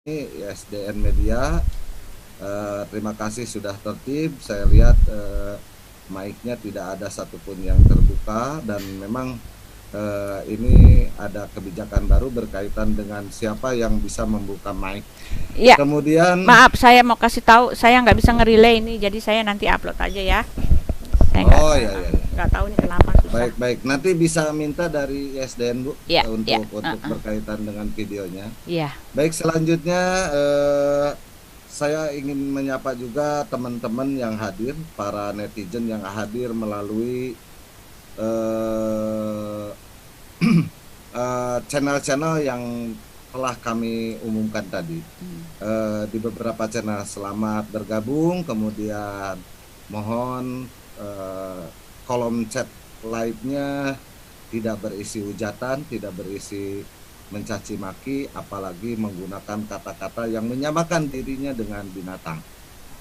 ISDN Media. Terima kasih sudah tertib. Saya lihat mic-nya tidak ada satupun yang terbuka, dan memang ini ada kebijakan baru berkaitan dengan siapa yang bisa membuka mic. Ya, Kemudian, maaf saya mau kasih tahu saya nggak bisa nge-relay ini, jadi saya nanti upload aja ya. Saya nggak oh ya ya ya, nggak tahu nih kenapa susah. baik-baik. Nanti bisa minta dari ISDN Bu Ya, ya, untuk berkaitan dengan videonya. ya. Baik, selanjutnya saya ingin menyapa juga teman-teman yang hadir, para netizen yang hadir melalui eh, channel-channel yang telah kami umumkan tadi. Di beberapa channel, selamat bergabung. Kemudian mohon kolom chat live-nya tidak berisi hujatan, tidak berisi mencaci maki, apalagi menggunakan kata-kata yang menyamakan dirinya dengan binatang.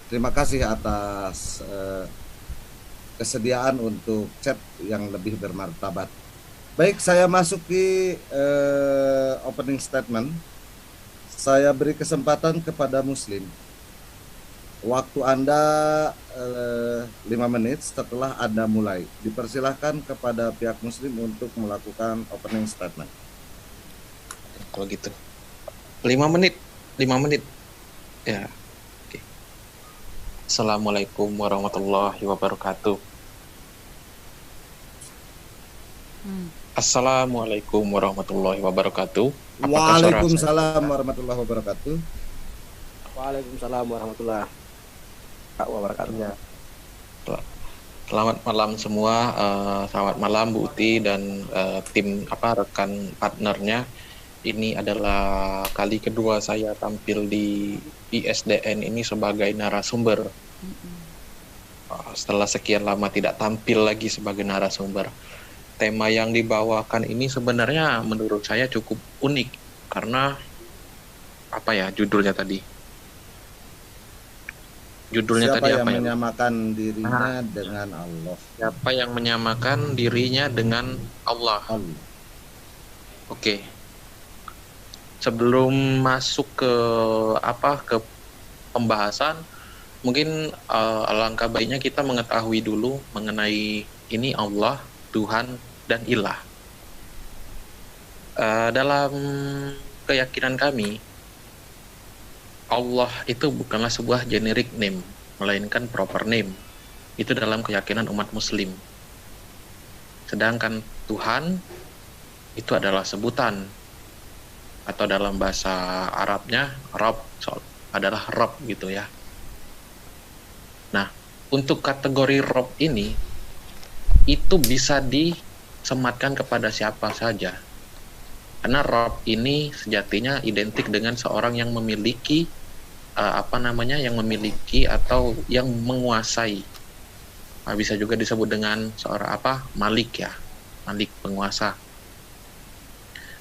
Terima kasih atas kesediaan untuk chat yang lebih bermartabat. Baik, saya masuki opening statement. Saya beri kesempatan kepada Muslim. Waktu Anda 5 menit setelah Anda mulai. Dipersilahkan kepada pihak Muslim untuk melakukan opening statement. Kalau gitu 5 menit ya. Oke. Assalamualaikum warahmatullahi wabarakatuh. Assalamualaikum warahmatullahi wabarakatuh. Apakah suara saya? Waalaikumsalam warahmatullahi wabarakatuh. Waalaikumsalam warahmatullahi wabarakatuh. Selamat malam semua. Selamat malam Bu Uti dan tim rekan partnernya. Ini adalah kali kedua saya tampil di ISDN ini sebagai narasumber. Setelah sekian lama tidak tampil lagi sebagai narasumber. Tema yang dibawakan ini sebenarnya menurut saya cukup unik karena judulnya tadi? Judulnya Siapa tadi yang apa ya? menyamakan dirinya dengan Allah? Siapa yang menyamakan dirinya dengan Allah? Allah. Oke. Sebelum masuk ke pembahasan, mungkin alangkah baiknya kita mengetahui dulu mengenai ini Allah, Tuhan dan Ilah. Dalam keyakinan kami, Allah itu bukanlah sebuah generic name, melainkan proper name. Itu dalam keyakinan umat Muslim. Sedangkan Tuhan itu adalah sebutan, atau dalam bahasa Arabnya Rabb adalah Rabb gitu ya. Nah, untuk kategori Rabb ini itu bisa disematkan kepada siapa saja. Karena Rabb ini sejatinya identik dengan seorang yang memiliki yang memiliki atau yang menguasai. Bisa juga disebut dengan seorang Malik ya, Malik, penguasa.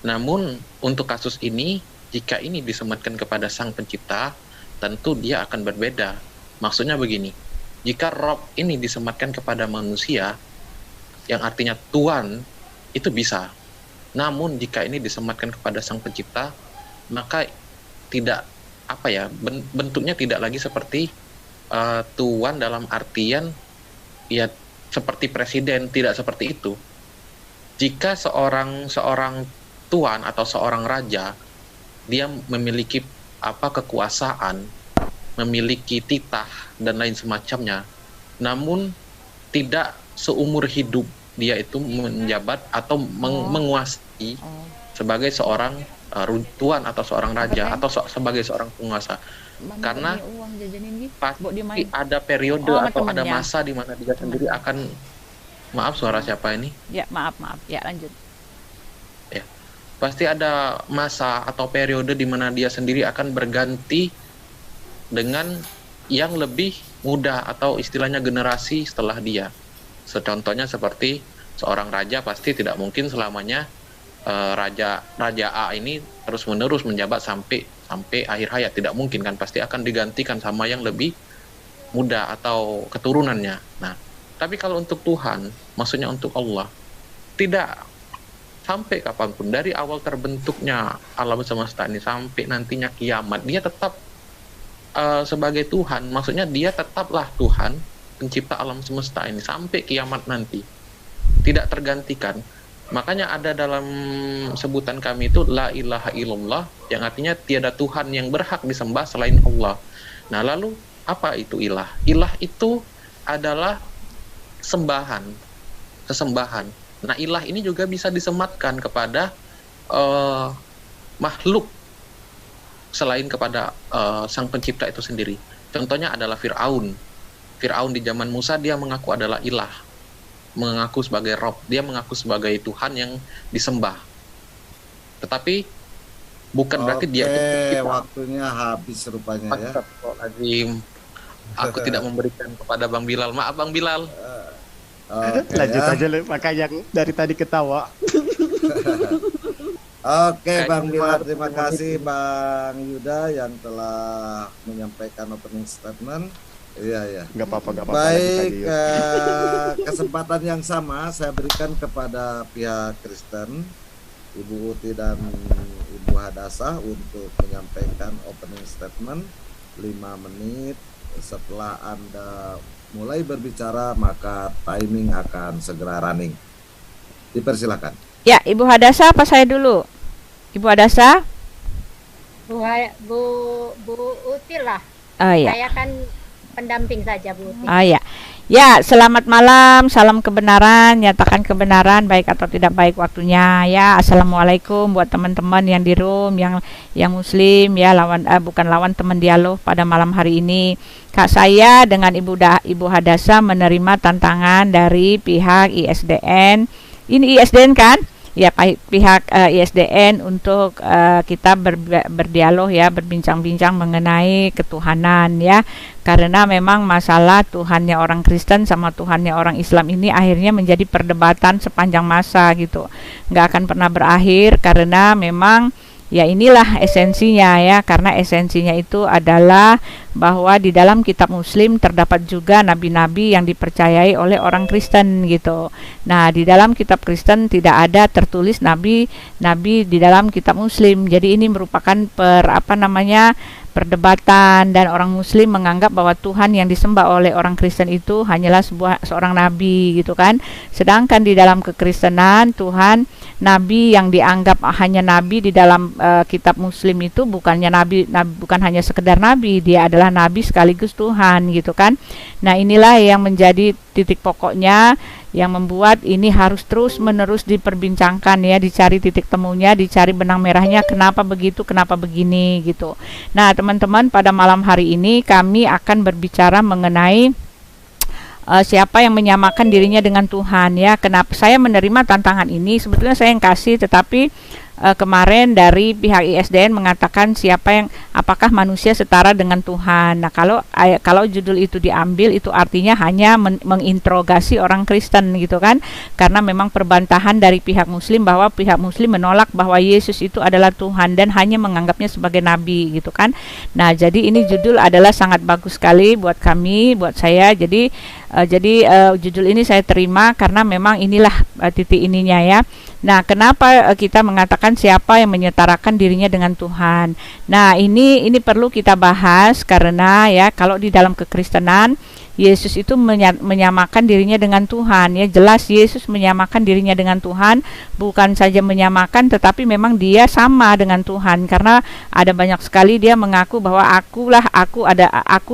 Namun untuk kasus ini, jika ini disematkan kepada Sang Pencipta, tentu dia akan berbeda. Maksudnya begini, jika Rob ini disematkan kepada manusia, yang artinya Tuhan, itu bisa. Namun jika ini disematkan kepada Sang Pencipta, maka tidak bentuknya tidak lagi seperti Tuhan dalam artian ya seperti presiden, tidak seperti itu. Jika seorang tuan atau seorang raja, dia memiliki kekuasaan, memiliki titah dan lain semacamnya, namun tidak seumur hidup dia itu menjabat atau menguasai sebagai seorang tuan atau seorang raja atau sebagai seorang penguasa. Karena pasti ada periode atau ada masa di mana dia sendiri akan, maaf suara siapa ini? Ya, maaf ya, lanjut. Pasti ada masa atau periode di mana dia sendiri akan berganti dengan yang lebih muda atau istilahnya generasi setelah dia. Contohnya seperti seorang raja pasti tidak mungkin selamanya raja A ini terus-menerus menjabat sampai akhir hayat, tidak mungkin kan, pasti akan digantikan sama yang lebih muda atau keturunannya. Nah, tapi kalau untuk Tuhan, maksudnya untuk Allah, tidak. sampai kapanpun, dari awal terbentuknya alam semesta ini sampai nantinya kiamat, dia tetap sebagai Tuhan. Maksudnya dia tetaplah Tuhan pencipta alam semesta ini sampai kiamat nanti, tidak tergantikan. Makanya ada dalam sebutan kami itu la ilaha illallah, yang artinya tiada Tuhan yang berhak disembah selain Allah. Nah, lalu apa itu ilah? Ilah itu adalah sembahan, sesembahan. Nah, ilah ini juga bisa disematkan kepada makhluk selain kepada sang pencipta itu sendiri. Contohnya adalah Fir'aun. Fir'aun di zaman Musa, dia mengaku adalah ilah, mengaku sebagai Rob, dia mengaku sebagai Tuhan yang disembah. Tetapi bukan berarti dia itu pencipta. Waktunya habis rupanya ya. Astagfirullahaladzim. Aku tidak memberikan kepada Bang Bilal. Maaf Bang Bilal. Lanjut aja pakai yang dari tadi ketawa. Oke, Bang Bilal, terima kasih Bang Yuda yang telah menyampaikan opening statement. Iya. Nggak apa-apa. Baik, kesempatan yang sama saya berikan kepada pihak Kristen, Ibu Uti dan Ibu Hadasah untuk menyampaikan opening statement 5 menit. Setelah Anda mulai berbicara, maka timing akan segera running. Dipersilakan. Ya, Ibu Hadasah apa saya dulu? Ibu Hadasah? Bu Uti lah. Oh ya. Saya kan pendamping saja Bu Uti. Oh ya. Ya, selamat malam, salam kebenaran, nyatakan kebenaran baik atau tidak baik waktunya ya. Assalamualaikum buat teman-teman yang di room, yang muslim ya, bukan lawan teman dialog pada malam hari ini. Kak saya dengan Ibu Hadasah menerima tantangan dari pihak ISDN. Ini ISDN kan? Ya, pihak ISDN untuk kita berdialog ya, berbincang-bincang mengenai ketuhanan ya. Karena memang masalah Tuhannya orang Kristen sama Tuhannya orang Islam ini akhirnya menjadi perdebatan sepanjang masa gitu. Nggak akan pernah berakhir karena memang ya inilah esensinya ya, karena esensinya itu adalah bahwa di dalam kitab Muslim terdapat juga nabi-nabi yang dipercayai oleh orang Kristen gitu. Nah, di dalam kitab Kristen tidak ada tertulis nabi-nabi di dalam kitab Muslim. Jadi ini merupakan perdebatan, dan orang Muslim menganggap bahwa Tuhan yang disembah oleh orang Kristen itu hanyalah seorang nabi gitu kan. Sedangkan di dalam kekristenan Tuhan, nabi yang dianggap hanya nabi di dalam kitab Muslim itu bukan hanya sekedar nabi, dia adalah nabi sekaligus Tuhan gitu kan. Nah, inilah yang menjadi titik pokoknya yang membuat ini harus terus menerus diperbincangkan ya, dicari titik temunya, dicari benang merahnya, kenapa begitu, kenapa begini gitu. Nah, teman-teman, pada malam hari ini kami akan berbicara mengenai siapa yang menyamakan dirinya dengan Tuhan ya. Kenapa saya menerima tantangan ini? Sebetulnya saya yang kasih, tetapi kemarin dari pihak ISDN mengatakan apakah manusia setara dengan Tuhan. Nah, kalau judul itu diambil, itu artinya hanya menginterogasi orang Kristen gitu kan, karena memang perbantahan dari pihak Muslim bahwa pihak Muslim menolak bahwa Yesus itu adalah Tuhan dan hanya menganggapnya sebagai nabi gitu kan. Nah, jadi ini judul adalah sangat bagus sekali buat kami, buat saya. Jadi judul ini saya terima karena memang inilah titik ininya ya. Nah, kenapa kita mengatakan siapa yang menyetarakan dirinya dengan Tuhan? Nah, ini perlu kita bahas karena ya, kalau di dalam kekristenan Yesus itu menyamakan dirinya dengan Tuhan ya. Jelas Yesus menyamakan dirinya dengan Tuhan, bukan saja menyamakan tetapi memang dia sama dengan Tuhan, karena ada banyak sekali dia mengaku bahwa aku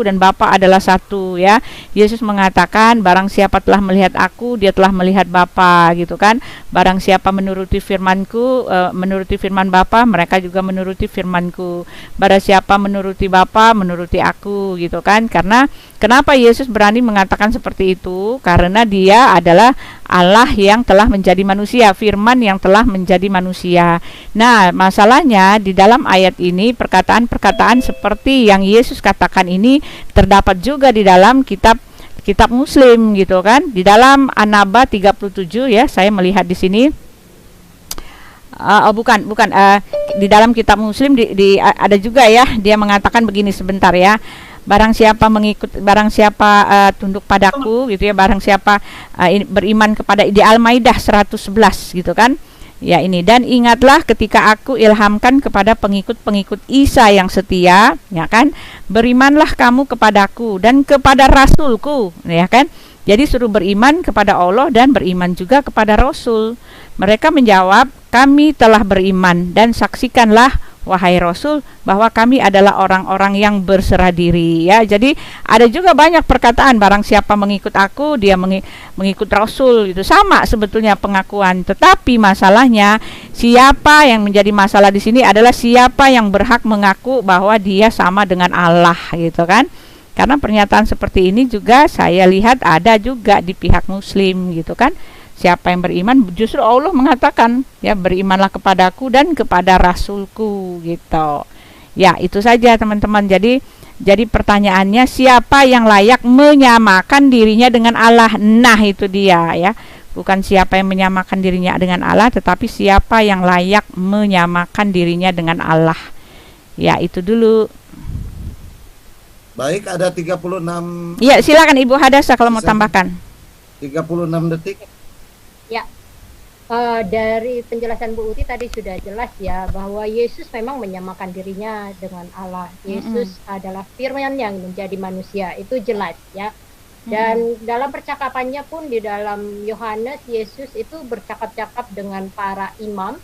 dan Bapa adalah satu ya. Yesus mengatakan barang siapa telah melihat aku, dia telah melihat Bapa gitu kan. Barang siapa menuruti firman-Ku, menuruti firman Bapa, mereka juga menuruti firman-Ku. Barang siapa menuruti Bapa, menuruti aku gitu kan. Karena kenapa Yesus berani mengatakan seperti itu? Karena dia adalah Allah yang telah menjadi manusia, firman yang telah menjadi manusia. Nah, masalahnya di dalam ayat ini perkataan-perkataan seperti yang Yesus katakan ini terdapat juga di dalam kitab Muslim gitu kan. Di dalam An-Naba 37 ya, saya melihat di sini. Di dalam kitab Muslim ada juga ya, dia mengatakan begini, sebentar ya. Barang siapa tunduk padaku gitu ya, barang siapa beriman kepada, di Al-Maidah 111 gitu kan. Ya ini, dan ingatlah ketika aku ilhamkan kepada pengikut-pengikut Isa yang setia, ya kan, berimanlah kamu kepadaku dan kepada rasulku, ya kan. Jadi suruh beriman kepada Allah dan beriman juga kepada Rasul. Mereka menjawab, kami telah beriman dan saksikanlah wahai Rasul bahwa kami adalah orang-orang yang berserah diri. Ya, jadi ada juga banyak perkataan, barang siapa mengikut aku dia mengikut Rasul, itu sama sebetulnya pengakuan. Tetapi masalahnya siapa yang menjadi masalah di sini adalah siapa yang berhak mengaku bahwa dia sama dengan Allah, gitu kan? Karena pernyataan seperti ini juga saya lihat ada juga di pihak Muslim, gitu kan? Siapa yang beriman, justru Allah mengatakan, ya, berimanlah kepadaku dan kepada Rasulku, gitu. Ya, itu saja teman-teman. Jadi pertanyaannya, siapa yang layak menyamakan dirinya dengan Allah? Nah, itu dia, ya. Bukan siapa yang menyamakan dirinya dengan Allah, tetapi siapa yang layak menyamakan dirinya dengan Allah. Ya, itu dulu. Baik, ada 36. Ya, silakan Ibu Hadasa kalau mau tambahkan. 36 detik. Ya, dari penjelasan Bu Uti tadi sudah jelas ya bahwa Yesus memang menyamakan dirinya dengan Allah. Yesus adalah firman yang menjadi manusia, itu jelas ya. Dan dalam percakapannya pun di dalam Yohanes, Yesus itu bercakap-cakap dengan para imam,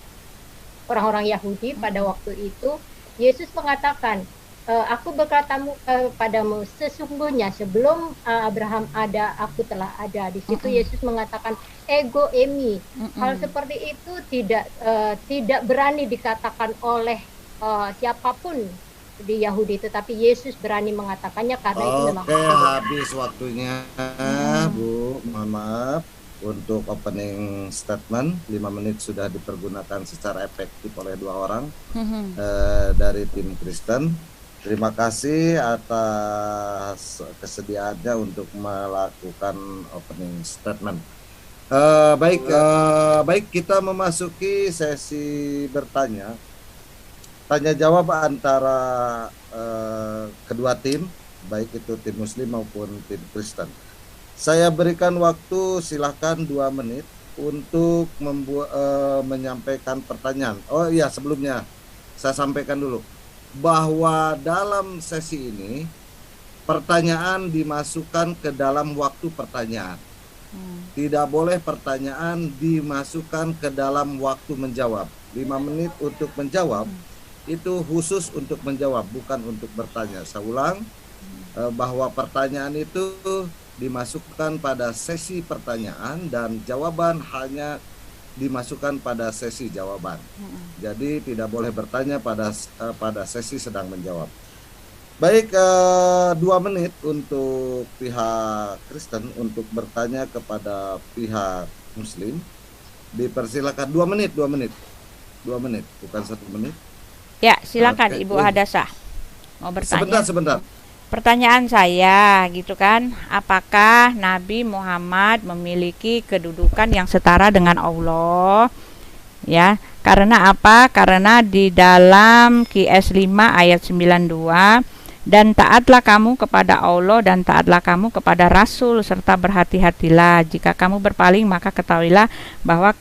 orang-orang Yahudi pada waktu itu. Yesus mengatakan, aku berkatamu padamu, sesungguhnya sebelum Abraham ada, aku telah ada. Di situ Yesus mengatakan ego emi. Hal seperti itu tidak berani dikatakan oleh siapapun di Yahudi, tetapi Yesus berani mengatakannya karena itu memang. Oke, habis waktunya, Bu. Mohon maaf untuk opening statement. 5 menit sudah dipergunakan secara efektif oleh 2 orang dari tim Kristen. Terima kasih atas kesediaannya untuk melakukan opening statement. Baik, kita memasuki sesi bertanya, tanya jawab antara kedua tim, baik itu tim Muslim maupun tim Kristen. Saya berikan waktu, silakan 2 menit untuk menyampaikan pertanyaan. Oh iya, sebelumnya saya sampaikan dulu bahwa dalam sesi ini pertanyaan dimasukkan ke dalam waktu pertanyaan. Tidak boleh pertanyaan dimasukkan ke dalam waktu menjawab. 5 menit untuk menjawab, itu khusus untuk menjawab, bukan untuk bertanya. Saya ulang, bahwa pertanyaan itu dimasukkan pada sesi pertanyaan dan jawaban hanya dimasukkan pada sesi jawaban. Jadi tidak boleh bertanya pada sesi sedang menjawab. Baik, 2 menit untuk pihak Kristen untuk bertanya kepada pihak Muslim. Dipersilakan 2 menit, bukan 1 menit. Ya, silakan Ibu Hadasa mau bertanya. Sebentar. Pertanyaan saya gitu kan, apakah Nabi Muhammad memiliki kedudukan yang setara dengan Allah? Ya, karena apa? Karena di dalam QS 5 ayat 92, dan taatlah kamu kepada Allah dan taatlah kamu kepada Rasul serta berhati-hatilah. Jika kamu berpaling maka ketahuilah bahwa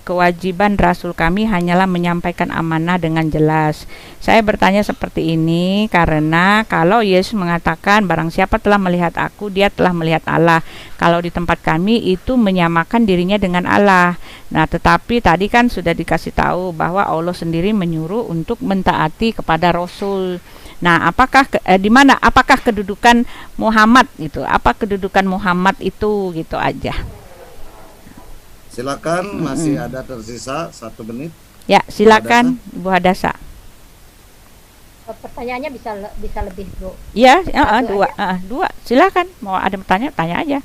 kewajiban Rasul kami hanyalah menyampaikan amanah dengan jelas. Saya bertanya seperti ini karena kalau Yesus mengatakan barang siapa telah melihat aku, dia telah melihat Allah. Kalau di tempat kami itu menyamakan dirinya dengan Allah. Nah, tetapi tadi kan sudah dikasih tahu bahwa Allah sendiri menyuruh untuk mentaati kepada Rasul. Nah, apakah apakah kedudukan Muhammad itu? Apa kedudukan Muhammad itu, gitu aja. Silakan, masih ada tersisa 1 menit. Ya, silakan Ibu Hadasa. Pertanyaannya bisa lebih, Bu. Ya, 2. Silakan. Mau ada bertanya, tanya aja.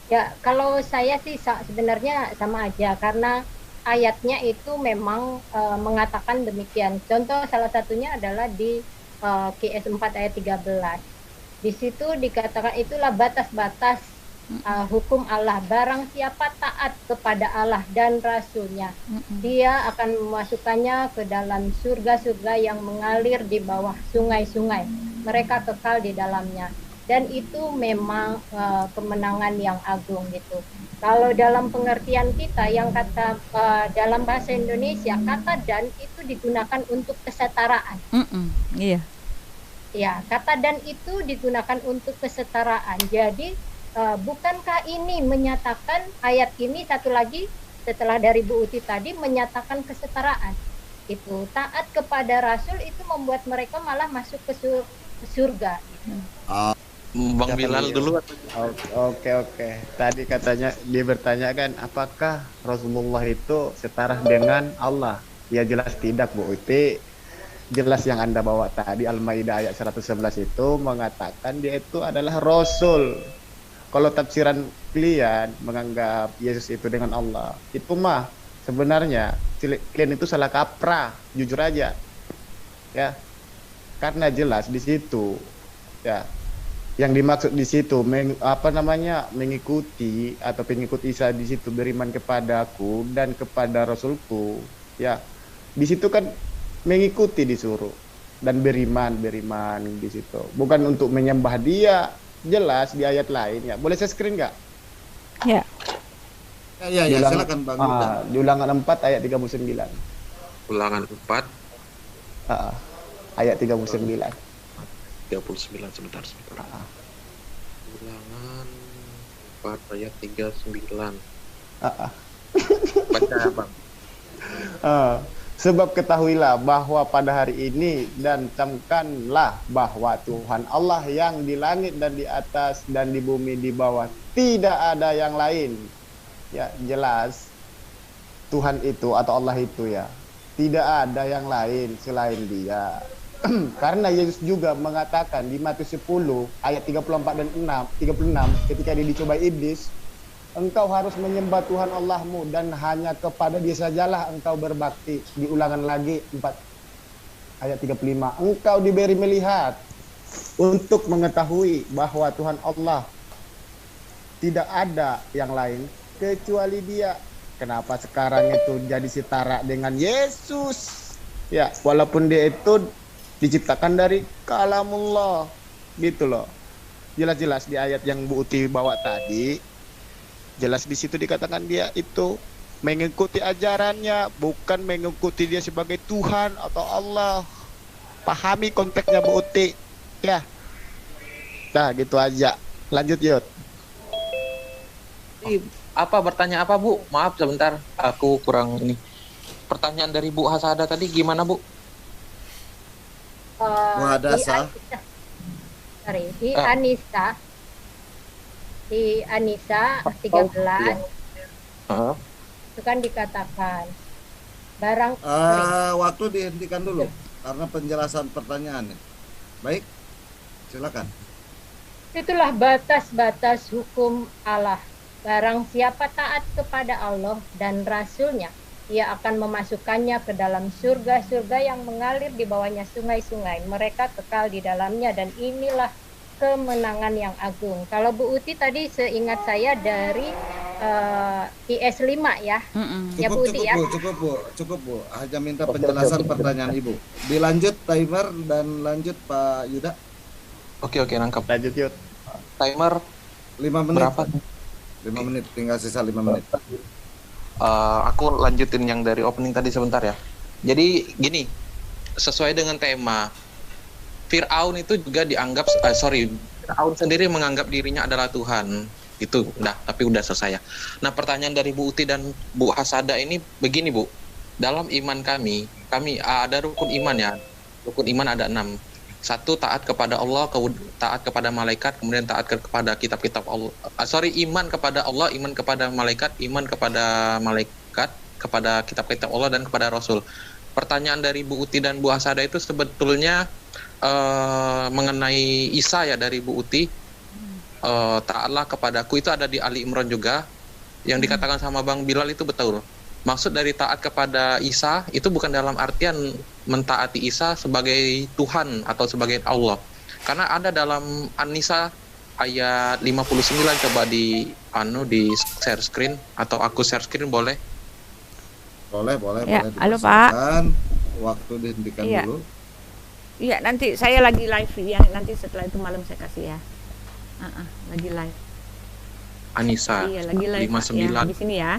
Ya, kalau saya sih sebenarnya sama aja karena ayatnya itu memang mengatakan demikian. Contoh salah satunya adalah di QS 4 ayat 13. Di situ dikatakan itulah batas-batas hukum Allah. Barang siapa taat kepada Allah dan Rasul-Nya, dia akan memasukkannya ke dalam surga-surga yang mengalir di bawah sungai-sungai. Mereka kekal di dalamnya. Dan itu memang kemenangan yang agung gitu. Kalau dalam pengertian kita yang kata dalam bahasa Indonesia, kata dan itu digunakan untuk kesetaraan. Iya. Ya, kata dan itu digunakan untuk kesetaraan. Jadi bukankah ini menyatakan ayat ini satu lagi setelah dari Bu Uti tadi menyatakan kesetaraan? Itu taat kepada Rasul itu membuat mereka malah masuk ke surga. Bang Bilal dulu. Oke. Tadi katanya dia bertanya kan, apakah Rasulullah itu setara dengan Allah? Ya jelas tidak, Bu Uti. Jelas yang Anda bawa tadi Al-Maidah ayat 111 itu mengatakan dia itu adalah Rasul. Kalau tafsiran kalian menganggap Yesus itu dengan Allah, itu mah sebenarnya kalian itu salah kaprah, jujur aja. Ya. Karena jelas di situ ya. Yang dimaksud di situ mengikuti atau pengikut Isa di situ beriman kepadaku dan kepada Rasulku. Ya. Di situ kan mengikuti disuruh dan beriman di situ. Bukan untuk menyembah dia. Jelas di ayat lain ya. Boleh saya screen nggak? Ya. Ya, silakan Bang Yuda. Di Ulangan 4 ayat 39. Ulangan 4 ayat 39. 39 sebentar. Ulangan 4 ayat 39. Baca Bang. Sebab ketahuilah bahwa pada hari ini dan camkanlah bahwa Tuhan Allah yang di langit dan di atas dan di bumi di bawah tidak ada yang lain. Ya, jelas Tuhan itu atau Allah itu ya. Tidak ada yang lain selain Dia. Karena Yesus juga mengatakan di Matius 10 ayat 34 dan 36 ketika dia dicobai iblis, engkau harus menyembah Tuhan Allahmu dan hanya kepada Dia sajalah engkau berbakti. Di Ulangan lagi 4 ayat 35. Engkau diberi melihat untuk mengetahui bahwa Tuhan Allah tidak ada yang lain kecuali Dia. Kenapa sekarang itu jadi setara dengan Yesus? Ya, walaupun Dia itu diciptakan dari kalamullah gitu loh. Jelas-jelas di ayat yang Bu Uti bawa tadi, jelas di situ dikatakan dia itu mengikuti ajarannya, bukan mengikuti dia sebagai Tuhan atau Allah. Pahami konteksnya Bu Uti. Ya. Nah, gitu aja. Lanjut, Yud. Apa bertanya apa, Bu? Maaf sebentar, aku kurang ini. Pertanyaan dari Bu Hasada tadi gimana, Bu? Muhadasa. Di Anisa 13 itu kan dikatakan barang waktu dihentikan dulu karena penjelasan pertanyaannya. Baik, silakan. Itulah batas-batas hukum Allah. Barang siapa taat kepada Allah dan Rasul-Nya, Ia akan memasukkannya ke dalam surga-surga yang mengalir di bawahnya sungai-sungai. Mereka kekal di dalamnya dan inilah kemenangan yang agung. Kalau Bu Uti tadi seingat saya dari IS 5 ya. Ya Bu Uti ya. Cukup Bu. Hanya minta penjelasan pertanyaan Ibu. Dilanjut timer dan lanjut Pak Yuda. Oke, nangkap. Lanjut, Yud. Timer 5 menit. berapa? 5 menit, tinggal sisa 5 menit. Aku lanjutin yang dari opening tadi sebentar ya. Jadi gini, sesuai dengan tema, Fir'aun itu juga dianggap, Fir'aun sendiri menganggap dirinya adalah Tuhan. Itu tapi udah selesai ya. Nah, pertanyaan dari Bu Uti dan Bu Hasada ini begini, Bu. Dalam iman kami ada rukun iman ya. Rukun iman ada 6. 1, taat kepada Allah, taat kepada malaikat, kemudian taat kepada kitab-kitab Allah. Iman kepada Allah, iman kepada malaikat, kepada kitab-kitab Allah dan kepada Rasul. Pertanyaan dari Bu Uti dan Bu Hasada itu sebetulnya mengenai Isa ya dari Bu Uti. Taatlah kepadaku itu ada di Ali Imran juga. Yang dikatakan sama Bang Bilal itu betul. Maksud dari taat kepada Isa itu bukan dalam artian mentaati Isa sebagai Tuhan atau sebagai Allah. Karena ada dalam An-Nisa ayat 59, coba di share screen atau aku share screen boleh? Boleh. Ya, halo Pak. Waktu dihentikan dulu. Iya, nanti saya lagi live yang nanti setelah itu malam saya kasih ya. Lagi live. Anissa Iya, lagi live Pak, ya 59. di sini ya.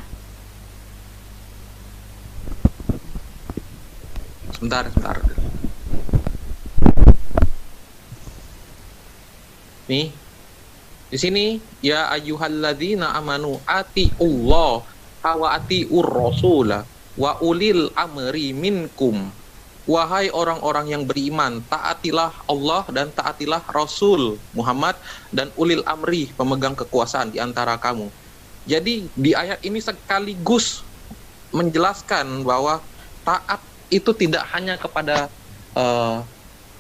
Sebentar. Nih, di sini ya ayyuhalladzina amanu atiullah wa atiur rasula wa ulil amri minkum. Wahai orang-orang yang beriman, taatilah Allah dan taatilah Rasul Muhammad dan ulil amri, pemegang kekuasaan di antara kamu. Jadi di ayat ini sekaligus menjelaskan bahwa taat itu tidak hanya kepada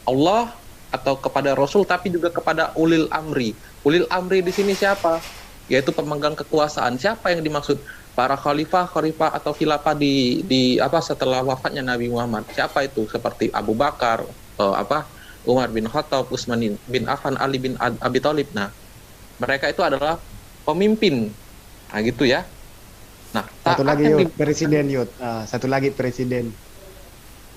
Allah atau kepada Rasul, tapi juga kepada ulil amri. Ulil amri di sini siapa? Yaitu pemegang kekuasaan. Siapa yang dimaksud? Para khalifah atau khilafah di setelah wafatnya Nabi Muhammad. Siapa itu? Seperti Abu Bakar, Umar bin Khattab, Utsman bin Affan, Ali bin Abi Thalib. Nah, mereka itu adalah pemimpin. Nah, gitu ya. Nah, Satu lagi Yud, presiden Yud. Satu lagi presiden.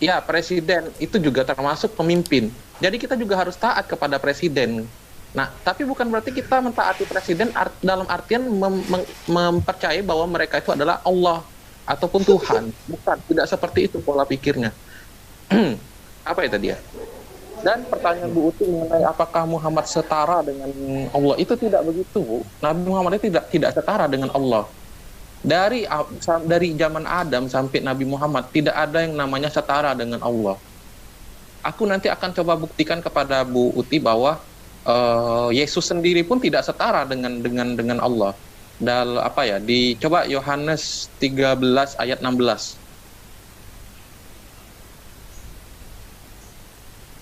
Ya, presiden itu juga termasuk pemimpin. Jadi kita juga harus taat kepada presiden. Nah, tapi bukan berarti kita mentaati presiden dalam artian mempercayai bahwa mereka itu adalah Allah ataupun Tuhan. Bukan, tidak seperti itu pola pikirnya. Apa itu dia? Dan pertanyaan Bu Uti mengenai apakah Muhammad setara dengan Allah, itu tidak begitu, Bu. Nabi Muhammad itu tidak setara dengan Allah. Dari zaman Adam sampai Nabi Muhammad tidak ada yang namanya setara dengan Allah. Aku nanti akan coba buktikan kepada Bu Uti bahwa Yesus sendiri pun tidak setara dengan Allah. Dicoba Yohanes 13 ayat 16.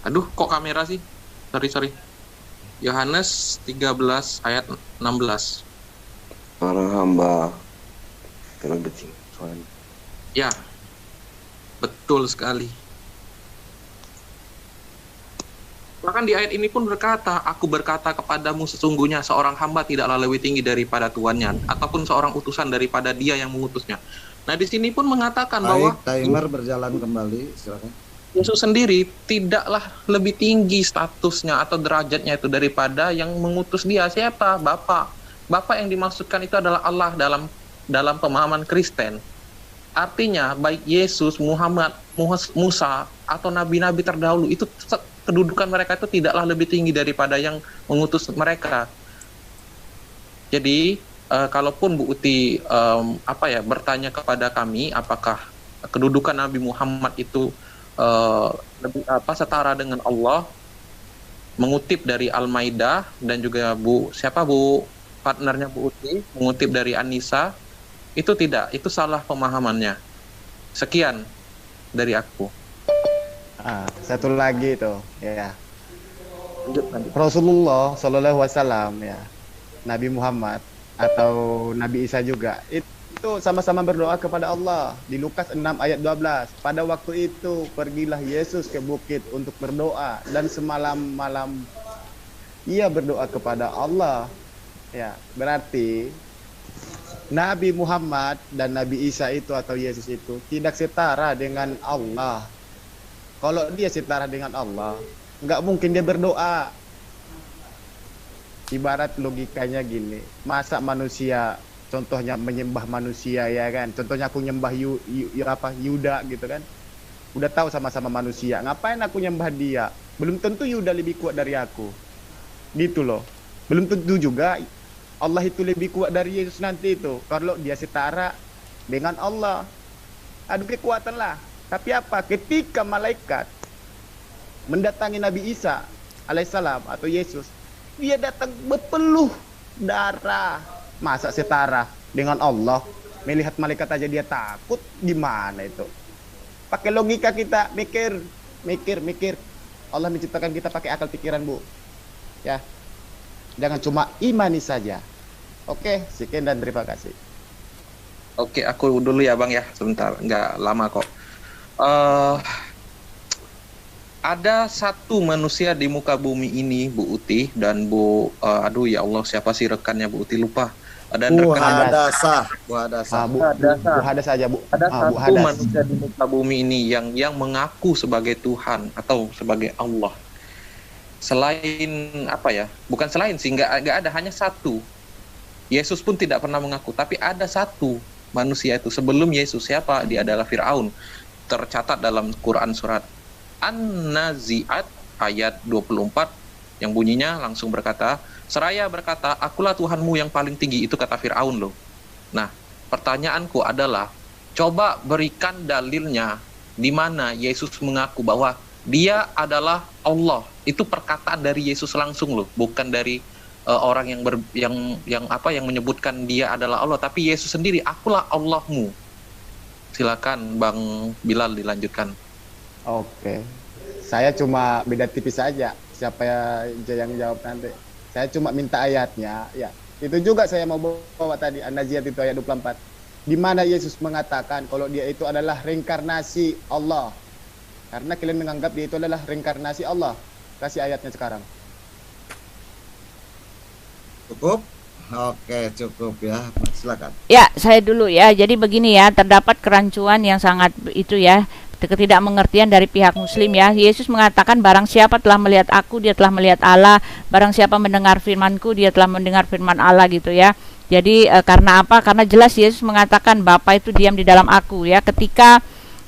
Aduh, kok kamera sih? Sorry. Yohanes 13 ayat 16. Para hamba kena becing soalnya. Ya, betul sekali. Bahkan di ayat ini pun berkata, aku berkata kepadamu sesungguhnya seorang hamba tidaklah lebih tinggi daripada tuannya, ataupun seorang utusan daripada dia yang mengutusnya. Nah, di sini pun mengatakan bahwa timer berjalan kembali, silakan. Yesus sendiri tidaklah lebih tinggi statusnya atau derajatnya itu daripada yang mengutus dia. Siapa? Bapa. Bapa yang dimaksudkan itu adalah Allah dalam pemahaman Kristen. Artinya baik Yesus, Muhammad, Musa atau nabi-nabi terdahulu itu kedudukan mereka itu tidaklah lebih tinggi daripada yang mengutus mereka. Jadi kalaupun Bu Uti bertanya kepada kami apakah kedudukan Nabi Muhammad itu lebih setara dengan Allah, mengutip dari Al-Maidah, dan juga Bu partnernya Bu Uti mengutip dari Anissa, itu tidak, itu salah pemahamannya. Sekian dari aku. Satu lagi itu ya. Rasulullah Shallallahu Alaihi Wasallam ya, Nabi Muhammad atau Nabi Isa juga itu sama-sama berdoa kepada Allah di Lukas 6 ayat 12. Pada waktu itu pergilah Yesus ke bukit untuk berdoa dan semalam-malam ia berdoa kepada Allah. Ya, berarti Nabi Muhammad dan Nabi Isa itu atau Yesus itu tidak setara dengan Allah. Kalau dia setara dengan Allah, nggak mungkin dia berdoa. Ibarat logikanya gini, masa manusia, contohnya menyembah manusia ya kan, contohnya aku nyembah Yuda gitu kan, udah tahu sama-sama manusia, ngapain aku nyembah dia? Belum tentu Yuda lebih kuat dari aku, gitu loh. Belum tentu juga Allah itu lebih kuat dari Yesus nanti itu, kalau dia setara dengan Allah, adu kekuatan lah. Tapi apa? Ketika malaikat mendatangi Nabi Isa alaihissalam atau Yesus, dia datang berpeluh darah. Masa setara dengan Allah? Melihat malaikat aja dia takut, gimana itu? Pakai logika kita, mikir. Allah menciptakan kita pakai akal pikiran, Bu. Ya. Jangan cuma imani saja. Oke, sekian dan terima kasih. Oke, aku dulu ya Bang ya, sebentar, nggak lama kok. Ada satu manusia di muka bumi ini, Bu Uti dan Bu ya Allah, siapa sih rekannya Bu Uti, lupa. Dan Bu rekan Hadasah. Ada Bu satu Hadas. manusia di muka bumi ini yang mengaku sebagai Tuhan atau sebagai Allah. Selain bukan selain sih, nggak ada, hanya satu. Yesus pun tidak pernah mengaku, tapi ada satu manusia itu sebelum Yesus. Siapa? Dia adalah Firaun. Tercatat dalam Quran surat An-Nazi'at ayat 24 yang bunyinya langsung berkata, seraya berkata, akulah Tuhanmu yang paling tinggi. Itu kata Firaun loh. Nah, pertanyaanku adalah, coba berikan dalilnya di mana Yesus mengaku bahwa dia adalah Allah. Itu perkataan dari Yesus langsung loh, bukan dari orang yang menyebutkan dia adalah Allah, tapi Yesus sendiri, akulah Allahmu. Silakan Bang Bilal dilanjutkan. Oke. Saya cuma beda tipis saja siapa yang jawab nanti. Saya cuma minta ayatnya, ya. Itu juga saya mau bawa tadi An-Nazi'at itu ayat 24. Di mana Yesus mengatakan kalau dia itu adalah reinkarnasi Allah. Karena kalian menganggap dia itu adalah reinkarnasi Allah. Kasih ayatnya sekarang. Cukup? Oke, cukup ya. Silakan. Ya, saya dulu ya. Jadi begini ya, terdapat kerancuan yang sangat itu ya, ketidakmengertian dari pihak Muslim ya. Yesus mengatakan barang siapa telah melihat aku, dia telah melihat Allah. Barang siapa mendengar firman-Ku, dia telah mendengar firman Allah gitu ya. Jadi karena apa? Karena jelas Yesus mengatakan Bapa itu diam di dalam aku ya.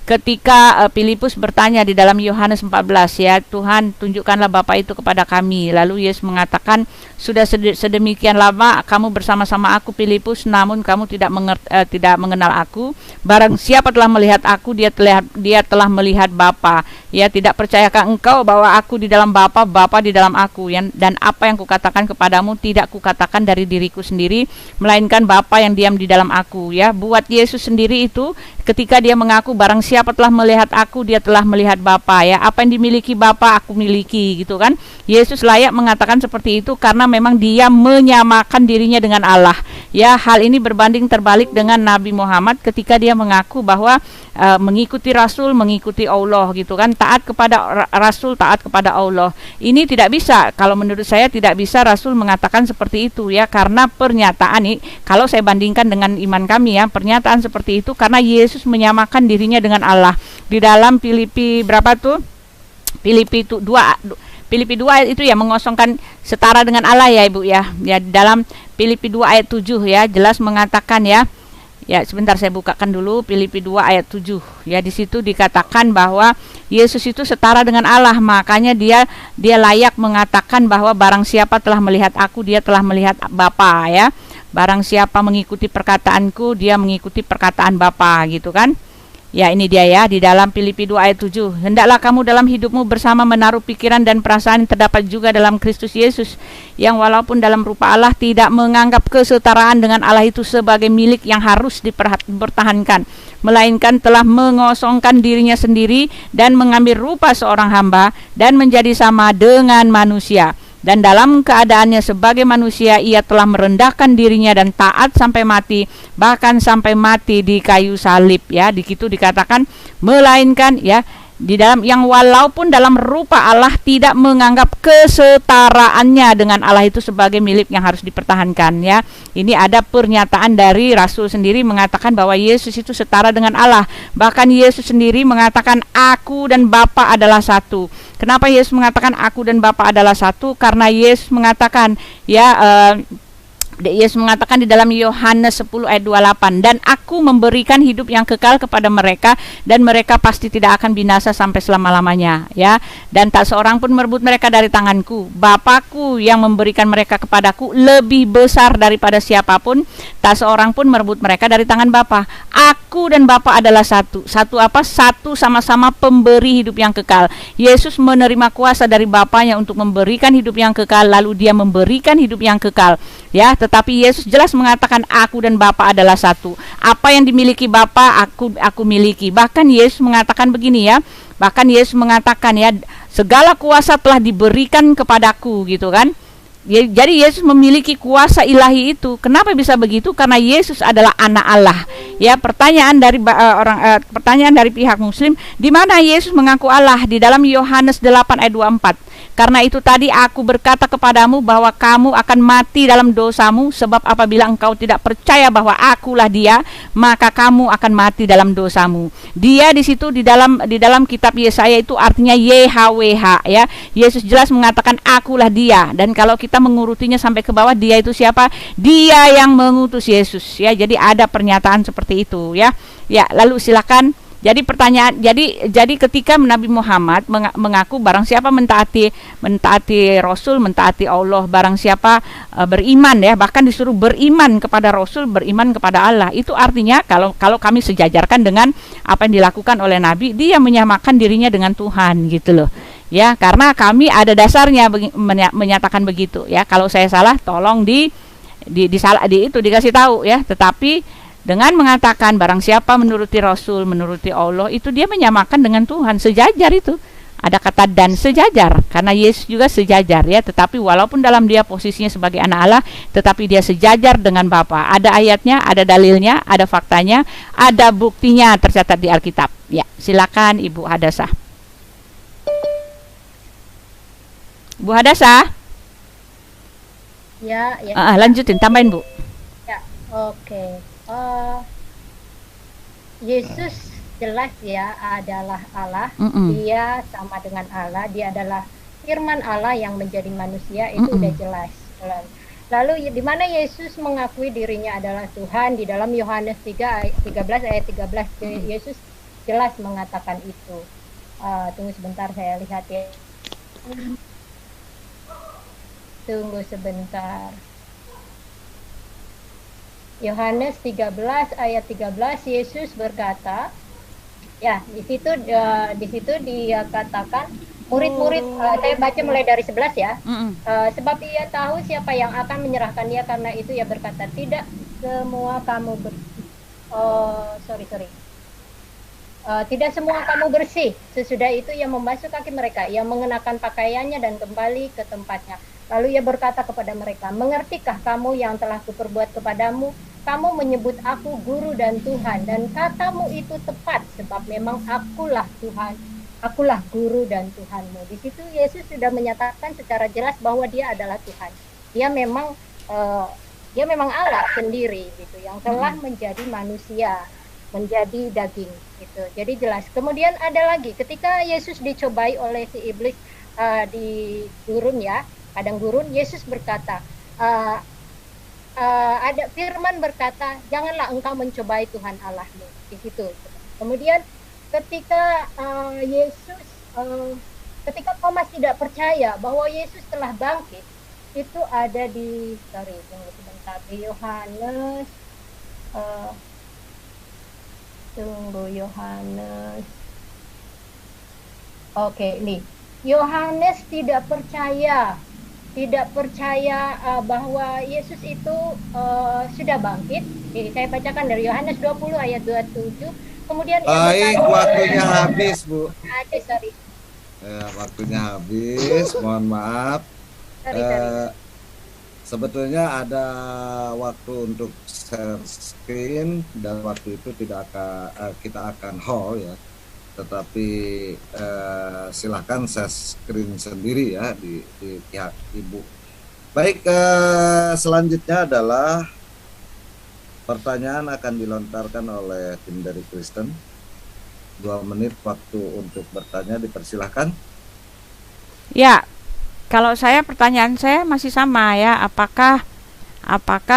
Ketika Filipus bertanya di dalam Yohanes 14 ya, Tuhan tunjukkanlah Bapa itu kepada kami. Lalu Yesus mengatakan, sudah sedemikian lama kamu bersama-sama aku Filipus, namun kamu tidak mengenal aku. Barang siapa telah melihat aku, dia telah melihat Bapa. Ya, tidak percayakah engkau bahwa aku di dalam Bapa, Bapa di dalam aku? Dan apa yang kukatakan kepadamu tidak kukatakan dari diriku sendiri, melainkan Bapa yang diam di dalam aku. Ya, buat Yesus sendiri itu ketika dia mengaku barang siapa telah melihat aku, dia telah melihat Bapa ya. Apa yang dimiliki Bapa aku miliki gitu kan. Yesus layak mengatakan seperti itu karena memang dia menyamakan dirinya dengan Allah. Ya, hal ini berbanding terbalik dengan Nabi Muhammad ketika dia mengaku bahwa mengikuti Rasul, mengikuti Allah gitu kan. Taat kepada Rasul, taat kepada Allah. Ini tidak bisa, kalau menurut saya tidak bisa Rasul mengatakan seperti itu ya, karena pernyataan ini kalau saya bandingkan dengan iman kami ya, pernyataan seperti itu karena Yesus menyamakan dirinya dengan Allah. Di dalam Filipi berapa tuh? Filipi 2 ayat itu ya, mengosongkan setara dengan Allah ya Ibu ya. Ya, dalam Filipi 2 ayat 7 ya, jelas mengatakan ya. Ya, sebentar saya bukakan dulu Filipi 2 ayat 7. Ya, di situ dikatakan bahwa Yesus itu setara dengan Allah, makanya dia layak mengatakan bahwa barang siapa telah melihat aku, dia telah melihat Bapa ya. Barang siapa mengikuti perkataanku, dia mengikuti perkataan Bapa gitu kan. Ya, ini dia ya, di dalam Filipi 2 ayat 7. Hendaklah kamu dalam hidupmu bersama menaruh pikiran dan perasaan yang terdapat juga dalam Kristus Yesus, yang walaupun dalam rupa Allah tidak menganggap kesetaraan dengan Allah itu sebagai milik yang harus dipertahankan, melainkan telah mengosongkan dirinya sendiri dan mengambil rupa seorang hamba dan menjadi sama dengan manusia. Dan dalam keadaannya sebagai manusia, ia telah merendahkan dirinya dan taat sampai mati, bahkan sampai mati di kayu salib ya. Di situ dikatakan melainkan ya, di dalam yang walaupun dalam rupa Allah tidak menganggap kesetaraannya dengan Allah itu sebagai milik yang harus dipertahankan ya. Ini ada pernyataan dari Rasul sendiri mengatakan bahwa Yesus itu setara dengan Allah. Bahkan Yesus sendiri mengatakan aku dan Bapa adalah satu. Kenapa Yesus mengatakan aku dan Bapa adalah satu? Karena Yesus mengatakan ya, Yesus mengatakan di dalam Yohanes 10 ayat 28, dan aku memberikan hidup yang kekal kepada mereka, dan mereka pasti tidak akan binasa sampai selama-lamanya ya, dan tak seorang pun merebut mereka dari tanganku. Bapakku yang memberikan mereka kepadaku lebih besar daripada siapapun, tak seorang pun merebut mereka dari tangan Bapa. Aku dan Bapa adalah satu. Satu apa? Satu, sama-sama pemberi hidup yang kekal. Yesus menerima kuasa dari Bapanya untuk memberikan hidup yang kekal, lalu dia memberikan hidup yang kekal ya. Tetapi Yesus jelas mengatakan aku dan Bapa adalah satu. Apa yang dimiliki Bapa aku miliki. Bahkan Yesus mengatakan begini ya. Bahkan Yesus mengatakan ya, segala kuasa telah diberikan kepadaku gitu kan. Ya, jadi Yesus memiliki kuasa ilahi itu. Kenapa bisa begitu? Karena Yesus adalah anak Allah. Ya, pertanyaan dari pihak Muslim, di mana Yesus mengaku Allah? Di dalam Yohanes 8 ayat 24. Karena itu tadi aku berkata kepadamu bahwa kamu akan mati dalam dosamu, sebab apabila engkau tidak percaya bahwa akulah Dia, maka kamu akan mati dalam dosamu. Dia di situ di dalam kitab Yesaya itu artinya YHWH ya. Yesus jelas mengatakan akulah Dia. Dan kalau kita kita mengurutinya sampai ke bawah, dia itu siapa? Dia yang mengutus Yesus ya. Jadi ada pernyataan seperti itu ya. Ya, lalu silakan. Jadi pertanyaan, jadi ketika Nabi Muhammad mengaku barang siapa mentaati Rasul, mentaati Allah, barang siapa beriman ya, bahkan disuruh beriman kepada Rasul, beriman kepada Allah. Itu artinya kalau kami sejajarkan dengan apa yang dilakukan oleh Nabi, dia menyamakan dirinya dengan Tuhan gitu loh. Ya, karena kami ada dasarnya menyatakan begitu ya. Kalau saya salah tolong dikasih tahu ya. Tetapi dengan mengatakan barang siapa menuruti Rasul, menuruti Allah, itu dia menyamakan dengan Tuhan, sejajar itu. Ada kata dan sejajar, karena Yesus juga sejajar ya, tetapi walaupun dalam dia posisinya sebagai anak Allah, tetapi dia sejajar dengan Bapa. Ada ayatnya, ada dalilnya, ada faktanya, ada buktinya tercatat di Alkitab. Ya, silakan Ibu Hadasah. Bu Hadasah? Ya. Lanjutin, tambahin Bu. Ya, oke. Yesus jelas ya adalah Allah. Dia sama dengan Allah. Dia adalah firman Allah yang menjadi manusia. Itu udah jelas. Lalu di mana Yesus mengakui dirinya adalah Tuhan? Di dalam Yohanes 13 ayat 13 Yesus jelas mengatakan itu. Tunggu sebentar, saya lihat ya. Tunggu sebentar. Yohanes 13 ayat 13 Yesus berkata, ya di situ dia katakan murid-murid, saya baca mulai dari 11 ya. Sebab ia tahu siapa yang akan menyerahkan dia, karena itu ia berkata, tidak semua kamu tidak semua kamu bersih. Sesudah itu ia membasuh kaki mereka, ia mengenakan pakaiannya dan kembali ke tempatnya. Lalu ia berkata kepada mereka, mengertikah kamu yang telah kuperbuat kepadamu? Kamu menyebut aku guru dan Tuhan, dan katamu itu tepat, sebab memang akulah Tuhan, akulah guru dan Tuhanmu. Di situ Yesus sudah menyatakan secara jelas bahwa dia adalah Tuhan. Dia memang Allah sendiri gitu, yang telah menjadi manusia, menjadi daging gitu. Jadi jelas. Kemudian ada lagi ketika Yesus dicobai oleh si iblis di gurun ya, padang gurun, Yesus berkata, ada firman berkata, janganlah engkau mencobai Tuhan Allahmu. Di situ. Kemudian ketika ketika Thomas tidak percaya bahwa Yesus telah bangkit, itu ada di Yohanes. Oke, nih Yohanes tidak percaya bahwa Yesus itu sudah bangkit. Jadi saya bacakan dari Yohanes 20 ayat 27. Kemudian waktunya habis, Bu. Sorry. Waktunya habis, mohon maaf. Sebetulnya ada waktu untuk share screen, dan waktu itu kita akan hold ya. Tetapi silahkan share screen sendiri ya di pihak Ibu. Baik, selanjutnya adalah pertanyaan akan dilontarkan oleh tim dari Kristen. 2 menit waktu untuk bertanya, dipersilahkan. Ya, kalau pertanyaan saya masih sama ya, apakah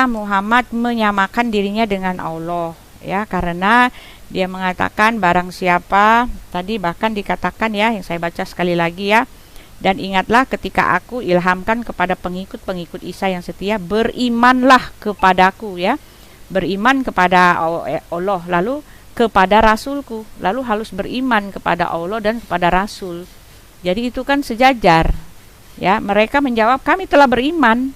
Muhammad menyamakan dirinya dengan Allah ya, karena dia mengatakan barang siapa, tadi bahkan dikatakan ya, yang saya baca sekali lagi ya, dan ingatlah ketika aku ilhamkan kepada pengikut-pengikut Isa yang setia, berimanlah kepadaku ya, beriman kepada Allah, lalu kepada Rasulku, lalu harus beriman kepada Allah dan kepada Rasul. Jadi itu kan sejajar ya. Mereka menjawab, kami telah beriman,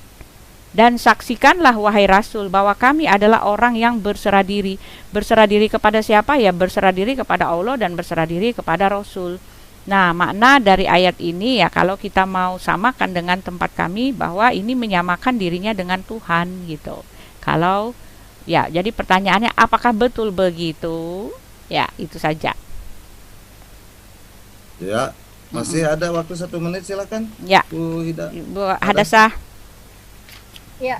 dan saksikanlah wahai Rasul bahwa kami adalah orang yang berserah diri. Berserah diri kepada siapa ya? Berserah diri kepada Allah dan berserah diri kepada Rasul. Nah, makna dari ayat ini ya, kalau kita mau samakan dengan tempat kami, bahwa ini menyamakan dirinya dengan Tuhan gitu. Kalau ya, jadi pertanyaannya apakah betul begitu? Ya, itu saja. Ya, masih ada waktu 1 menit, silakan. Ya, Bu Hadasah. Ya,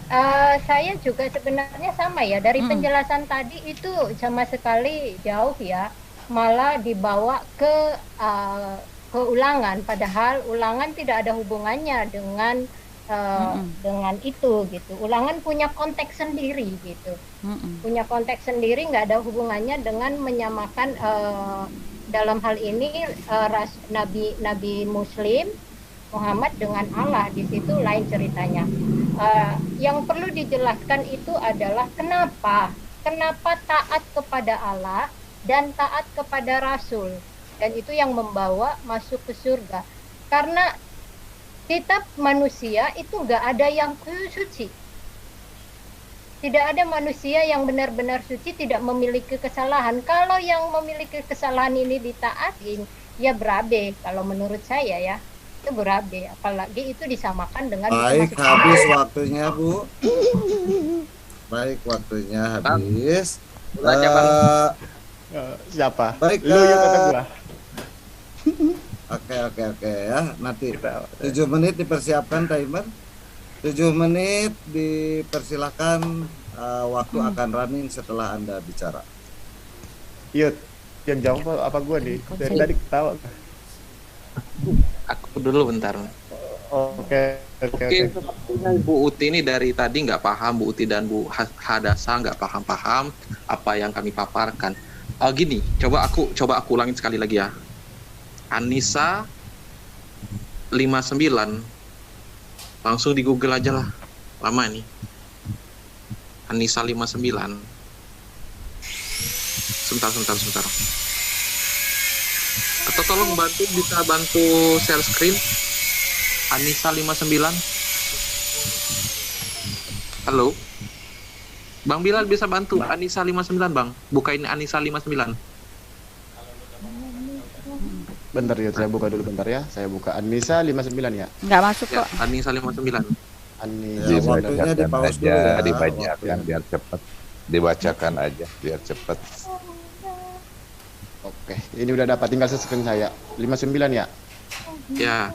saya juga sebenarnya sama ya, dari penjelasan tadi itu sama sekali jauh ya, malah dibawa ke ulangan, padahal ulangan tidak ada hubungannya dengan dengan itu gitu. Ulangan punya konteks sendiri gitu. Punya konteks sendiri, nggak ada hubungannya dengan menyamakan dalam hal ini nabi Muslim Muhammad dengan Allah. Di situ lain ceritanya. Yang perlu dijelaskan itu adalah kenapa taat kepada Allah dan taat kepada Rasul, dan itu yang membawa masuk ke surga. Karena kita manusia itu nggak ada yang suci. Tidak ada manusia yang benar-benar suci, tidak memiliki kesalahan. Kalau yang memiliki kesalahan ini ditaatin, ya berabe. Kalau menurut saya ya, itu berabe. Apalagi itu disamakan dengan... Baik, habis waktunya, Bu. Baik, waktunya habis. Siapa? Baik, Lu yuk kata gua. Oke ya. Nanti 7 menit dipersiapkan timer. 7 menit dipersilahkan, waktu akan running setelah Anda bicara. Yud, yang jawab apa gua nih? Dari tadi ketawa. Aku dulu bentar. Oke. Sepertinya Bu Uti ini dari tadi nggak paham, Bu Uti dan Bu Hadasa nggak paham apa yang kami paparkan. Gini, coba aku ulangin sekali lagi ya. An-Nisa 59, langsung di Google aja lah, lama ini. An-Nisa 59. Sebentar. Atau tolong bisa bantu share screen. An-Nisa 59. Halo, Bang Bilal bisa bantu An-Nisa 59, Bang. Bukain An-Nisa 59. Bentar ya, saya buka dulu bentar ya. Saya buka An-Nisa 59 ya. Nggak masuk Ya, kok. An-Nisa 59. An-Nisa Ya, waktunya di pause dulu ya. Dibacakan biar cepat. Dibacakan aja biar cepat. Oke, ini udah dapat, tinggal screen saya. 59 ya. Ya.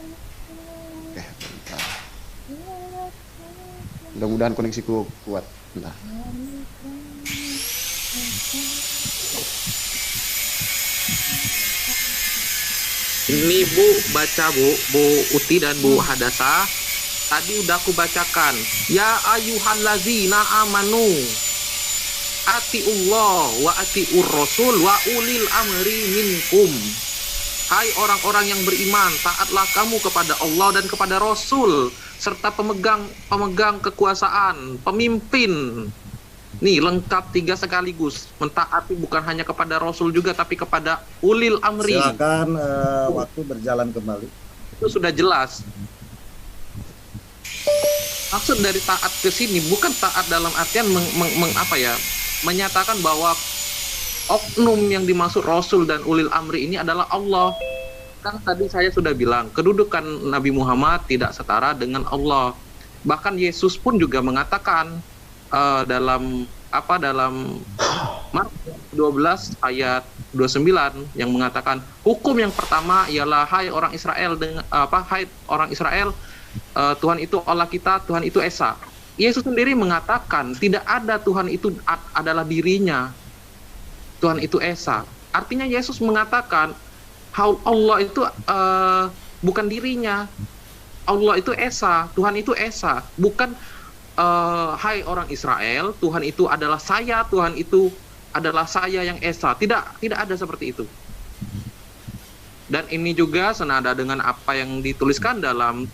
Oke, bentar. Mudah-mudahan koneksiku kuat. Bentar. Ini Bu baca Bu Uti dan Bu Hadasa. Tadi udah aku bacakan. Ya ayyuhallazina amanu atiullah wa atiur rasul wa ulil amri minkum. Hai orang-orang yang beriman, taatlah kamu kepada Allah dan kepada Rasul serta pemegang kekuasaan, pemimpin. Nih lengkap 3 sekaligus. Mentaati bukan hanya kepada Rasul juga tapi kepada ulil amri. Silakan, waktu berjalan kembali. Itu sudah jelas. Maksud dari taat ke sini bukan taat dalam artian menyatakan bahwa oknum yang dimaksud Rasul dan ulil amri ini adalah Allah. Kan tadi saya sudah bilang kedudukan Nabi Muhammad tidak setara dengan Allah. Bahkan Yesus pun juga mengatakan dalam Markus 12 ayat 29 yang mengatakan hukum yang pertama ialah hai orang Israel Tuhan itu Allah kita, Tuhan itu Esa. Yesus sendiri mengatakan tidak ada Tuhan itu adalah dirinya, Tuhan itu Esa. Artinya Yesus mengatakan Allah itu bukan dirinya, Allah itu Esa, Tuhan itu Esa, bukan hai orang Israel, Tuhan itu adalah saya, Tuhan itu adalah saya yang Esa. Tidak ada seperti itu. Dan ini juga senada dengan apa yang dituliskan dalam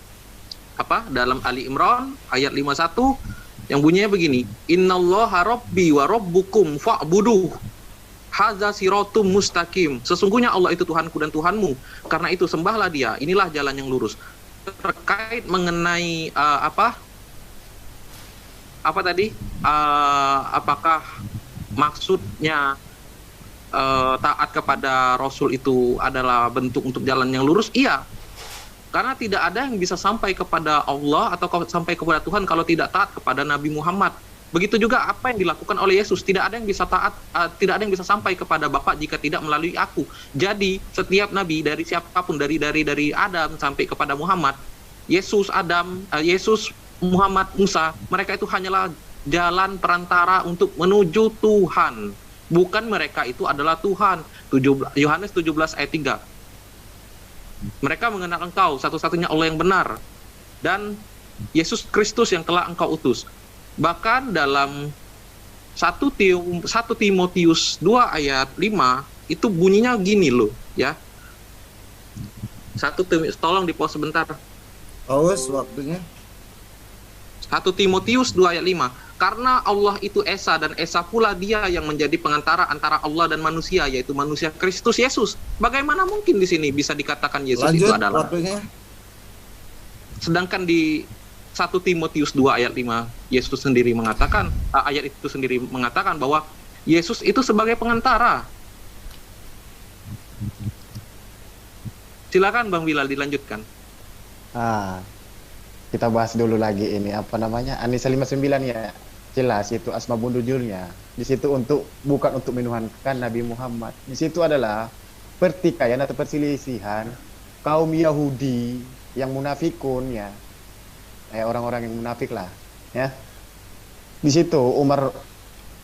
Ali Imran ayat 51 yang bunyinya begini, innallaha rabbi wa rabbukum fa'buduh hadza siratum mustaqim. Sesungguhnya Allah itu Tuhanku dan Tuhanmu, karena itu sembahlah Dia, inilah jalan yang lurus. Terkait mengenai apakah maksudnya taat kepada Rasul itu adalah bentuk untuk jalan yang lurus? Iya. Karena tidak ada yang bisa sampai kepada Allah atau sampai kepada Tuhan kalau tidak taat kepada Nabi Muhammad. Begitu juga apa yang dilakukan oleh Yesus, tidak ada yang bisa tidak ada yang bisa sampai kepada Bapa jika tidak melalui aku. Jadi setiap nabi dari siapapun, dari Adam sampai kepada Muhammad, Yesus, Muhammad, Musa, mereka itu hanyalah jalan perantara untuk menuju Tuhan. Bukan mereka itu adalah Tuhan. Yohanes 17 ayat 3. Mereka mengenal engkau, satu-satunya Allah yang benar. Dan Yesus Kristus yang telah engkau utus. Bahkan dalam 1 Timotius 2 ayat 5 itu bunyinya gini loh ya. Tolong di pause sebentar. Awas waktunya. 1 Timotius 2 ayat 5. Karena Allah itu Esa dan Esa pula dia yang menjadi pengantara antara Allah dan manusia, yaitu manusia Kristus Yesus. Bagaimana mungkin di sini bisa dikatakan Yesus Lanjut, itu adalah waktunya. Sedangkan di 1 Timotius 2 ayat 5 Yesus sendiri mengatakan, ayat itu sendiri mengatakan bahwa Yesus itu sebagai pengantara. Silakan Bang Bilal dilanjutkan. Kita bahas dulu lagi ini apa namanya An-Nisa 59 ya. Jelas itu asbabun nuzulnya. Di situ bukan untuk menuhankan Nabi Muhammad. Di situ adalah pertikaian atau perselisihan kaum Yahudi yang munafikun ya. Orang-orang yang munafik lah ya. Di situ Umar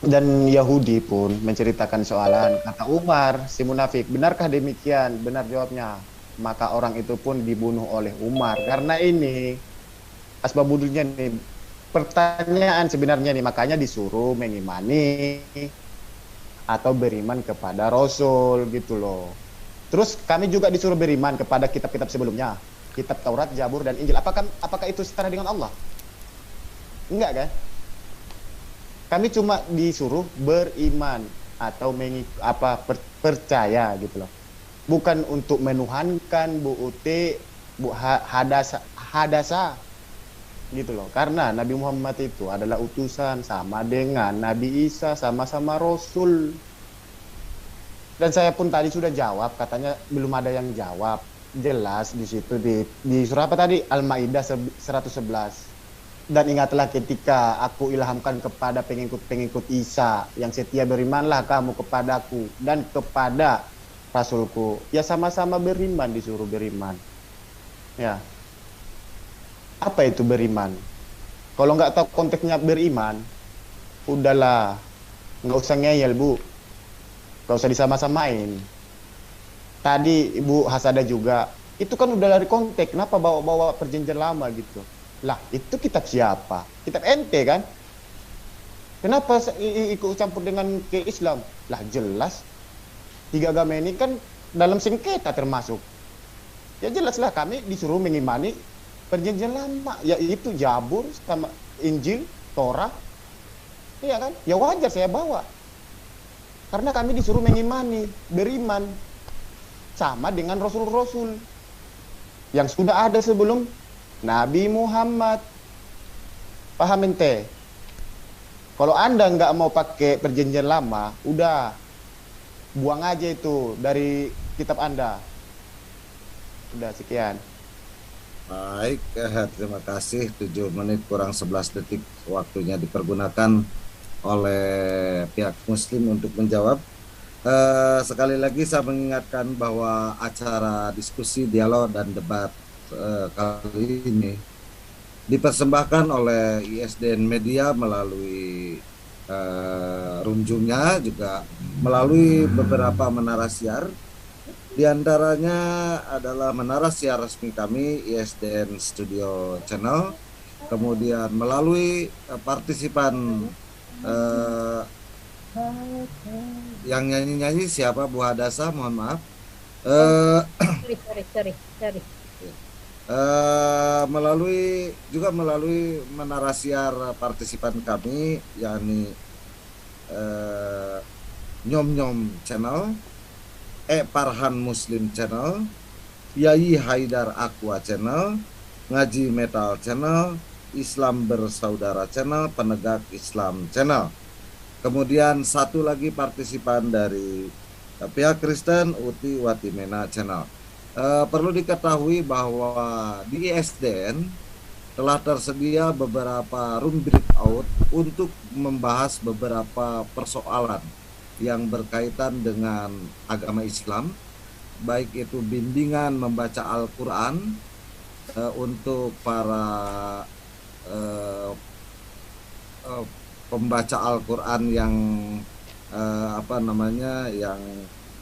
dan Yahudi pun menceritakan soalan, kata Umar si munafik, benarkah demikian? Benar jawabnya. Maka orang itu pun dibunuh oleh Umar. Karena ini asbabudulnya nih, pertanyaan sebenarnya nih, makanya disuruh mengimani atau beriman kepada Rasul gitu loh. Terus kami juga disuruh beriman kepada kitab-kitab sebelumnya, kitab Taurat, Zabur, dan Injil. Apakah itu setara dengan Allah? Enggak kan? Kami cuma disuruh beriman atau percaya gitu loh. Bukan untuk menuhankan Bu Uti, Bu Hadasa gitu loh. Karena Nabi Muhammad itu adalah utusan sama dengan Nabi Isa, sama-sama Rasul. Dan saya pun tadi sudah jawab, katanya belum ada yang jawab. Jelas di situ di surah apa tadi? Al-Maidah 111. Dan ingatlah ketika aku ilhamkan kepada pengikut-pengikut Isa yang setia, berimanlah kamu kepadaku dan kepada Rasulku. Ya sama-sama beriman, disuruh beriman. Ya. Apa itu beriman? Kalau nggak tahu konteksnya beriman, udahlah, nggak usah ngeyel Bu, nggak usah disama-samain. Tadi Ibu Hasada juga, itu kan udah dari konteks, kenapa bawa-bawa perjanjian lama gitu? Lah, itu kitab siapa? Kitab ente kan? Kenapa ikut campur dengan ke Islam? Lah jelas, 3 agama ini kan dalam sengketa termasuk. Ya jelaslah kami disuruh mengimani perjanjian lama, yaitu Zabur sama Injil, Torah. Iya kan? Ya wajar saya bawa. Karena kami disuruh mengimani, beriman sama dengan Rasul-Rasul yang sudah ada sebelum Nabi Muhammad. Paham ente? Kalau Anda nggak mau pakai perjanjian lama, udah buang aja itu dari kitab Anda. Udah, sekian. Baik, terima kasih. 7 menit kurang 11 detik waktunya dipergunakan oleh pihak Muslim untuk menjawab. Sekali lagi saya mengingatkan bahwa acara diskusi, dialog, dan debat kali ini dipersembahkan oleh ISDN Media melalui runjungnya, juga melalui beberapa menara siar. Di antaranya adalah menara siar resmi kami, ISDN Studio Channel. Kemudian melalui partisipan yang nyanyi-nyanyi siapa? Bu Hadasa, mohon maaf. Sorry. Melalui menara siar partisipan kami, yakni Nyom Nyom Channel, Parhan Muslim Channel, Yayi Haidar Aqua Channel, Ngaji Metal Channel, Islam Bersaudara Channel, Penegak Islam Channel. Kemudian satu lagi partisipan dari pihak Kristen, Uti Watimena Channel. Perlu diketahui bahwa di ISDN telah tersedia beberapa room breakout untuk membahas beberapa persoalan yang berkaitan dengan agama Islam, baik itu bimbingan membaca Al-Quran untuk para pembaca Al-Quran yang yang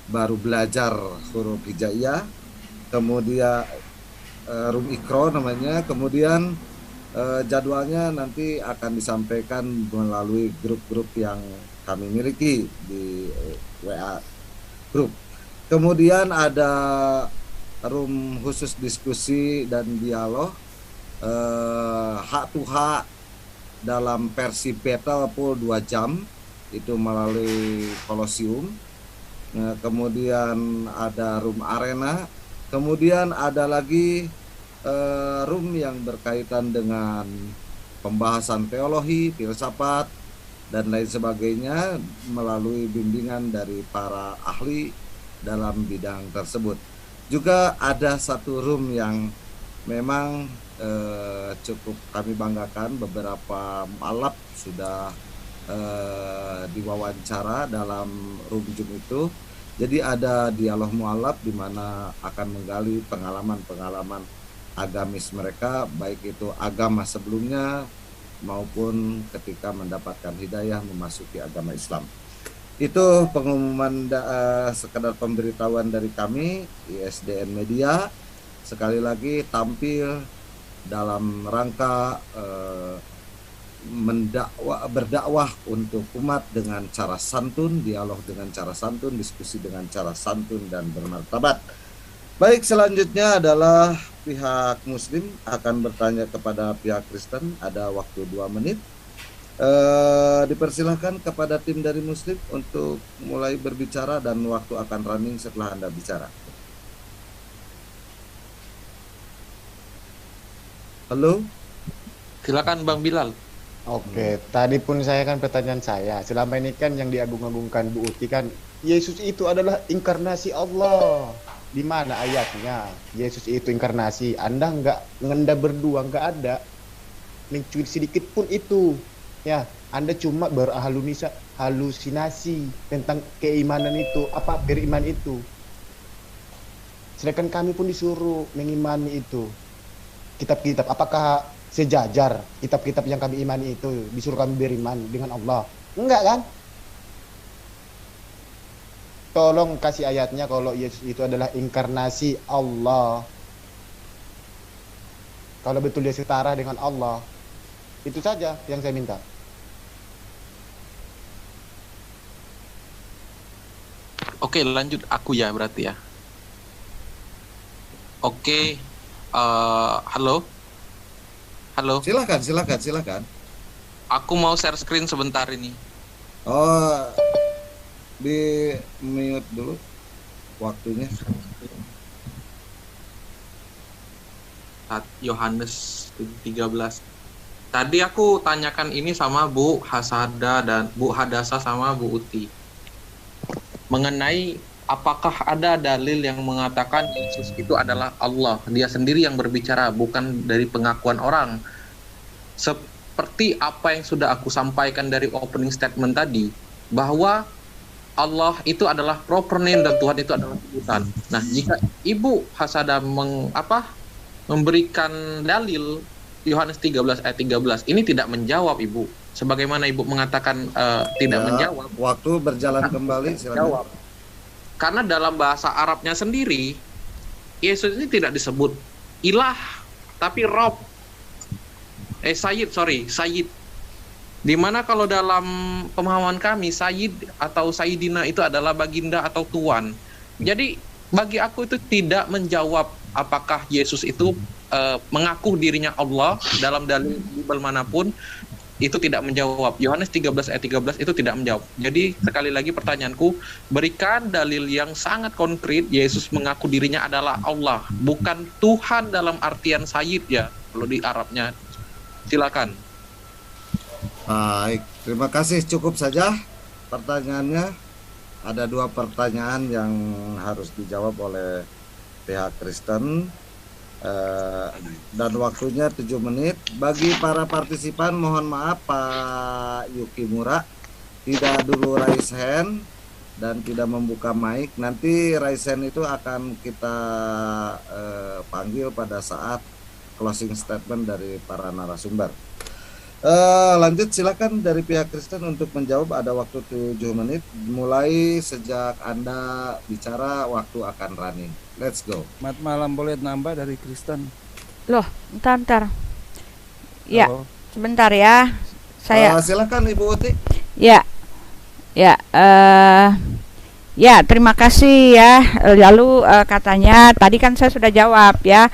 baru belajar huruf hijaiyah, kemudian Rum Ikro namanya, kemudian Jadwalnya nanti akan disampaikan melalui grup-grup yang kami miliki di WA grup. Kemudian ada room khusus diskusi dan dialog hak to hak dalam versi beta full 2 jam itu melalui Kolosium. Kemudian ada room arena, kemudian ada lagi room yang berkaitan dengan pembahasan teologi, filsafat dan lain sebagainya melalui bimbingan dari para ahli dalam bidang tersebut. Juga ada satu room yang memang cukup kami banggakan, beberapa malap sudah diwawancara dalam room Zoom itu. Jadi ada dialog mualaf di mana akan menggali pengalaman-pengalaman agamis mereka, baik itu agama sebelumnya maupun ketika mendapatkan hidayah memasuki agama Islam. Itu pengumuman sekedar pemberitahuan dari kami ISDN Media. Sekali lagi tampil dalam rangka berdakwah untuk umat dengan cara santun, dialog dengan cara santun, diskusi dengan cara santun dan bermartabat. Baik, selanjutnya adalah pihak Muslim akan bertanya kepada pihak Kristen. Ada waktu 2 menit. Dipersilahkan kepada tim dari Muslim untuk mulai berbicara dan waktu akan running setelah Anda bicara. Halo? Silakan Bang Bilal. Oke, tadi pun saya kan pertanyaan saya, selama ini kan yang diagung-agungkan Bu Uti kan, Yesus itu adalah inkarnasi Allah. Di mana ayatnya? Yesus itu inkarnasi. Anda berdua nggak ada mencuit sedikit pun itu. Ya, Anda cuma berhalusinasi tentang keimanan itu, apa beriman itu. Sedangkan kami pun disuruh mengimani itu. Kitab-kitab, apakah sejajar kitab-kitab yang kami imani itu disuruh kami beriman dengan Allah? Enggak kan? Tolong kasih ayatnya kalau Yesus itu adalah inkarnasi Allah. Kalau betul dia setara dengan Allah. Itu saja yang saya minta. Oke, lanjut aku ya berarti ya. Oke, halo. Halo. Silakan. Aku mau share screen sebentar ini. Oh, di mute dulu waktunya. Yohanes 13. Tadi aku tanyakan ini sama Bu Hasada dan Bu Hadasa sama Bu Uti. Mengenai apakah ada dalil yang mengatakan Yesus itu adalah Allah, dia sendiri yang berbicara, bukan dari pengakuan orang. Seperti apa yang sudah aku sampaikan dari opening statement tadi, bahwa Allah itu adalah proper name dan Tuhan itu adalah sebutan. Nah, jika Ibu Hasada memberikan dalil Yohanes 13 ayat 13, ini tidak menjawab Ibu. Sebagaimana Ibu mengatakan tidak menjawab. Waktu berjalan kembali, silakan. Karena dalam bahasa Arabnya sendiri, Yesus ini tidak disebut ilah, tapi Rob. Sayyid. Dimana kalau dalam pemahaman kami, Sayyid atau Sayyidina itu adalah baginda atau tuan. Jadi bagi aku itu tidak menjawab apakah Yesus itu mengaku dirinya Allah dalam dalil Bible manapun. Itu tidak menjawab. Yohanes 13 ayat 13 itu tidak menjawab. Jadi sekali lagi pertanyaanku, berikan dalil yang sangat konkret Yesus mengaku dirinya adalah Allah, bukan Tuhan dalam artian Sayyid ya, kalau di Arabnya. Silakan. Baik, terima kasih, cukup saja pertanyaannya. Ada 2 pertanyaan yang harus dijawab oleh pihak Kristen. Dan waktunya 7 menit. Bagi para partisipan mohon maaf Pak Yukimura tidak dulu raise hand dan tidak membuka mic. Nanti raise hand itu akan kita panggil pada saat closing statement dari para narasumber. Lanjut, silakan dari pihak Kristen untuk menjawab. Ada waktu 7 menit. Mulai sejak Anda bicara, waktu akan running. Let's go. Selamat malam, boleh nambah dari Kristen. Loh, ntar. Ya, Halo. sebentar ya. Saya Silakan Ibu Uti. ya. Ya, ya, terima kasih ya. Lalu katanya tadi kan saya sudah jawab ya.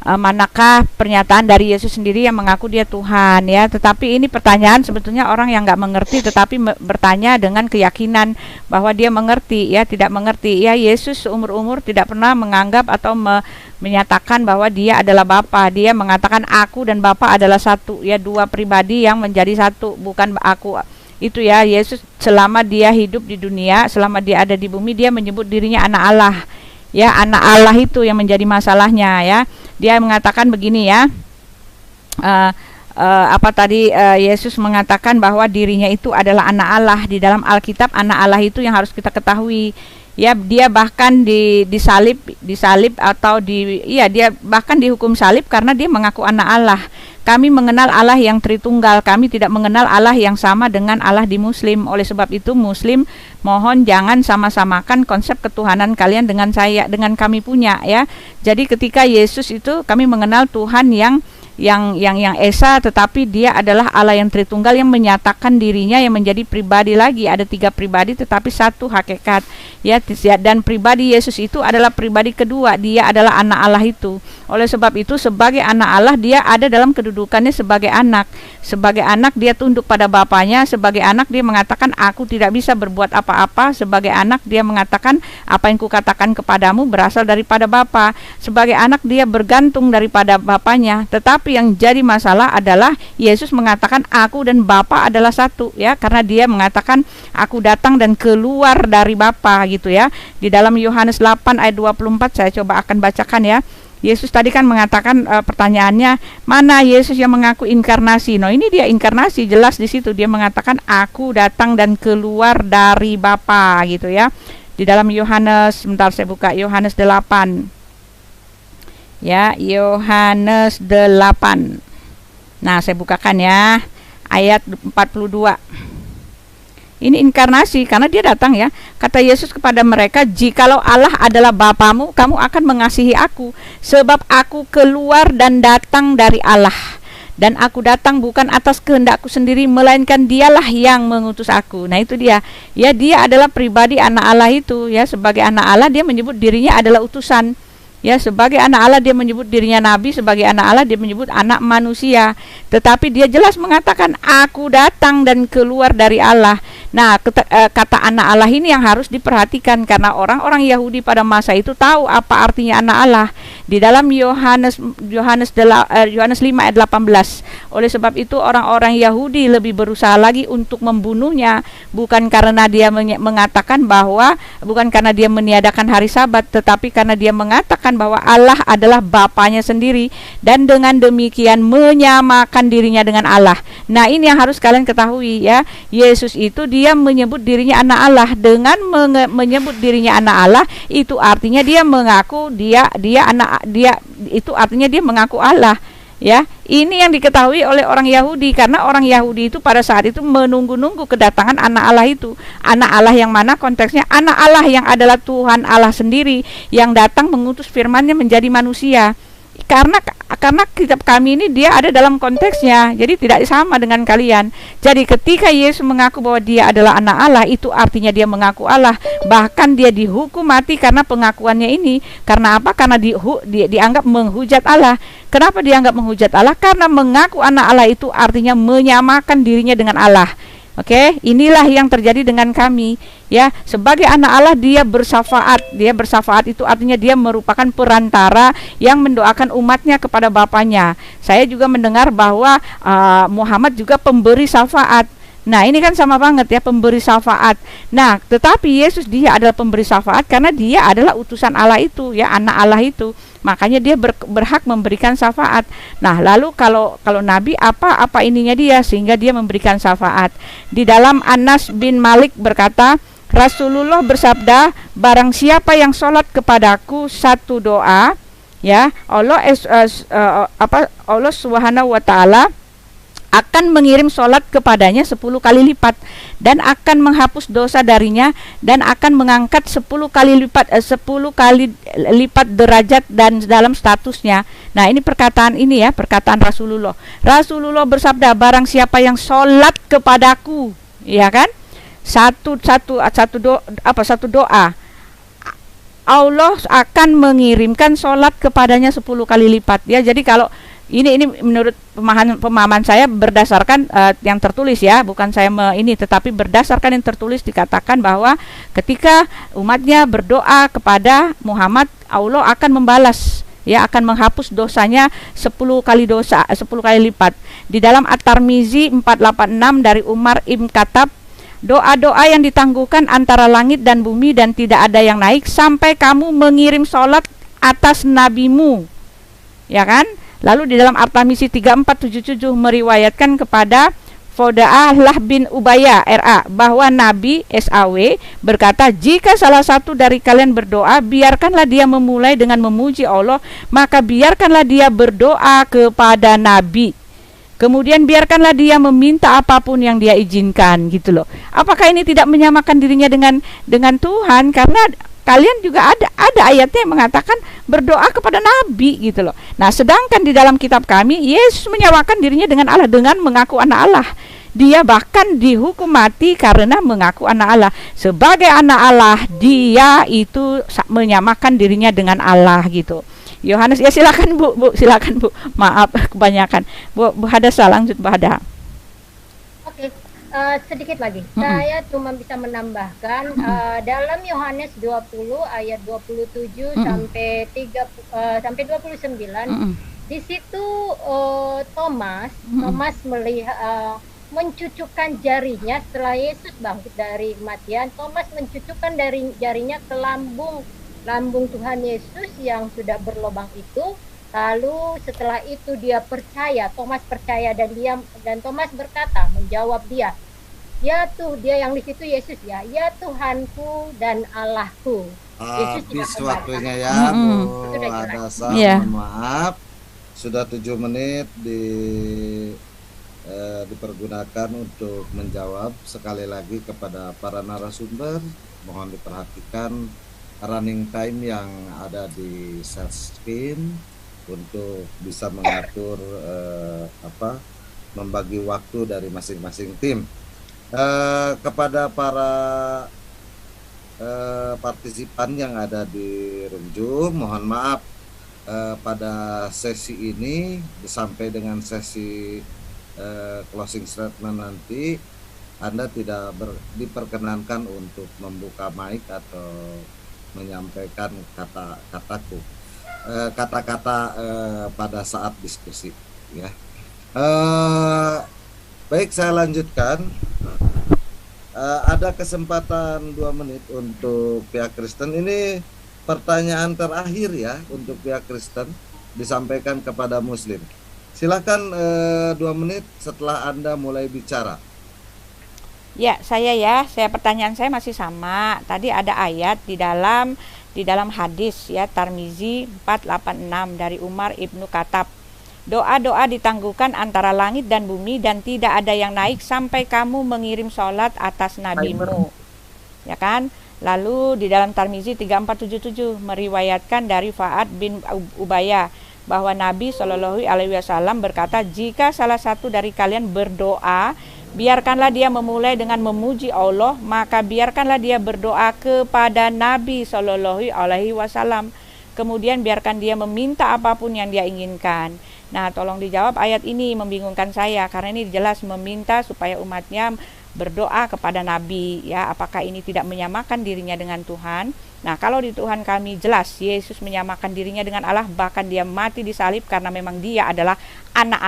Manakah pernyataan dari Yesus sendiri yang mengaku dia Tuhan ya. Tetapi ini pertanyaan sebetulnya orang yang nggak mengerti tetapi bertanya dengan keyakinan bahwa dia mengerti ya, tidak mengerti ya. Yesus seumur-umur tidak pernah menganggap atau menyatakan bahwa dia adalah Bapa. Dia mengatakan aku dan Bapa adalah satu ya, dua pribadi yang menjadi satu, bukan aku. Itu ya, Yesus selama dia hidup di dunia, selama dia ada di bumi, dia menyebut dirinya anak Allah. Ya, anak Allah itu yang menjadi masalahnya ya. Dia mengatakan begini ya. Yesus mengatakan bahwa dirinya itu adalah anak Allah. Di dalam Alkitab anak Allah itu yang harus kita ketahui. Ya, dia bahkan disalib atau dia bahkan dihukum salib karena dia mengaku anak Allah. Kami mengenal Allah yang Tritunggal, kami tidak mengenal Allah yang sama dengan Allah di Muslim. Oleh sebab itu Muslim, mohon jangan sama-samakan konsep ketuhanan kalian dengan kami punya ya. Jadi ketika Yesus itu kami mengenal Tuhan yang Esa, tetapi dia adalah Allah yang Tritunggal yang menyatakan dirinya yang menjadi pribadi lagi. Ada 3 pribadi tetapi satu hakikat ya. Dan pribadi Yesus itu adalah pribadi kedua, dia adalah anak Allah itu. Oleh sebab itu sebagai anak Allah dia ada dalam kedudukannya sebagai anak. Sebagai anak dia tunduk pada bapaknya, sebagai anak dia mengatakan aku tidak bisa berbuat apa-apa, sebagai anak dia mengatakan apa yang kukatakan kepadamu berasal daripada Bapa. Sebagai anak dia bergantung daripada bapaknya. Tetapi yang jadi masalah adalah Yesus mengatakan aku dan Bapa adalah satu ya, karena dia mengatakan aku datang dan keluar dari Bapa gitu ya. Di dalam Yohanes 8 ayat 24 saya coba akan bacakan ya. Yesus tadi kan mengatakan pertanyaannya mana Yesus yang mengaku inkarnasi. No, ini dia inkarnasi, jelas di situ dia mengatakan aku datang dan keluar dari Bapa gitu ya. Di dalam Yohanes, sebentar saya buka Yohanes 8. Ya, Yohanes 8. Nah, saya bukakan ya ayat 42. Ini inkarnasi karena dia datang ya. Kata Yesus kepada mereka, jikalau Allah adalah Bapamu, kamu akan mengasihi aku, sebab aku keluar dan datang dari Allah. Dan aku datang bukan atas kehendakku sendiri, melainkan dialah yang mengutus aku. Nah itu dia. Ya, dia adalah pribadi anak Allah itu ya. Sebagai anak Allah dia menyebut dirinya adalah utusan. Ya, sebagai anak Allah dia menyebut dirinya nabi, sebagai anak Allah dia menyebut anak manusia. Tetapi dia jelas mengatakan aku datang dan keluar dari Allah. Nah, kata anak Allah ini yang harus diperhatikan karena orang-orang Yahudi pada masa itu tahu apa artinya anak Allah. Di dalam Yohanes 5 ayat 18. Oleh sebab itu orang-orang Yahudi lebih berusaha lagi untuk membunuhnya, bukan karena dia mengatakan bahwa bukan karena dia meniadakan hari Sabat, tetapi karena dia mengatakan bahwa Allah adalah Bapanya sendiri dan dengan demikian menyamakan dirinya dengan Allah. Nah, ini yang harus kalian ketahui ya. Yesus itu dia menyebut dirinya anak Allah. Dengan menyebut dirinya anak Allah itu artinya dia mengaku dia itu artinya dia mengaku Allah. Ya, ini yang diketahui oleh orang Yahudi karena orang Yahudi itu pada saat itu menunggu-nunggu kedatangan anak Allah itu. Anak Allah yang mana konteksnya? Anak Allah yang adalah Tuhan Allah sendiri yang datang mengutus firman-Nya menjadi manusia. Karena kitab kami ini dia ada dalam konteksnya, jadi tidak sama dengan kalian. Jadi ketika Yesus mengaku bahwa dia adalah anak Allah, itu artinya dia mengaku Allah. Bahkan dia dihukum mati karena pengakuannya ini. Karena apa? Karena dianggap menghujat Allah. Kenapa dianggap menghujat Allah? Karena mengaku anak Allah itu artinya menyamakan dirinya dengan Allah. Oke, inilah yang terjadi dengan kami. Ya, sebagai anak Allah dia bersafaat. Dia bersafaat itu artinya dia merupakan perantara yang mendoakan umatnya kepada Bapaknya. Saya juga mendengar bahwa Muhammad juga pemberi syafaat. Nah, ini kan sama banget ya, pemberi syafaat. Nah, tetapi Yesus dia adalah pemberi syafaat karena dia adalah utusan Allah itu, ya, anak Allah itu. Makanya dia berhak memberikan syafaat. Nah, lalu kalau nabi apa ininya dia sehingga dia memberikan syafaat. Di dalam Anas bin Malik berkata, Rasulullah bersabda, barang siapa yang sholat kepadaku satu doa, ya, Allah Subhanahu wa taala akan mengirim sholat kepadanya 10 kali lipat, dan akan menghapus dosa darinya, dan akan mengangkat 10 kali lipat derajat dan dalam statusnya. Nah, ini perkataan ini ya, perkataan Rasulullah. Rasulullah bersabda, barang siapa yang sholat kepadaku, ya kan? Satu doa, Allah akan mengirimkan sholat kepadanya 10 kali lipat. Ya, jadi kalau ini menurut pemahaman saya berdasarkan yang tertulis ya, bukan saya tetapi berdasarkan yang tertulis dikatakan bahwa ketika umatnya berdoa kepada Muhammad, Allah akan membalas, ya, akan menghapus dosanya 10 kali lipat. Di dalam At-Tirmizi 486 dari Umar Ibn Khattab, doa-doa yang ditangguhkan antara langit dan bumi dan tidak ada yang naik sampai kamu mengirim sholat atas nabimu, ya kan? Lalu di dalam At-Tirmizi 3477 meriwayatkan kepada Foda'ah bin Ubayyah RA bahwa Nabi SAW berkata, jika salah satu dari kalian berdoa, biarkanlah dia memulai dengan memuji Allah, maka biarkanlah dia berdoa kepada Nabi. Kemudian biarkanlah dia meminta apapun yang dia izinkan, gitu loh. Apakah ini tidak menyamakan dirinya dengan Tuhan? Karena kalian juga ada ayatnya yang mengatakan berdoa kepada Nabi, gitu loh. Nah, sedangkan di dalam kitab kami Yesus menyamakan dirinya dengan Allah dengan mengaku anak Allah. Dia bahkan dihukum mati karena mengaku anak Allah. Sebagai anak Allah, dia itu menyamakan dirinya dengan Allah, gitu. Yohanes, ya silakan Bu, silakan Bu. Maaf kebanyakan. Bu Hadasa, lanjut Bu Hada. Oke, sedikit lagi. Saya cuma bisa menambahkan dalam Yohanes 20 ayat 27 sampai 29. Di situ Thomas melihat mencucukkan jarinya setelah Yesus bangkit dari kematian. Thomas mencucukkan dari jarinya ke lambung Tuhan Yesus yang sudah berlubang itu. Lalu setelah itu dia percaya, Thomas percaya, dan Thomas berkata, menjawab dia yang di situ Yesus ya Tuhanku dan Allahku. Habis waktunya ya Bu Hadasa, maaf sudah 7 menit dipergunakan untuk menjawab. Sekali lagi kepada para narasumber, mohon diperhatikan running time yang ada di share screen untuk bisa mengatur membagi waktu dari masing-masing tim. Kepada para partisipan yang ada di room Zoom, mohon maaf pada sesi ini sampai dengan sesi closing statement nanti Anda tidak diperkenankan untuk membuka mic atau menyampaikan kata-kata pada saat diskusi, ya. Baik, saya lanjutkan. Ada kesempatan 2 menit untuk pihak Kristen. Ini pertanyaan terakhir ya untuk pihak Kristen, disampaikan kepada Muslim. Silakan 2 menit setelah Anda mulai bicara. Ya, saya pertanyaan saya masih sama. Tadi ada ayat di dalam hadis ya, Tirmizi 486 dari Umar Ibnu Khattab. Doa-doa ditangguhkan antara langit dan bumi dan tidak ada yang naik sampai kamu mengirim sholat atas nabimu. Ya kan? Lalu di dalam Tirmizi 3477 meriwayatkan dari Fa'ad bin Ubayyah bahwa Nabi Shallallahu alaihi wasallam berkata, jika salah satu dari kalian berdoa, biarkanlah dia memulai dengan memuji Allah, maka biarkanlah dia berdoa kepada Nabi Shallallahu alaihi wasallam. Kemudian biarkan dia meminta apapun yang dia inginkan. Nah, tolong dijawab, ayat ini membingungkan saya karena ini jelas meminta supaya umatnya berdoa kepada Nabi, ya. Apakah ini tidak menyamakan dirinya dengan Tuhan? Nah, kalau di Tuhan kami jelas Yesus menyamakan dirinya dengan Allah, bahkan dia mati disalib karena memang dia adalah anak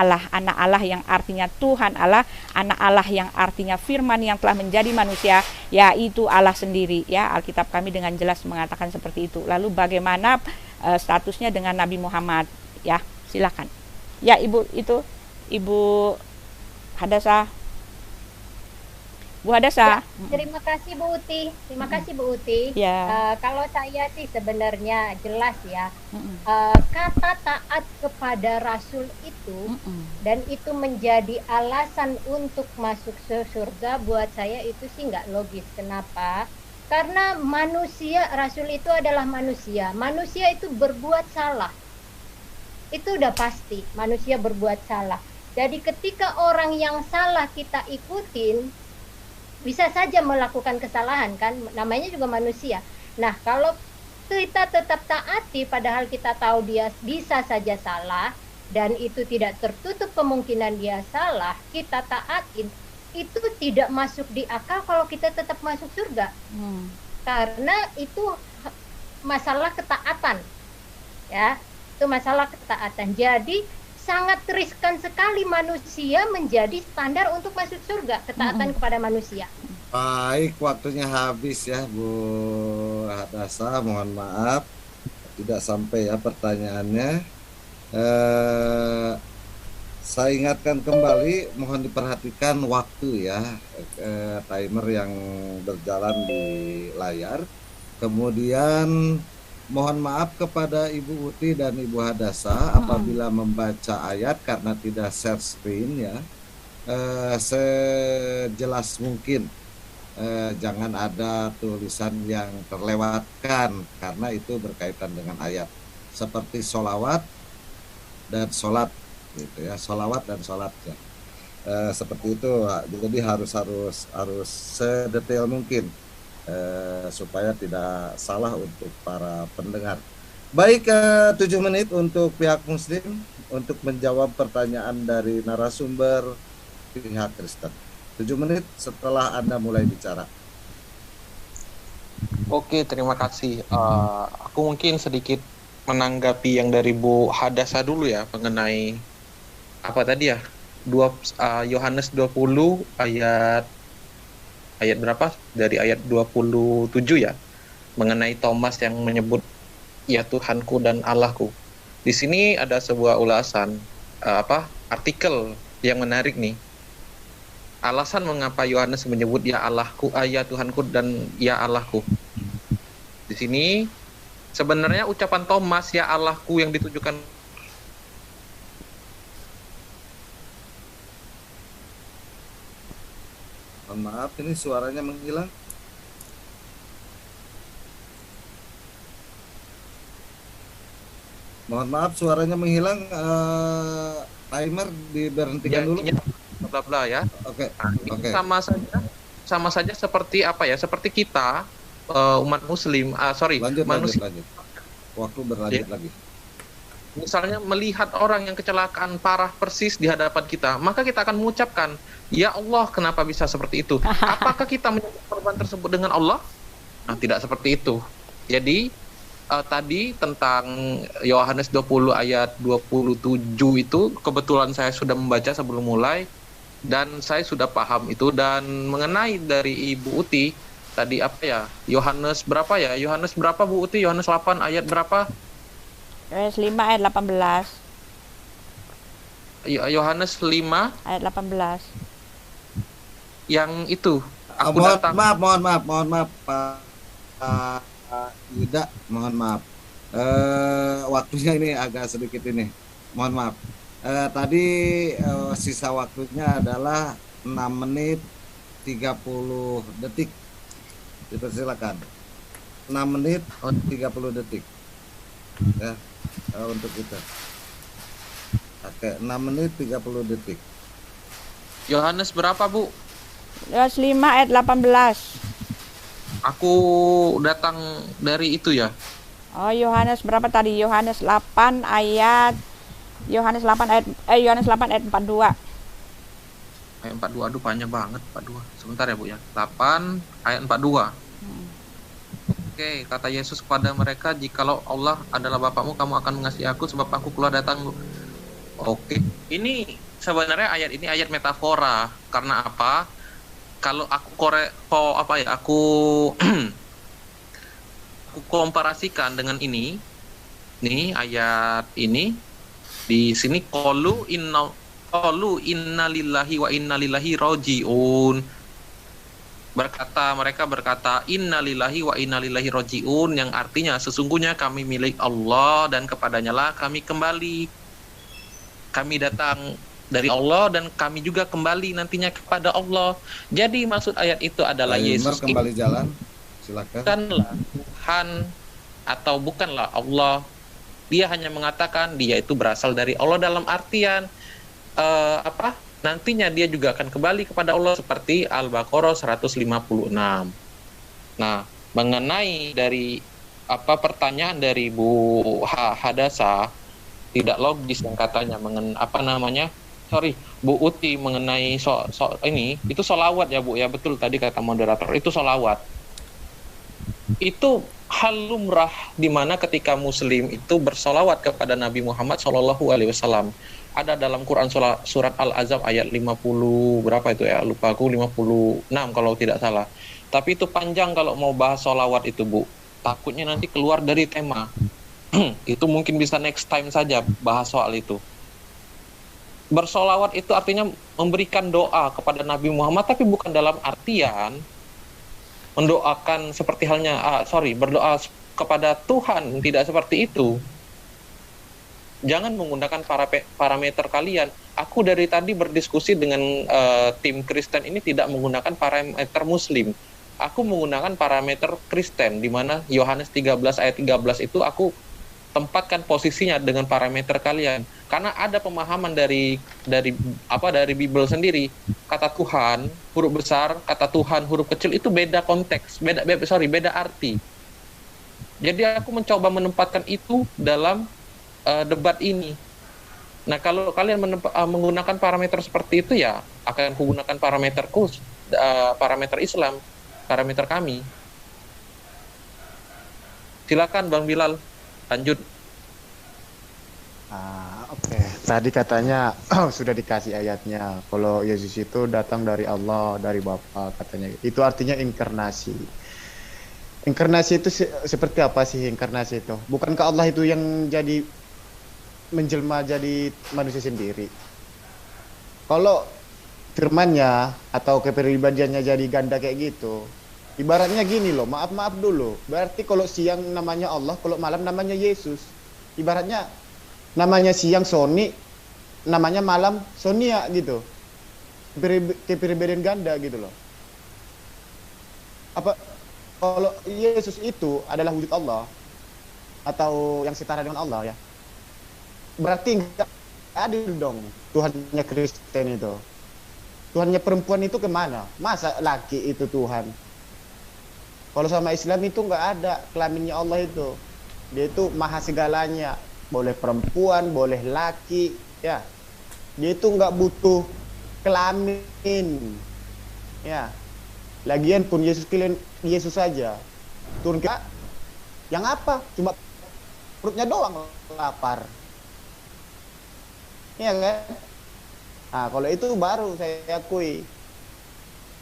Allah yang artinya Tuhan Allah, anak Allah yang artinya firman yang telah menjadi manusia, yaitu Allah sendiri, ya. Alkitab kami dengan jelas mengatakan seperti itu. Lalu bagaimana statusnya dengan Nabi Muhammad, ya? Silakan. Ya, Ibu Hadasa. Bu Hadasa. Terima kasih Bu Uti. Terima kasih Bu Uti. Ya. Kalau saya sih sebenarnya jelas ya. Mm-mm. Kata taat kepada Rasul itu Mm-mm. dan itu menjadi alasan untuk masuk surga, buat saya itu sih nggak logis. Kenapa? Karena manusia, Rasul itu adalah manusia. Manusia itu berbuat salah. Itu udah pasti, manusia berbuat salah. Jadi ketika orang yang salah kita ikutin, bisa saja melakukan kesalahan kan, namanya juga manusia. Nah, kalau kita tetap taati padahal kita tahu dia bisa saja salah dan itu tidak tertutup kemungkinan dia salah, kita taatin, itu tidak masuk di akal kalau kita tetap masuk surga. Karena itu masalah ketaatan. Ya, itu masalah ketaatan. Jadi sangat riskan sekali manusia menjadi standar untuk masuk surga, ketaatan kepada manusia. Baik, waktunya habis ya Bu Hadasa, mohon maaf tidak sampai ya pertanyaannya. Saya ingatkan kembali, mohon diperhatikan waktu ya, timer yang berjalan di layar. Kemudian mohon maaf kepada Ibu Uti dan Ibu Hadasa apabila membaca ayat karena tidak share screen ya, sejelas mungkin, jangan ada tulisan yang terlewatkan karena itu berkaitan dengan ayat seperti sholawat dan sholat gitu ya, sholawat dan sholat ya. Seperti itu, jadi harus sedetail mungkin. Supaya tidak salah untuk para pendengar. Baik, 7 menit untuk pihak Muslim untuk menjawab pertanyaan dari narasumber pihak Kristen. 7 menit setelah Anda mulai bicara. Oke, terima kasih. Aku mungkin sedikit menanggapi yang dari Bu Hadasa dulu ya, mengenai apa tadi ya, Yohanes 20 ayat berapa? Dari ayat 27 ya, mengenai Thomas yang menyebut ya Tuhanku dan Allahku. Di sini ada sebuah ulasan artikel yang menarik nih. Alasan mengapa Yohanes menyebut ya Allahku, ya Tuhanku dan ya Allahku. Di sini sebenarnya ucapan Thomas ya Allahku yang ditujukan Maaf, ini suaranya menghilang. Mohon maaf, suaranya menghilang. Timer diberhentikan dulu. Bla bla ya. Oke. Oke. Sama saja seperti apa ya? Seperti kita umat Muslim. Manusia. Lanjut. Waktu berlanjut lagi. Misalnya melihat orang yang kecelakaan parah persis di hadapan kita, maka kita akan mengucapkan, ya Allah, kenapa bisa seperti itu? Apakah kita menyebut korban tersebut dengan Allah? Nah, tidak seperti itu. Jadi, tadi tentang Yohanes 20 ayat 27 itu, kebetulan saya sudah membaca sebelum mulai, dan saya sudah paham itu. Dan mengenai dari Ibu Uti, tadi apa ya? Yohanes berapa ya? Yohanes berapa Bu Uti? Yohanes 8 ayat berapa? Yohanes 5 ayat 18. Yohanes 5 ayat 18. Yang itu aku mohon maaf Pak Yuda, mohon maaf. Waktunya ini agak sedikit ini. Mohon maaf. Tadi sisa waktunya adalah 6 menit 30 detik. Dipersilakan. 6 menit 30 detik. Ya, untuk kita. Oke, 6 menit 30 detik. Yohanes berapa, Bu? Yohanes 5 ayat 18. Aku datang dari itu ya. Oh, Yohanes berapa tadi? Yohanes 8 ayat 42. Ayat 42, aduh panjang banget 42. Sebentar ya Bu ya. 8 ayat 42. Oke, kata Yesus kepada mereka, jikalau Allah adalah Bapakmu, kamu akan mengasihi aku sebab aku keluar datang. Oke, ini sebenarnya ayat ini ayat metafora. Karena apa? Kalau aku aku komparasikan dengan ini, nih ayat ini di sini inna lillahi wa inna ilaihi rajiun. Mereka berkata innalillahi wa innalillahi rojiun, yang artinya sesungguhnya kami milik Allah dan kepadanya lah kami kembali. Kami datang dari Allah dan kami juga kembali nantinya kepada Allah. Jadi maksud ayat itu adalah Yesus kembali jalan. Silakan. Bukanlah Tuhan atau bukanlah Allah. Dia hanya mengatakan dia itu berasal dari Allah dalam artian nantinya dia juga akan kembali kepada Allah seperti Al-Baqarah 156. Nah, mengenai dari pertanyaan dari Bu Hadasa tidak logis yang katanya Bu Uti mengenai ini itu sholawat ya Bu ya, betul tadi kata moderator itu sholawat. Itu hal lumrah di mana ketika Muslim itu bersolawat kepada Nabi Muhammad SAW. Ada dalam Quran surat Al-Azab ayat 50 berapa itu ya, lupa aku, 56 kalau tidak salah. Tapi itu panjang kalau mau bahas solawat itu Bu, takutnya nanti keluar dari tema. Itu mungkin bisa next time saja bahas soal itu. Bersolawat itu artinya memberikan doa kepada Nabi Muhammad, tapi bukan dalam artian mendoakan seperti halnya berdoa kepada Tuhan, tidak seperti itu. Jangan menggunakan parameter kalian. Aku dari tadi berdiskusi dengan tim Kristen ini tidak menggunakan parameter Muslim. Aku menggunakan parameter Kristen, di mana Yohanes 13 ayat 13 itu aku tempatkan posisinya dengan parameter kalian. Karena ada pemahaman dari Bible sendiri. Kata Tuhan huruf besar, kata Tuhan huruf kecil itu beda konteks, beda arti. Jadi aku mencoba menempatkan itu dalam debat ini. Nah, kalau kalian menggunakan parameter seperti itu ya akan menggunakan parameter Islam, parameter kami. Silakan Bang Bilal, lanjut. Oke. Tadi katanya sudah dikasih ayatnya. Kalau Yesus itu datang dari Allah, dari Bapa katanya. Itu artinya inkarnasi. Inkarnasi itu seperti apa sih inkarnasi itu? Bukankah Allah itu yang jadi menjelma jadi manusia sendiri? Kalau firmannya atau kepribadiannya jadi ganda kayak gitu, ibaratnya gini loh, maaf dulu. Berarti kalau siang namanya Allah, kalau malam namanya Yesus. Ibaratnya namanya siang Sony, namanya malam Sonia gitu. Kepribadian ganda gitu loh. Apa kalau Yesus itu adalah wujud Allah atau yang setara dengan Allah ya? Berarti nggak adil dong Tuhannya Kristen itu. Tuhannya perempuan itu kemana? Masa laki itu Tuhan? Kalau sama Islam itu nggak ada kelaminnya Allah itu. Dia itu maha segalanya. Boleh perempuan, boleh laki. Ya, dia itu nggak butuh kelamin. Ya, lagian pun Yesus saja turun ke yang apa? Cuma perutnya doang lapar. Iya kan? Nah, kalau itu baru saya akui.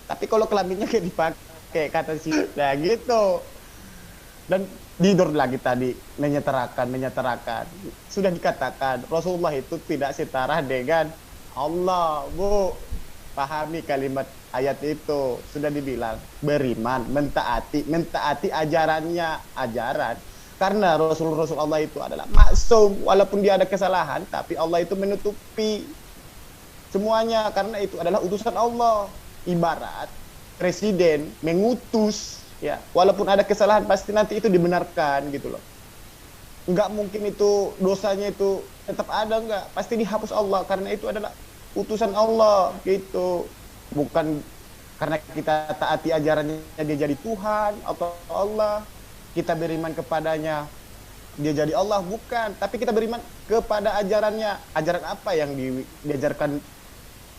Tapi kalau kelaminnya kayak dipakai kata si, nah gitu. Dan tidur lagi tadi menyetarakan. Sudah dikatakan Rasulullah itu tidak setara dengan Allah, Bu. Pahami kalimat ayat itu. Sudah dibilang beriman, mentaati ajaran. Karena Rasul Allah itu adalah maksum, walaupun dia ada kesalahan, tapi Allah itu menutupi semuanya karena itu adalah utusan Allah. Ibarat presiden mengutus, ya, walaupun ada kesalahan pasti nanti itu dibenarkan gitu loh. Enggak mungkin itu dosanya itu tetap ada, enggak, pasti dihapus Allah karena itu adalah utusan Allah gitu. Bukan karena kita taati ajarannya dia jadi Tuhan atau Allah. Kita beriman kepadanya dia jadi Allah, bukan, tapi kita beriman kepada ajarannya. Ajaran apa yang diajarkan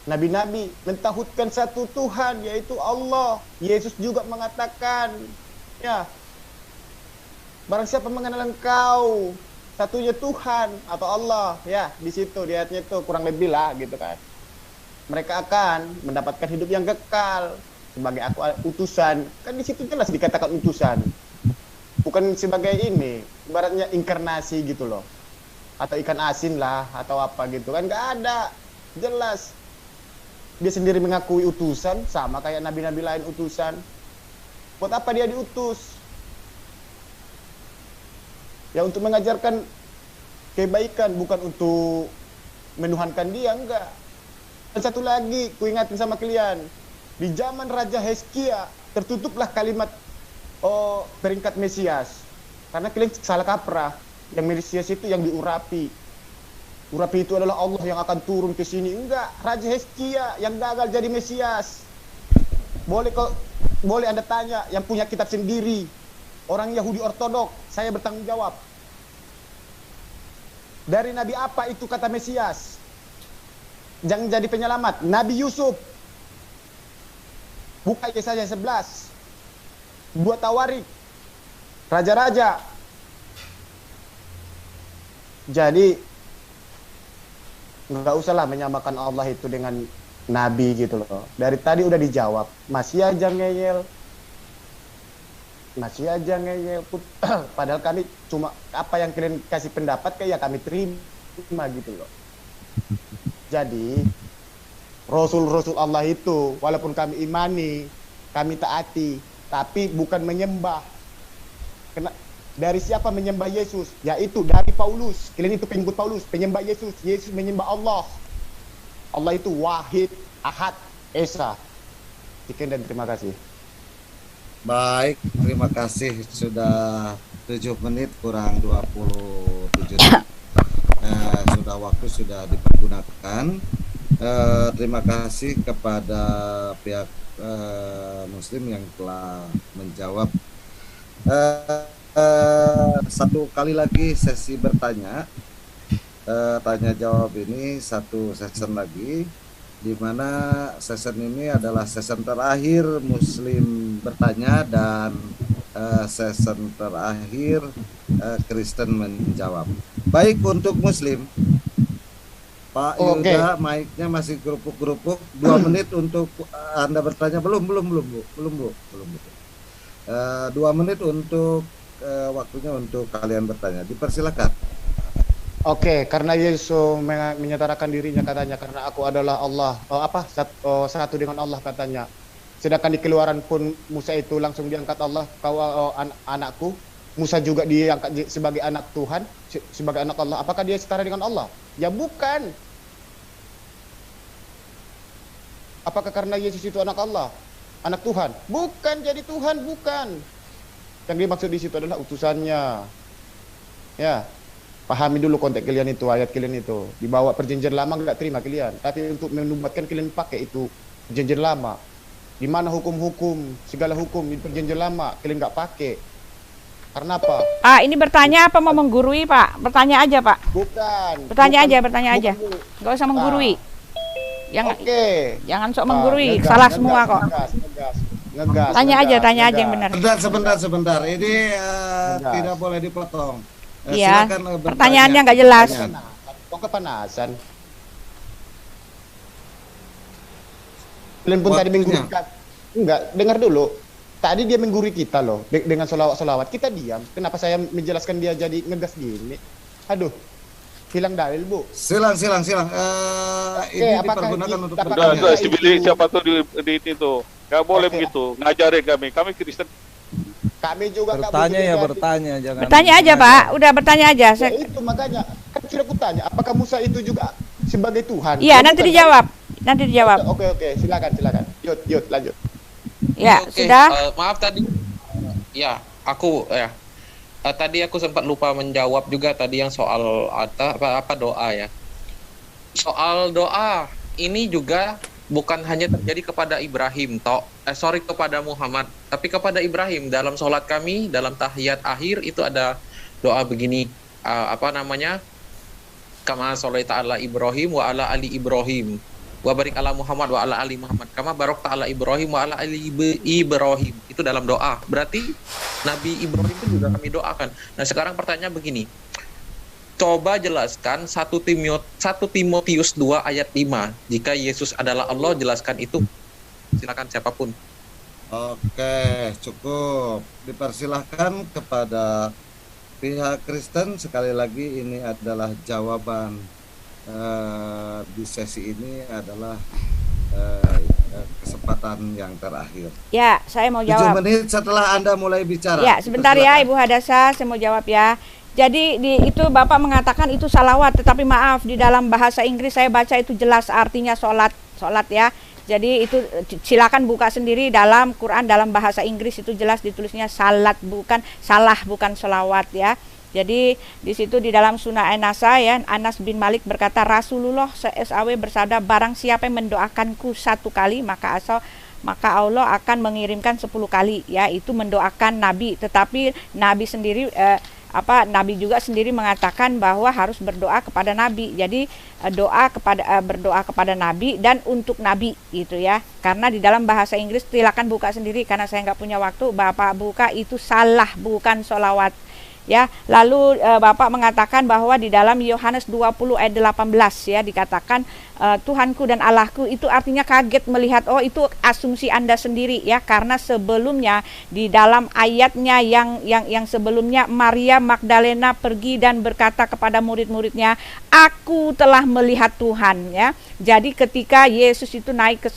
nabi-nabi? Mentauhidkan satu Tuhan, yaitu Allah. Yesus juga mengatakan, ya, barang siapa mengenal engkau satunya Tuhan atau Allah, ya, di situ di ayatnya itu kurang lebih lah gitu kan, mereka akan mendapatkan hidup yang kekal sebagai aku utusan. Kan di situ jelas dikatakan utusan. Bukan sebagai ini, ibaratnya inkarnasi gitu loh. Atau ikan asin lah, atau apa gitu kan, nggak ada. Jelas. Dia sendiri mengakui utusan, sama kayak nabi-nabi lain utusan. Buat apa dia diutus? Ya untuk mengajarkan kebaikan, bukan untuk menuhankan dia, enggak. Dan satu lagi, ku ingatin sama kalian, di zaman Raja Hezkia tertutuplah kalimat peringkat Mesias, karena kalian salah kaprah. Yang Mesias itu yang diurapi. Urapi itu adalah Allah yang akan turun ke sini. Enggak, Raja Hezkia yang gagal jadi Mesias. Boleh Anda tanya yang punya kitab sendiri, orang Yahudi Ortodok, saya bertanggung jawab. Dari nabi apa itu kata Mesias yang jadi penyelamat? Nabi Yusuf. Buka Yesaya 11. Dua Tawarik. Raja-raja. Jadi nggak usahlah menyamakan Allah itu dengan nabi gitu loh. Dari tadi udah dijawab. Masih aja ngeyel. Padahal kami cuma apa yang kalian kasih pendapat kayak kami terima gitu loh. Jadi Rasul-Rasul Allah itu walaupun kami imani, kami taati, tapi bukan menyembah. Dari siapa menyembah Yesus? Yaitu dari Paulus. Kalian itu pengikut Paulus, penyembah Yesus. Yesus menyembah Allah. Allah itu Wahid, Ahad, Esa. Sekian dan terima kasih. Baik, terima kasih. Sudah 7 menit kurang 27 detik. Sudah waktu sudah dipergunakan. Terima kasih kepada pihak Muslim yang telah menjawab. Satu kali lagi sesi bertanya, tanya jawab ini satu session lagi, di mana session ini adalah session terakhir Muslim bertanya dan session terakhir Kristen menjawab. Baik, untuk Muslim, Pak Yuda, mic-nya masih gerupuk-gerupuk. 2 menit untuk Anda bertanya. Belum Bu. 2 menit untuk waktunya untuk kalian bertanya. Dipersilakan. Oke, karena Yesus menyatakan dirinya katanya, karena aku adalah Allah, satu dengan Allah katanya. Sedangkan di Keluaran pun Musa itu langsung diangkat Allah, kau anakku. Musa juga diangkat sebagai anak Tuhan, sebagai anak Allah. Apakah dia setara dengan Allah? Ya bukan. Apakah karena Yesus itu anak Allah, anak Tuhan? Bukan, jadi Tuhan bukan. Yang dimaksud di situ adalah utusannya. Ya, pahami dulu konteks kalian itu, ayat kalian itu. Dibawa perjanjian lama nggak terima kalian, tapi untuk menubatkan kalian pakai itu perjanjian lama. Di mana hukum-hukum, segala hukum di perjanjian lama kalian nggak pakai. Karena apa? Pak, ini bertanya apa mau menggurui, Pak? Bertanya aja, Pak. Bukan. Bertanya aja. Nggak usah menggurui. Jangan sok menggurui, salah semua kok. Ngegas. Tanya aja yang benar. Sebentar. Ini tidak boleh dipotong. Iya. Silakan, pertanyaannya nggak jelas. Kok kepanasan? Kalian pun tadi menggurikan. Enggak, dengar dulu. Tadi dia menggurui kita loh dengan solawat-solawat. Kita diam. Kenapa saya menjelaskan dia jadi ngegas gini? Aduh. Hilang dalil, Bu. Silang. Ini dipergunakan untuk Udah, siapa tuh di itu. Gak boleh begitu. Ngajarin kami Kristen. Kami juga bertanya, jangan. Bertanya aja, Pak. Udah bertanya aja. Ya, itu makanya kan sudah kutanya, apakah Musa itu juga sebagai Tuhan? Iya, nanti dijawab. Oke, silakan. Yud, lanjut. Ya, Oke, sudah. maaf tadi. Ya, tadi aku sempat lupa menjawab juga tadi yang soal apa doa ya. Soal doa ini juga bukan hanya terjadi kepada Ibrahim kepada Muhammad, tapi kepada Ibrahim. Dalam sholat kami, dalam tahiyat akhir itu ada doa begini, kama sholaita ala Ibrahim wa ala ali Ibrahim wa barik ala Muhammad wa ala ali Muhammad kama barakta ala Ibrahim wa ala ali Ibrahim. Itu dalam doa. Berarti Nabi Ibrahim itu juga kami doakan. Nah, sekarang pertanyaan begini. Coba jelaskan 1 Timotius 2 ayat 5. Jika Yesus adalah Allah, jelaskan itu. Silakan siapapun. Oke, cukup. Dipersilahkan kepada pihak Kristen. Sekali lagi ini adalah jawaban di sesi ini adalah kesempatan yang terakhir. Ya, saya mau 7 jawab. menit setelah Anda mulai bicara. Ya, sebentar ya Ibu Hadasa, saya mau jawab ya. Jadi itu Bapak mengatakan itu salawat, tetapi maaf di dalam bahasa Inggris saya baca itu jelas artinya sholat ya. Jadi itu silakan buka sendiri dalam Quran, dalam bahasa Inggris itu jelas ditulisnya salat, bukan salah, bukan sholawat ya. Jadi di situ di dalam Sunnah An-Nasa ya, Anas bin Malik berkata Rasulullah SAW bersabda, barang siapa yang mendoakanku 1 kali maka Allah akan mengirimkan 10 kali ya, itu mendoakan Nabi. Tetapi Nabi sendiri Nabi juga sendiri mengatakan bahwa harus berdoa kepada Nabi. Jadi berdoa kepada Nabi dan untuk Nabi gitu ya. Karena di dalam bahasa Inggris silakan buka sendiri karena saya nggak punya waktu. Bapak buka itu salah, bukan sholawat. Ya, lalu Bapak mengatakan bahwa di dalam Yohanes 20 ayat 18 ya dikatakan Tuhanku dan Allahku, itu artinya kaget melihat, oh itu asumsi Anda sendiri ya, karena sebelumnya di dalam ayatnya yang sebelumnya Maria Magdalena pergi dan berkata kepada murid-muridnya, aku telah melihat Tuhan ya. Jadi ketika Yesus itu naik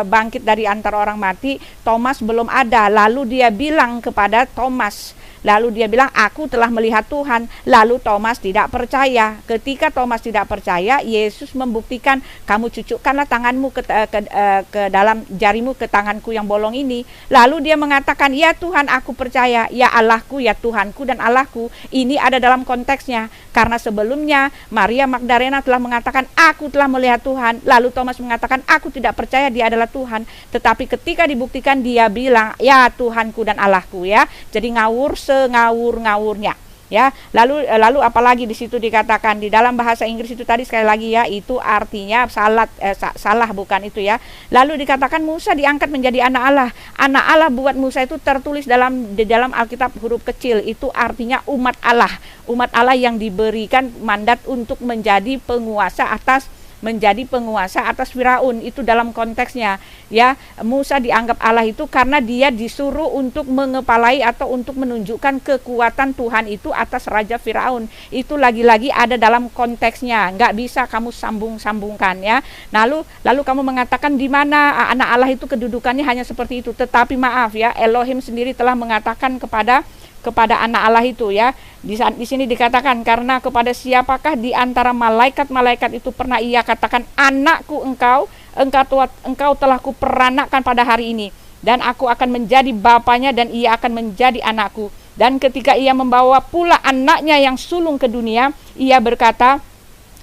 bangkit dari antara orang mati, Thomas belum ada, lalu dia bilang kepada Thomas, aku telah melihat Tuhan. Lalu Thomas tidak percaya. Ketika Thomas tidak percaya, Yesus membuktikan, kamu cucukkanlah tanganmu ke dalam jarimu ke tanganku yang bolong ini. Lalu dia mengatakan, ya Tuhan aku percaya, ya Allahku, ya Tuhanku dan Allahku. Ini ada dalam konteksnya. Karena sebelumnya Maria Magdalena telah mengatakan, aku telah melihat Tuhan. Lalu Thomas mengatakan, aku tidak percaya dia adalah Tuhan. Tetapi ketika dibuktikan, dia bilang, ya Tuhanku dan Allahku ya. Jadi ngawur sengawur-ngawurnya ya. Lalu apalagi di situ dikatakan di dalam bahasa Inggris itu tadi sekali lagi ya, itu artinya salah bukan itu ya. Lalu dikatakan Musa diangkat menjadi anak Allah. Anak Allah buat Musa itu tertulis di dalam Alkitab huruf kecil, itu artinya umat Allah. Umat Allah yang diberikan mandat untuk menjadi penguasa atas Firaun, itu dalam konteksnya ya. Musa dianggap Allah itu karena dia disuruh untuk mengepalai atau untuk menunjukkan kekuatan Tuhan itu atas Raja Firaun. Itu lagi-lagi ada dalam konteksnya, nggak bisa kamu sambung-sambungkan ya. Lalu kamu mengatakan di mana anak Allah itu kedudukannya hanya seperti itu. Tetapi maaf ya, Elohim sendiri telah mengatakan kepada anak Allah itu ya. Di sini dikatakan, karena kepada siapakah di antara malaikat-malaikat itu pernah ia katakan, anakku engkau telah kuperanakkan pada hari ini, dan aku akan menjadi bapanya dan ia akan menjadi anakku. Dan ketika ia membawa pula anaknya yang sulung ke dunia, ia berkata,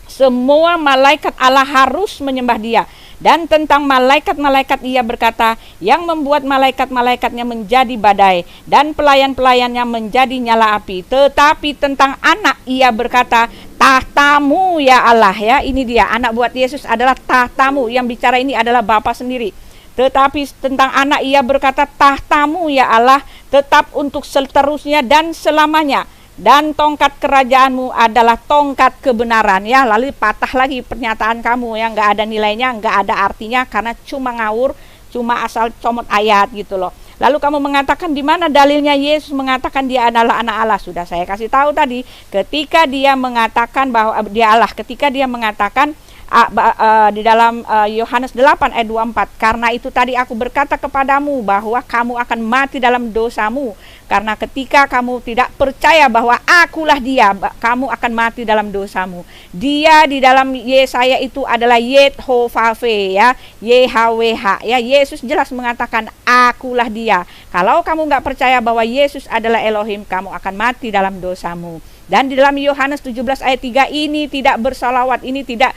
semua malaikat Allah harus menyembah dia. Dan tentang malaikat-malaikat ia berkata, yang membuat malaikat-malaikatnya menjadi badai dan pelayan-pelayannya menjadi nyala api. Tetapi tentang anak ia berkata, tahtamu ya Allah ya. Ini dia, anak buat Yesus adalah tahtamu. Yang bicara ini adalah Bapa sendiri. Tetapi tentang anak ia berkata, tahtamu ya Allah tetap untuk seterusnya dan selamanya. Dan tongkat kerajaanmu adalah tongkat kebenaran ya. Lalu patah lagi pernyataan kamu yang nggak ada nilainya, nggak ada artinya, karena cuma ngawur, cuma asal comot ayat gitu loh. Lalu kamu mengatakan di mana dalilnya Yesus mengatakan dia adalah anak Allah? Sudah saya kasih tahu tadi, ketika dia mengatakan bahwa dia Allah, ketika dia mengatakan di dalam Yohanes 8 ayat 24, karena itu tadi aku berkata kepadamu bahwa kamu akan mati dalam dosamu, karena ketika kamu tidak percaya bahwa akulah dia, kamu akan mati dalam dosamu. Dia di dalam Yesaya itu adalah Yehovave ya, YHWH ya. Yesus jelas mengatakan akulah dia. Kalau kamu nggak percaya bahwa Yesus adalah Elohim, kamu akan mati dalam dosamu. Dan di dalam Yohanes 17 ayat 3 ini tidak bersalawat, ini tidak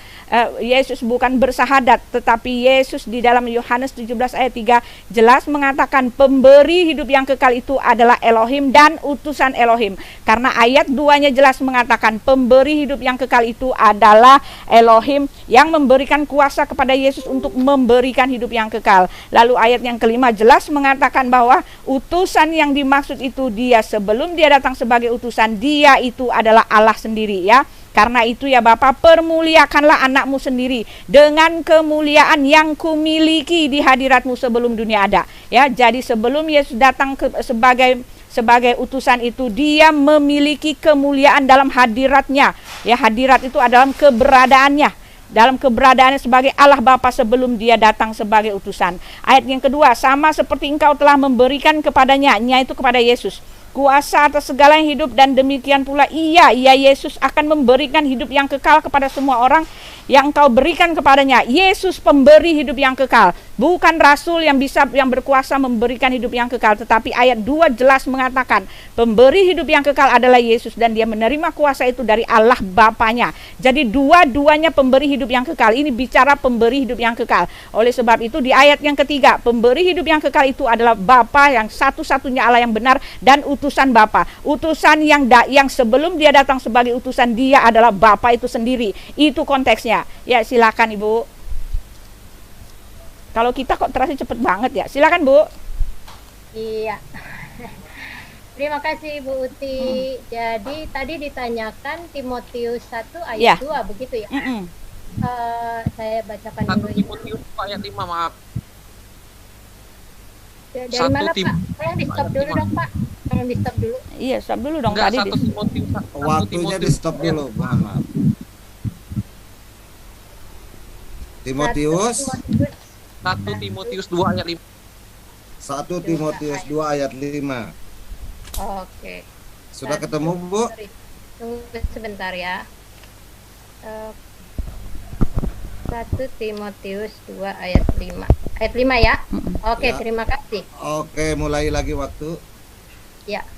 Yesus bukan bersahadat, tetapi Yesus di dalam Yohanes 17 ayat 3 jelas mengatakan pemberi hidup yang kekal itu adalah Elohim dan utusan Elohim. Karena ayat 2-nya jelas mengatakan pemberi hidup yang kekal itu adalah Elohim yang memberikan kuasa kepada Yesus untuk memberikan hidup yang kekal. Lalu ayat yang kelima jelas mengatakan bahwa utusan yang dimaksud itu dia, sebelum dia datang sebagai utusan, dia itu adalah Allah sendiri ya. Karena itu ya Bapak, permuliakanlah anakmu sendiri dengan kemuliaan yang kumiliki di hadiratmu sebelum dunia ada ya. Jadi sebelum Yesus datang sebagai utusan itu, dia memiliki kemuliaan dalam hadiratnya ya. Hadirat itu adalah keberadaannya. dalam keberadaannya sebagai Allah Bapa sebelum dia datang sebagai utusan. Ayat yang kedua, sama seperti engkau telah memberikan kepadanya, nya itu kepada Yesus, kuasa atas segala yang hidup, dan demikian pula ia Yesus akan memberikan hidup yang kekal kepada semua orang yang engkau berikan kepadanya. Yesus pemberi hidup yang kekal, bukan rasul yang berkuasa memberikan hidup yang kekal, tetapi ayat 2 jelas mengatakan pemberi hidup yang kekal adalah Yesus, dan dia menerima kuasa itu dari Allah Bapanya. Jadi dua-duanya pemberi hidup yang kekal. Ini bicara pemberi hidup yang kekal. Oleh sebab itu di ayat yang ketiga, pemberi hidup yang kekal itu adalah Bapa yang satu-satunya Allah yang benar, dan utusan Bapa. Utusan yang sebelum dia datang sebagai utusan, dia adalah Bapa itu sendiri. Itu konteksnya. Ya, silakan Ibu. Kalau kita kok terasa cepet banget ya. Silakan Bu. Iya. Terima kasih Bu Uti. Jadi tadi ditanyakan Timotius 1 ayat 2 begitu ya? Saya bacakan dulu. 1 Timotius ayat 5, maaf. Dari mana Pak? Tolong di stop dulu dong Pak. Tolong di stop dulu. Iya, stop dulu dong. Enggak, tadi 1 Timotius. Waktunya di stop dulu, maaf. Timotius 1 Timotius 2 ayat 5. 1 Timotius 2 ayat 5. Oke. Sudah ketemu, Bu? Tunggu sebentar ya. 1 Timotius 2 ayat 5. Ayat 5 ya? Oke, Ya. terima kasih. Oke, mulai lagi waktu. Ya.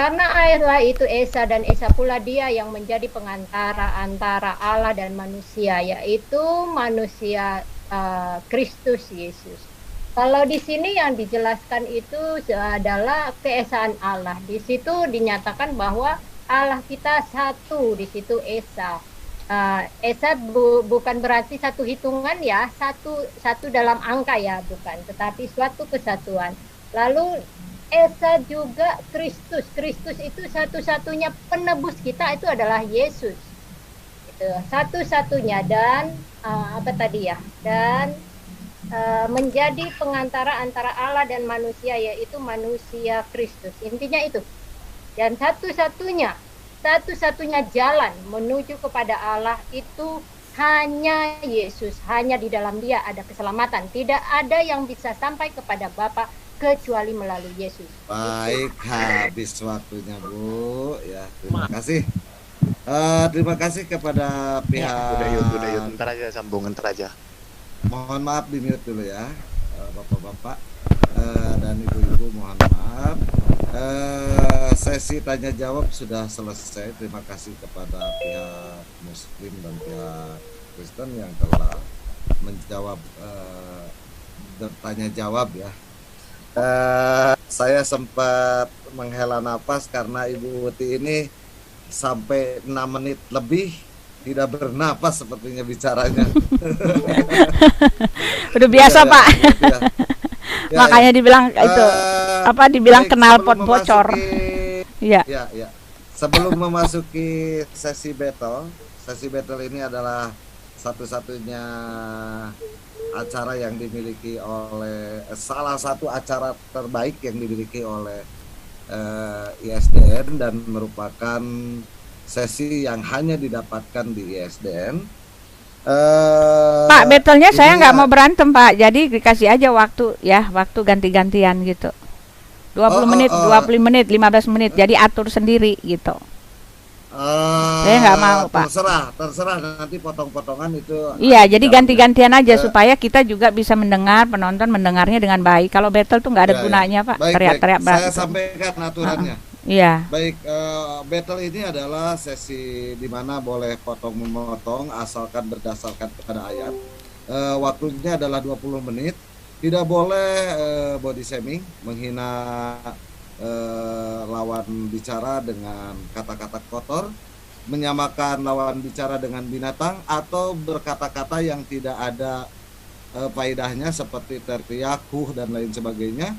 Karena Allah itu Esa, dan Esa pula dia yang menjadi pengantara antara Allah dan manusia, yaitu manusia Kristus Yesus. Kalau di sini yang dijelaskan itu adalah keesaan Allah. Di situ dinyatakan bahwa Allah kita satu, di situ Esa. Esa bukan berarti satu hitungan ya, satu dalam angka ya, bukan, tetapi suatu kesatuan. Lalu Esa juga Kristus. Kristus itu satu-satunya penebus kita, itu adalah Yesus. Itu satu-satunya, dan apa tadi ya? Dan menjadi pengantara antara Allah dan manusia, yaitu manusia Kristus. Intinya itu. Dan satu-satunya jalan menuju kepada Allah itu hanya Yesus. Hanya di dalam Dia ada keselamatan. Tidak ada yang bisa sampai kepada Bapa kecuali melalui Yesus. Baik, habis waktunya Bu. Ya, terima kasih. Terima kasih kepada pihak. Udah yuk, ntar aja sambung, ntar aja. Mohon maaf di mute dulu ya, Bapak-bapak dan Ibu-ibu, mohon maaf. Sesi tanya jawab sudah selesai. Terima kasih kepada pihak Muslim dan pihak Kristen yang telah menjawab tanya jawab ya. Saya sempat menghela nafas karena Ibu Uti ini sampai 6 menit lebih tidak bernapas sepertinya bicaranya. Udah biasa Pak. Ya, makanya dibilang itu dibilang knalpot bocor. Iya. Ya. Sebelum memasuki sesi battle ini adalah satu-satunya acara yang dimiliki oleh salah satu acara terbaik yang dimiliki oleh ISDN, dan merupakan sesi yang hanya didapatkan di ISDN. Pak, battle-nya saya nggak mau berantem Pak, jadi dikasih aja waktu ya, waktu ganti-gantian gitu. 20 menit, 20 menit, 15 menit, jadi atur sendiri gitu. Saya nggak mau Pak. Terserah nanti potong-potongan itu. Iya, jadi ganti-gantian aja supaya kita juga bisa mendengar, penonton mendengarnya dengan baik. Kalau battle tuh nggak ada gunanya Pak, teriak-teriak. Saya sampaikan aturannya. Iya. Baik, battle ini adalah sesi di mana boleh potong-memotong asalkan berdasarkan pada ayat. Waktunya adalah 20 menit. Tidak boleh body shaming, menghina lawan bicara dengan kata-kata kotor, menyamakan lawan bicara dengan binatang, atau berkata-kata yang tidak ada faedahnya seperti teriak, dan lain sebagainya.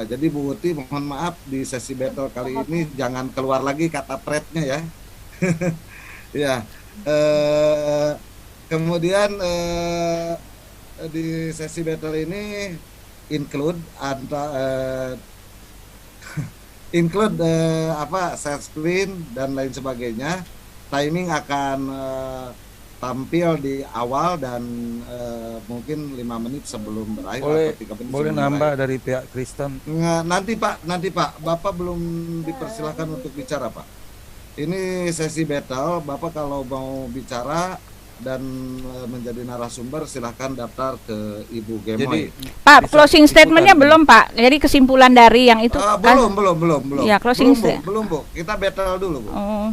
Jadi Bu Uti mohon maaf, di sesi battle kali ini jangan keluar lagi kata pretnya ya. Ya. Kemudian di sesi battle ini include set screen dan lain sebagainya. Timing akan tampil di awal dan mungkin 5 menit sebelum berakhir Boleh, atau 3 menit boleh sebelum nambah berakhir. dari pihak Kristen. Nanti Pak, Bapak belum dipersilakan untuk bicara Pak. Ini sesi battle, Bapak kalau mau bicara dan menjadi narasumber silahkan daftar ke Ibu Gemoy. Pak, closing statementnya belum Pak. Jadi kesimpulan dari yang itu belum. Ya, closing statement. Belum Bu. Kita battle dulu Bu.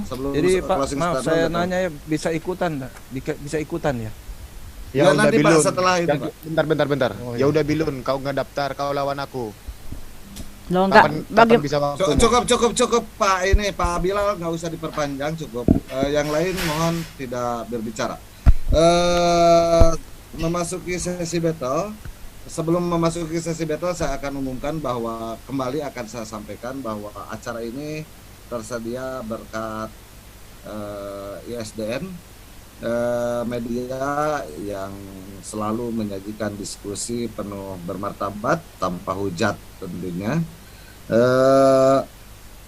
Sebelum Jadi Pak, closing maaf statement saya battle. nanya ya, bisa ikutan nggak? Bisa ikutan ya? Ya udah nanti Pak Bilun. setelah itu Pak. Bentar. Oh, Ya iya. udah Bilun, kau nggak daftar, kau lawan aku. Loh, enggak Kapan bisa waktumu? Cukup Pak, ini Pak Bilal nggak usah diperpanjang, cukup. Yang lain mohon tidak berbicara. Memasuki sesi battle. Sebelum memasuki sesi battle, saya akan umumkan bahwa kembali akan saya sampaikan bahwa acara ini tersedia berkat ISDN, media yang selalu menyajikan diskusi penuh bermartabat tanpa hujat tentunya.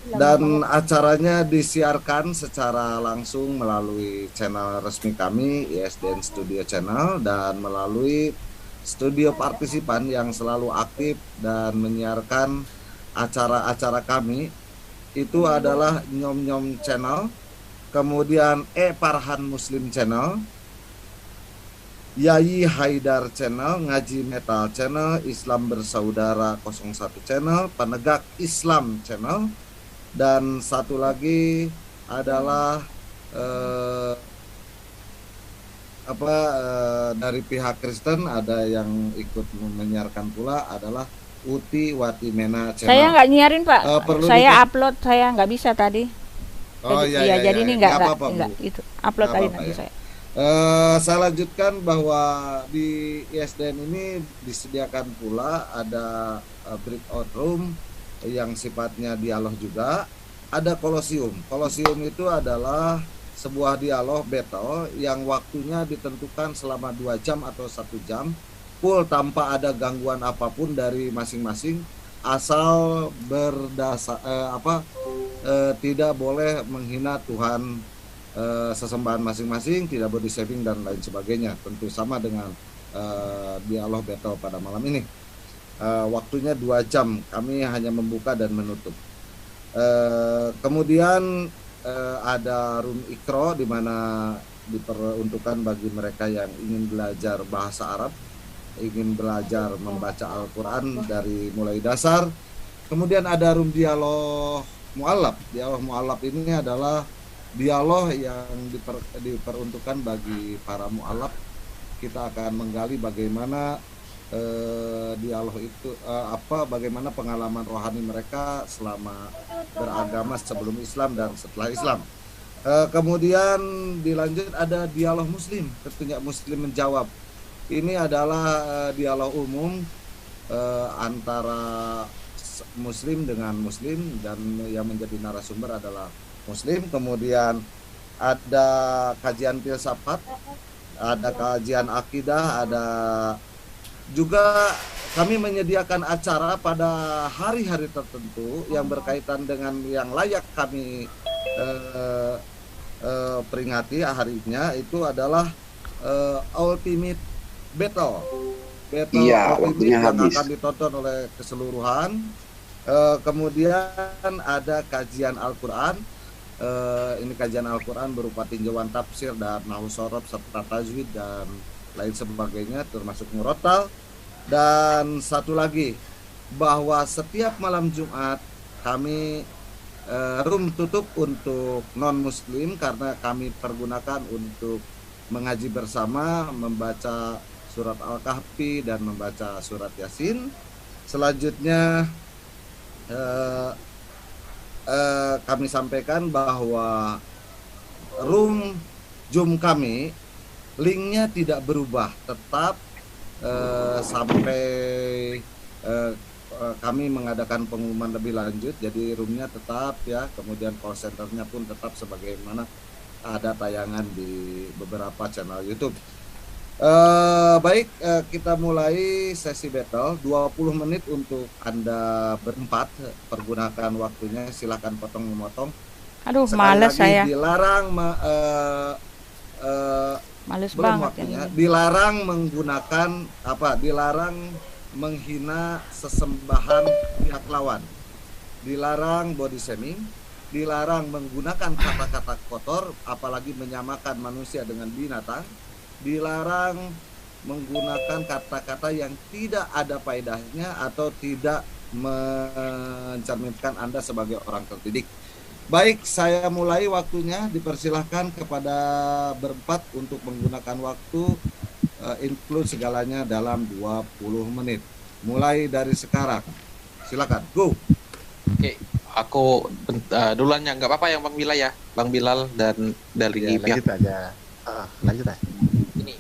Dan acaranya disiarkan secara langsung melalui channel resmi kami, ISDN Studio Channel, dan melalui studio partisipan yang selalu aktif dan menyiarkan acara-acara kami. Itu adalah Nyom Nyom Channel, kemudian Parhan Muslim Channel, Yayi Haidar Channel, Ngaji Metal Channel, Islam Bersaudara 01 Channel, Penegak Islam Channel, dan satu lagi adalah dari pihak Kristen ada yang ikut menyiarkan pula adalah Uti Watimena Channel. Saya nggak nyiarin Pak. Saya upload, saya nggak bisa tadi. Oh Jadi, iya, jadi ini nggak nggak apa-apa, Bu. itu upload Nggak tadi apa-apa, nanti ya. saya. Saya lanjutkan bahwa di ISDN ini disediakan pula ada breakout room yang sifatnya dialog juga. Ada kolosium. Kolosium itu adalah sebuah dialog battle yang waktunya ditentukan selama 2 jam atau 1 jam, full tanpa ada gangguan apapun dari masing-masing, asal berdasar tidak boleh menghina Tuhan sesembahan masing-masing, tidak body shaming dan lain sebagainya. Tentu sama dengan dialog battle pada malam ini. Waktunya 2 jam, kami hanya membuka dan menutup. Kemudian ada room ikro di mana diperuntukkan bagi mereka yang ingin belajar bahasa Arab, ingin belajar membaca Al-Quran dari mulai dasar. Kemudian ada room dialog mu'alaf. Dialog mu'alaf ini adalah dialog yang diperuntukkan bagi para mu'alaf. Kita akan menggali bagaimana dialog itu bagaimana pengalaman rohani mereka selama beragama sebelum Islam dan setelah Islam. Kemudian dilanjut ada dialog muslim, tentunya muslim menjawab. Ini adalah dialog umum antara muslim dengan muslim, dan yang menjadi narasumber adalah muslim. Kemudian ada kajian filsafat, ada kajian akidah, ada juga kami menyediakan acara pada hari-hari tertentu yang berkaitan dengan yang layak kami peringati harinya. Itu adalah Ultimate Battle Ultimate yang akan ditonton oleh keseluruhan. Kemudian ada kajian Al-Quran. Ini kajian Al-Quran berupa tinjauan tafsir dan nahwu shorof serta tajwid dan lain sebagainya, termasuk murotal. Dan satu lagi, bahwa setiap malam Jumat kami room tutup untuk non muslim karena kami pergunakan untuk mengaji bersama, membaca surat Al-Kahfi dan membaca surat Yasin. Selanjutnya kami sampaikan bahwa room Zoom kami linknya tidak berubah, tetap sampai kami mengadakan pengumuman lebih lanjut. Jadi roomnya tetap ya, kemudian call centernya pun tetap sebagaimana ada tayangan di beberapa channel YouTube. Baik, kita mulai sesi battle. 20 menit untuk Anda berempat, pergunakan waktunya, silakan potong memotong. Aduh, Sekali males lagi, saya. Dilarang Males belum banget waktunya. ini. Dilarang menggunakan apa? Dilarang menghina sesembahan pihak lawan. Dilarang body shaming, dilarang menggunakan kata-kata kotor, apalagi menyamakan manusia dengan binatang. Dilarang menggunakan kata-kata yang tidak ada faedahnya atau tidak mencerminkan Anda sebagai orang terdidik. Baik, saya mulai waktunya. Dipersilahkan kepada berempat untuk menggunakan waktu include segalanya dalam 20 menit. Mulai dari sekarang. Silakan, go. Oke, aku duluan ya, nggak apa-apa yang Bang Bilal ya, Bang Bilal dan dari pihak Lanjut aja. Lanjut aja. ini.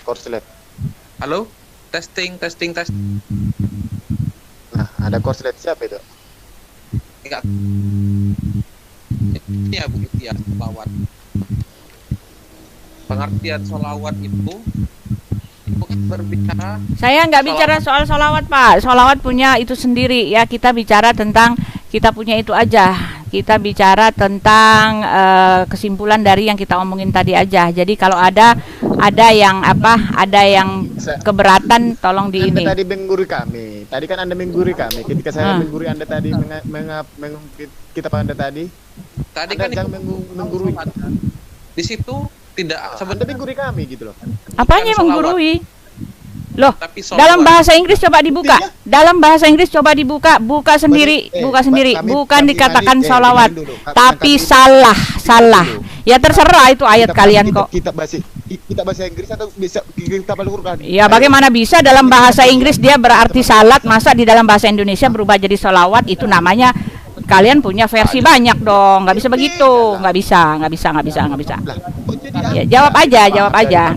Korslet. Halo, testing. Nah, ada korslet siapa itu? Enggak. Ini ya Bu, itu ya sholawat. Pengertian sholawat itu kan berbicara. Saya nggak bicara soal sholawat, Pak. Sholawat punya itu sendiri ya. Kita bicara tentang kita punya itu aja. Kita bicara tentang kesimpulan dari yang kita omongin tadi aja. Jadi kalau ada yang ada yang keberatan, tolong di ini. Anda tadi menggurui kami. Tadi kan Anda menggurui kami. Ketika saya menggurui Anda tadi, kita Anda tadi. Tadi Anda kan jangan menggurui. Di situ tidak Anda menggurui kami gitu loh. Apanya menggurui? Loh, tapi dalam bahasa Inggris coba dibuka. Dalam bahasa Inggris coba dibuka, buka sendiri. Bukan dikatakan sholawat, tapi salah. Ya terserah itu ayat kalian kok. Kita bahasa Inggris atau bisa kita Al-Qur'an? Ya bagaimana bisa dalam bahasa Inggris dia berarti salat, masa di dalam bahasa Indonesia berubah jadi sholawat? Itu namanya kalian punya versi banyak dong. Nggak bisa begitu. Nggak bisa. Ya, jawab aja.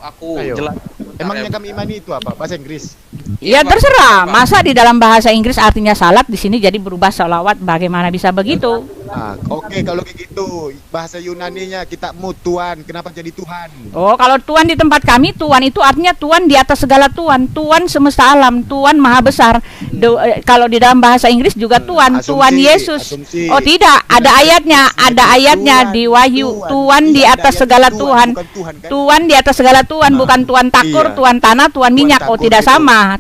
Aku jelas. Emangnya kami imani itu apa? Bahasa Inggris. Ya terserah. Masa di dalam bahasa Inggris artinya salat, di sini jadi berubah sholawat? Bagaimana bisa begitu? Oke, kalau kayak gitu bahasa Yunaninya kita Tuhan, kenapa jadi Tuhan? Oh, kalau Tuhan di tempat kami, Tuhan itu artinya Tuhan di atas segala Tuhan, Tuhan semesta alam, Tuhan maha besar. Kalau di dalam bahasa Inggris juga Tuhan, Tuhan Yesus. Oh tidak, ada ayatnya di Wahyu. Tuhan di atas segala Tuhan. Tuhan di atas segala Tuhan, bukan Tuhan takur, Tuhan tanah, Tuhan minyak. Oh tidak sama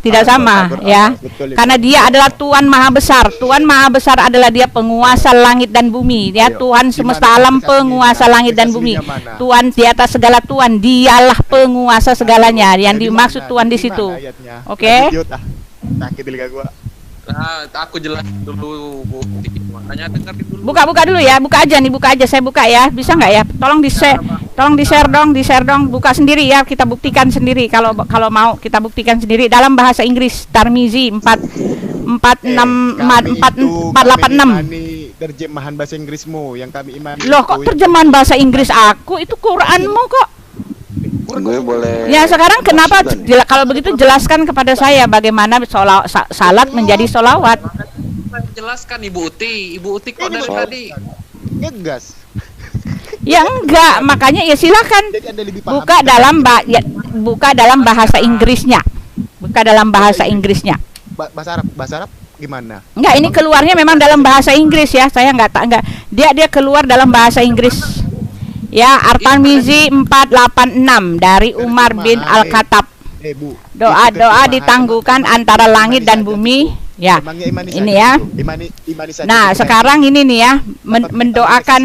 ya. Karena dia adalah Tuhan maha besar. Tuhan maha besar adalah dia penguasa langit dan bumi ya. Tuhan semesta alam, penguasa langit dan bumi. Tuhan di atas segala Tuhan, dialah penguasa segalanya. Yang dimaksud Tuhan di situ. Oke. Sakit telinga gua. Nah, aku jelas dulu Bu. Makanya dengerin dulu. Buka dulu ya, buka aja. Saya buka ya. Bisa nggak ya? Tolong di-share dong. Buka sendiri ya, kita buktikan sendiri. Kalau mau kita buktikan sendiri dalam bahasa Inggris. Tarmizi 486. Terjemahan bahasa Inggrismu yang kami imani. Loh, kok terjemahan bahasa Inggris aku? Itu Quranmu kok. Gue boleh. Ya sekarang kenapa kalau begitu jelaskan kepada saya bagaimana salat menjadi sholawat. Jelaskan Ibu Uti kok dari tadi ngegas. Ya enggak, makanya ya silakan buka dalam bahasa Inggrisnya. Bahasa Arab gimana? Enggak, ini keluarnya memang dalam bahasa Inggris ya. Saya enggak. Dia keluar dalam bahasa Inggris. Ya, At-Tirmizi 486 dari Umar bin Al-Khattab. Doa-doa ditangguhkan antara langit dan bumi. Ya, ini ya. Nah, sekarang ini nih ya, mendoakan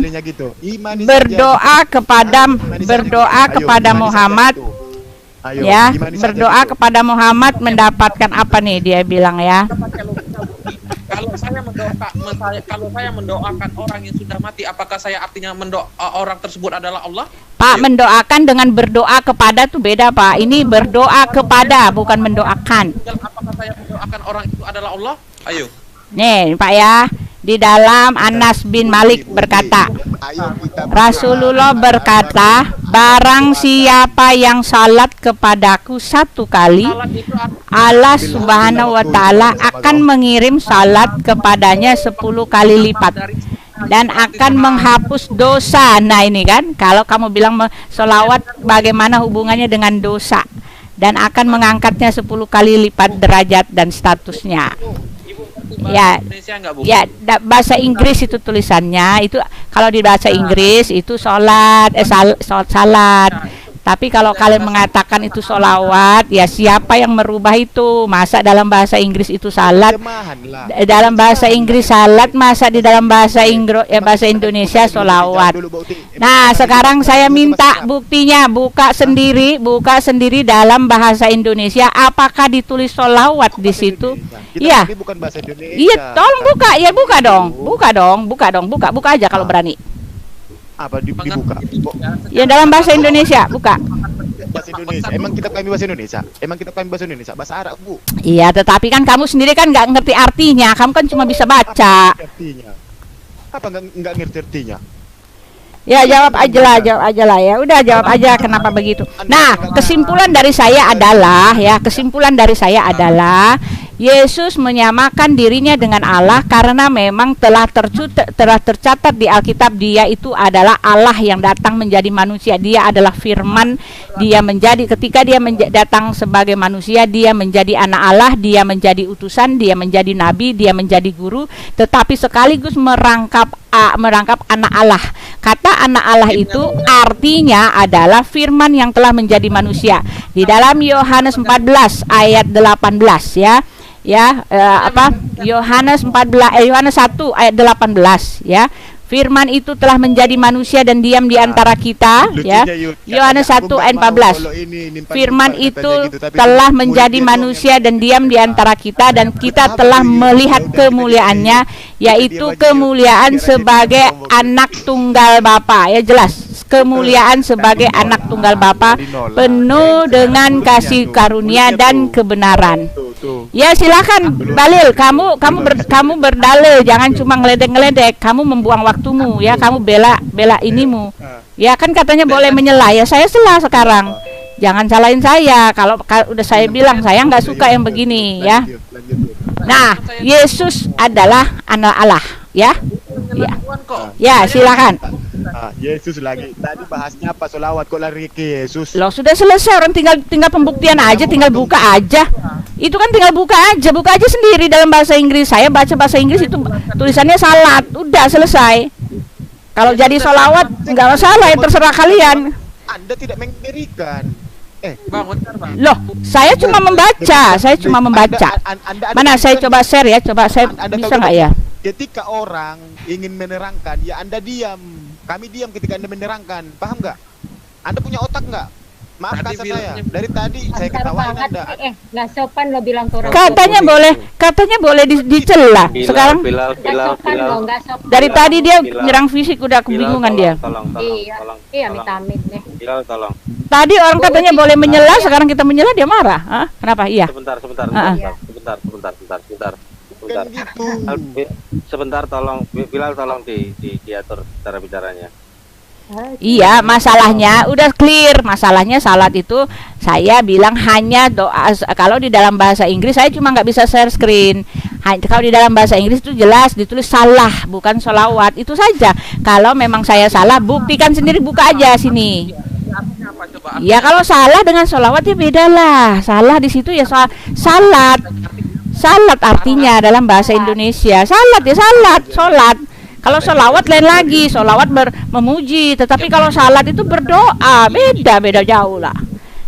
berdoa kepada Muhammad. Ya, berdoa kepada Muhammad mendapatkan apa nih dia bilang ya. Kalau saya mendoakan orang yang sudah mati, apakah saya artinya orang tersebut adalah Allah? Pak, mendoakan dengan berdoa kepada tuh beda, Pak. Ini berdoa kepada, bukan mendoakan. Apakah saya mendoakan orang itu adalah Allah? Ayo. Nih, Pak ya. Di dalam Anas bin Malik berkata, Rasulullah berkata, barang siapa yang salat kepadaku 1 kali, Allah Subhanahu wa Ta'ala akan mengirim salat kepadanya 10 kali lipat dan akan menghapus dosa. Nah ini kan, kalau kamu bilang sholawat bagaimana hubungannya dengan dosa, dan akan mengangkatnya 10 kali lipat derajat dan statusnya. Ya, Indonesia nggak, Bu? ya bahasa Inggris itu tulisannya itu kalau di bahasa Inggris itu sholat, salat. Tapi kalau kalian mengatakan itu sholawat, ya siapa yang merubah itu? Masa dalam bahasa Inggris itu salat? Dalam bahasa Inggris salat, masa di dalam bahasa bahasa Indonesia sholawat? Nah, sekarang saya minta buktinya, buka sendiri dalam bahasa Indonesia. Apakah ditulis sholawat di situ? Iya. Iya, tolong buka, ya buka dong, buka aja kalau berani. Apa dibuka? Ya dalam bahasa Indonesia, buka. Bahasa Indonesia. Emang kita kami bahasa Indonesia? Bahasa Arab, Bu. Iya, tetapi kan kamu sendiri kan nggak ngerti artinya. Kamu kan cuma bisa baca. Apa nggak ngerti artinya? Ya jawab aja lah ya. Udah jawab aja kenapa begitu. Nah, kesimpulan dari saya adalah Yesus menyamakan dirinya dengan Allah karena memang telah tercatat di Alkitab dia itu adalah Allah yang datang menjadi manusia. Dia adalah firman. Dia menjadi ketika dia datang sebagai manusia, dia menjadi anak Allah, dia menjadi utusan, dia menjadi nabi, dia menjadi guru, tetapi sekaligus merangkap anak Allah. Kata anak Allah itu artinya adalah firman yang telah menjadi manusia. Di dalam Yohanes 14 ayat 18 ya. Yohanes 1 ayat 18 ya. Firman itu telah menjadi manusia dan diam di antara kita ya. Yohanes 1 ayat 14. Firman itu telah menjadi manusia dan diam di antara kita dan kita telah melihat kemuliaannya, yaitu kemuliaan sebagai anak tunggal Bapa. Ya jelas, kemuliaan sebagai anak tunggal Bapa, penuh dengan kasih karunia dan kebenaran. Ya silakan Balil, kamu berdalil, jangan cuma ngeledek, kamu membuang waktumu ya, kamu bela inimu. Ya kan katanya boleh menyela, ya saya sela sekarang. Jangan salahin saya kalau udah saya bilang saya nggak suka yang begini ya. Nah, Yesus adalah anak Allah ya. Ya silakan. Yesus lagi. Tadi bahasnya apa, sholawat kok lari ke Yesus? Loh sudah selesai, orang tinggal pembuktian aja, tinggal buka aja. Itu kan tinggal buka aja sendiri dalam bahasa Inggris. Saya baca bahasa Inggris itu tulisannya salat, udah selesai. Kalau jadi sholawat nggak masalah, ya terserah kalian. Anda tidak mengerikan. Loh, saya cuma membaca. Mana saya coba share ya, bisa nggak ya? Ketika orang ingin menerangkan, ya Anda diam. Kami diam ketika Anda menerangkan. Paham nggak? Anda punya otak nggak? Maaf kasar saya. Dari tadi saya ketawain Anda. Nggak sopan lo bilang ke orang. Katanya boleh dicela. Sekarang Bilal. dari tadi dia nyerang fisik, udah kebingungan dia. Tolong. Iya, amit-amit deh. Bilal, tolong. Tadi orang katanya boleh menyela, sekarang kita menyela dia marah. Hah? Kenapa? Iya. Sebentar. Kan gitu. Sebentar, tolong Bilal, tolong diatur cara bicaranya. Iya, masalahnya udah clear. Masalahnya salat itu saya bilang hanya doa. Kalau di dalam bahasa Inggris saya cuma nggak bisa share screen. Kalau di dalam bahasa Inggris itu jelas ditulis salah, bukan sholawat. Itu saja. Kalau memang saya salah, buktikan sendiri, buka aja sini. Ya kalau salah dengan sholawat ya beda lah. Salah di situ ya salat. Salat artinya dalam bahasa Indonesia salat ya sholat. Kalau sholawat lain lagi, sholawat memuji. Tetapi kalau salat itu berdoa, beda jauh lah.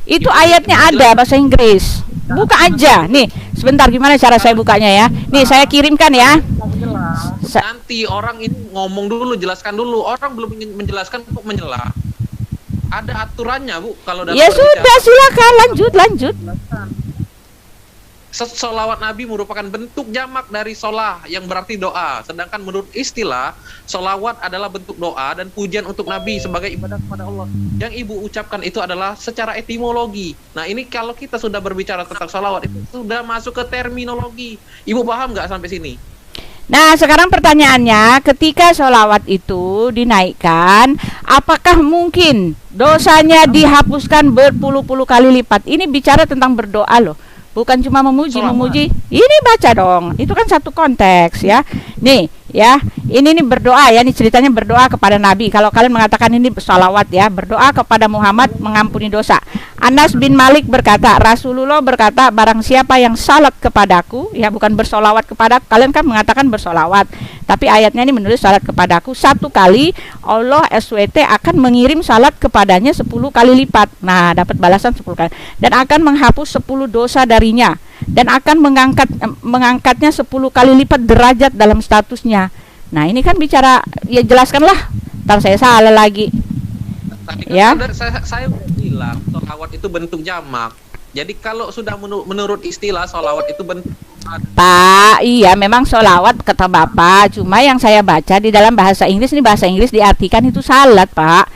Itu ayatnya ada bahasa Inggris. Buka aja. Nih, sebentar gimana cara saya bukanya ya? Nih, saya kirimkan ya. Nanti orang ini ngomong dulu, jelaskan dulu. Orang belum menjelaskan kok menyela. Ada aturannya, Bu. Kalau dalam ya sudah, silakan lanjut. Sholawat Nabi merupakan bentuk jamak dari sholah yang berarti doa. Sedangkan menurut istilah, sholawat adalah bentuk doa dan pujian untuk Nabi sebagai ibadah kepada Allah. Yang Ibu ucapkan itu adalah secara etimologi. Nah ini kalau kita sudah berbicara tentang sholawat, itu sudah masuk ke terminologi. Ibu paham nggak sampai sini? Nah sekarang pertanyaannya, ketika sholawat itu dinaikkan, apakah mungkin dosanya dihapuskan berpuluh-puluh kali lipat? Ini bicara tentang berdoa loh. Bukan cuma memuji. Ini baca dong. Itu kan satu konteks ya. Nih ya, ini berdoa ya. Ini ceritanya berdoa kepada Nabi. Kalau kalian mengatakan ini sholawat ya, berdoa kepada Muhammad mengampuni dosa. Anas bin Malik berkata, Rasulullah berkata, barang siapa yang salat kepadaku, ya bukan bersolawat kepada, kalian kan mengatakan bersolawat, tapi ayatnya ini menulis salat kepadaku 1 kali, Allah SWT akan mengirim salat kepadanya 10 kali lipat. Nah, dapat balasan 10 kali. Dan akan menghapus 10 dosa darinya, dan akan mengangkatnya 10 kali lipat derajat dalam statusnya. Nah, ini kan bicara, ya jelaskanlah, ntar saya salah lagi. Tadi kan Ya. saya bilang sholawat itu bentuk jamak. Jadi kalau sudah menurut istilah sholawat itu bentuk Pak, iya memang sholawat kata Bapak. Cuma yang saya baca di dalam bahasa Inggris, ini bahasa Inggris diartikan itu salat, Pak.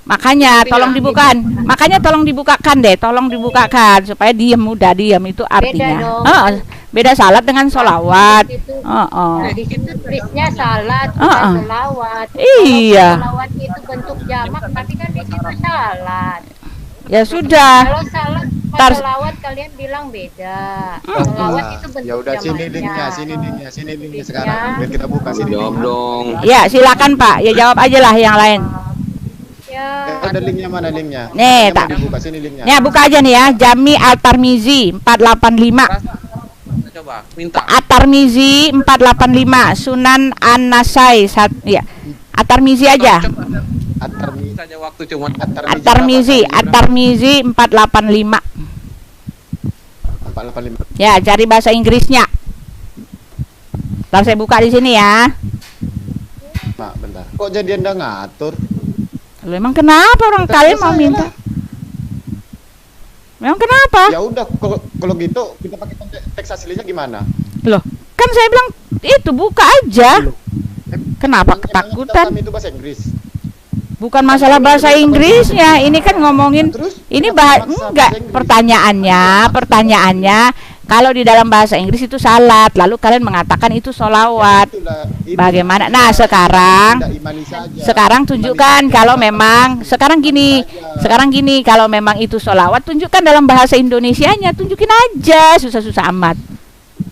Makanya tolong dibukakan. Makanya tolong dibukakan deh, tolong dibukakan supaya mudah diam itu artinya. Beda salat dengan sholawat. Nah, di situ tulisnya salat, bukan sholawat. Iya. Sholawat itu bentuk jamak, tapi kan di situ salat. Ya sudah. Kalau salat sama sholawat kalian bilang beda. Sholawat itu bentuk Ya udah, sini jamaknya. linknya sekarang. Biar kita buka sini. Jawab dong. Ya silakan Pak, ya jawab aja lah yang lain. Ada linknya, mana linknya? Nih, Yang tak. mau dibuka sini linknya. Nih buka aja nih ya, Jami At-Tirmizi 485. coba minta. At-Tirmizi 485, Sunan An-Nasai ya. At-Tirmizi aja. At-Tirmizi saja waktu cuma At-Tirmizi 485. 485. Ya, cari bahasa Inggrisnya. Ntar saya buka di sini ya. Mak, bentar. Kok jadi Anda ngatur? Lu emang kenapa orang kalian mau minta? Memang kenapa? Ya udah, kalau gitu kita pakai teks aslinya gimana? Loh, kan saya bilang itu buka aja. Kenapa ketakutan? Kami itu bahasa Inggris. Bukan masalah bahasa Inggrisnya, ini kan ngomongin ini enggak pertanyaannya kalau di dalam bahasa Inggris itu salat, lalu kalian mengatakan itu sholawat. Bagaimana? Nah, sekarang tunjukkan kalau memang sekarang gini, kalau memang itu sholawat, tunjukkan dalam bahasa Indonesianya, tunjukin aja, susah-susah amat.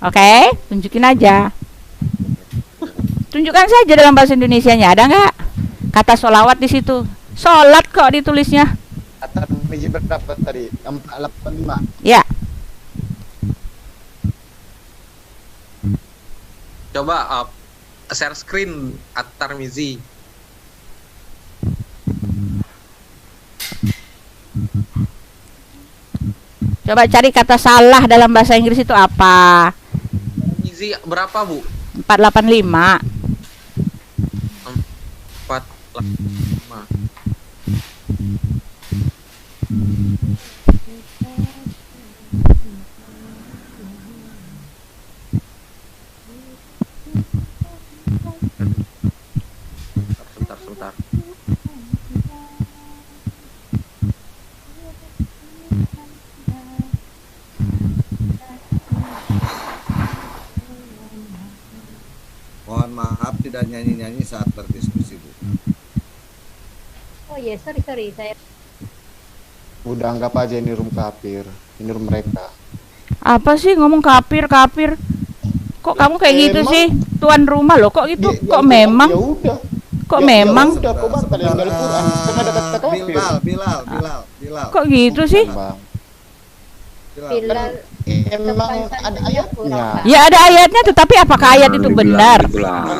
Oke, tunjukin aja. Tunjukkan saja dalam bahasa Indonesianya, ada nggak kata sholawat di situ? Sholat kok ditulisnya. At-Tirmizi berapa tadi? 485. Ya. coba share screen At-Tirmizi. Coba cari kata salah dalam bahasa Inggris itu apa? Tirmizi berapa, Bu? 485. 485. Sebentar. Mohon maaf tidak nyanyi-nyanyi saat berdiskusi, Bu. Oh iya, sorry saya. Udah anggap aja ini room kafir, ini room mereka. Apa sih ngomong kafir? Kok kamu kayak gitu sih? Tuan rumah loh, kok gitu? Kok memang? Ya udah. Kok memang? Udah, kok batal yang dari Quran? Kan ada kata kafir. Bilal. Kok gitu sih? Bilal Emang ada ayatnya. Ya ada ayatnya, tetapi apakah ayat itu benar?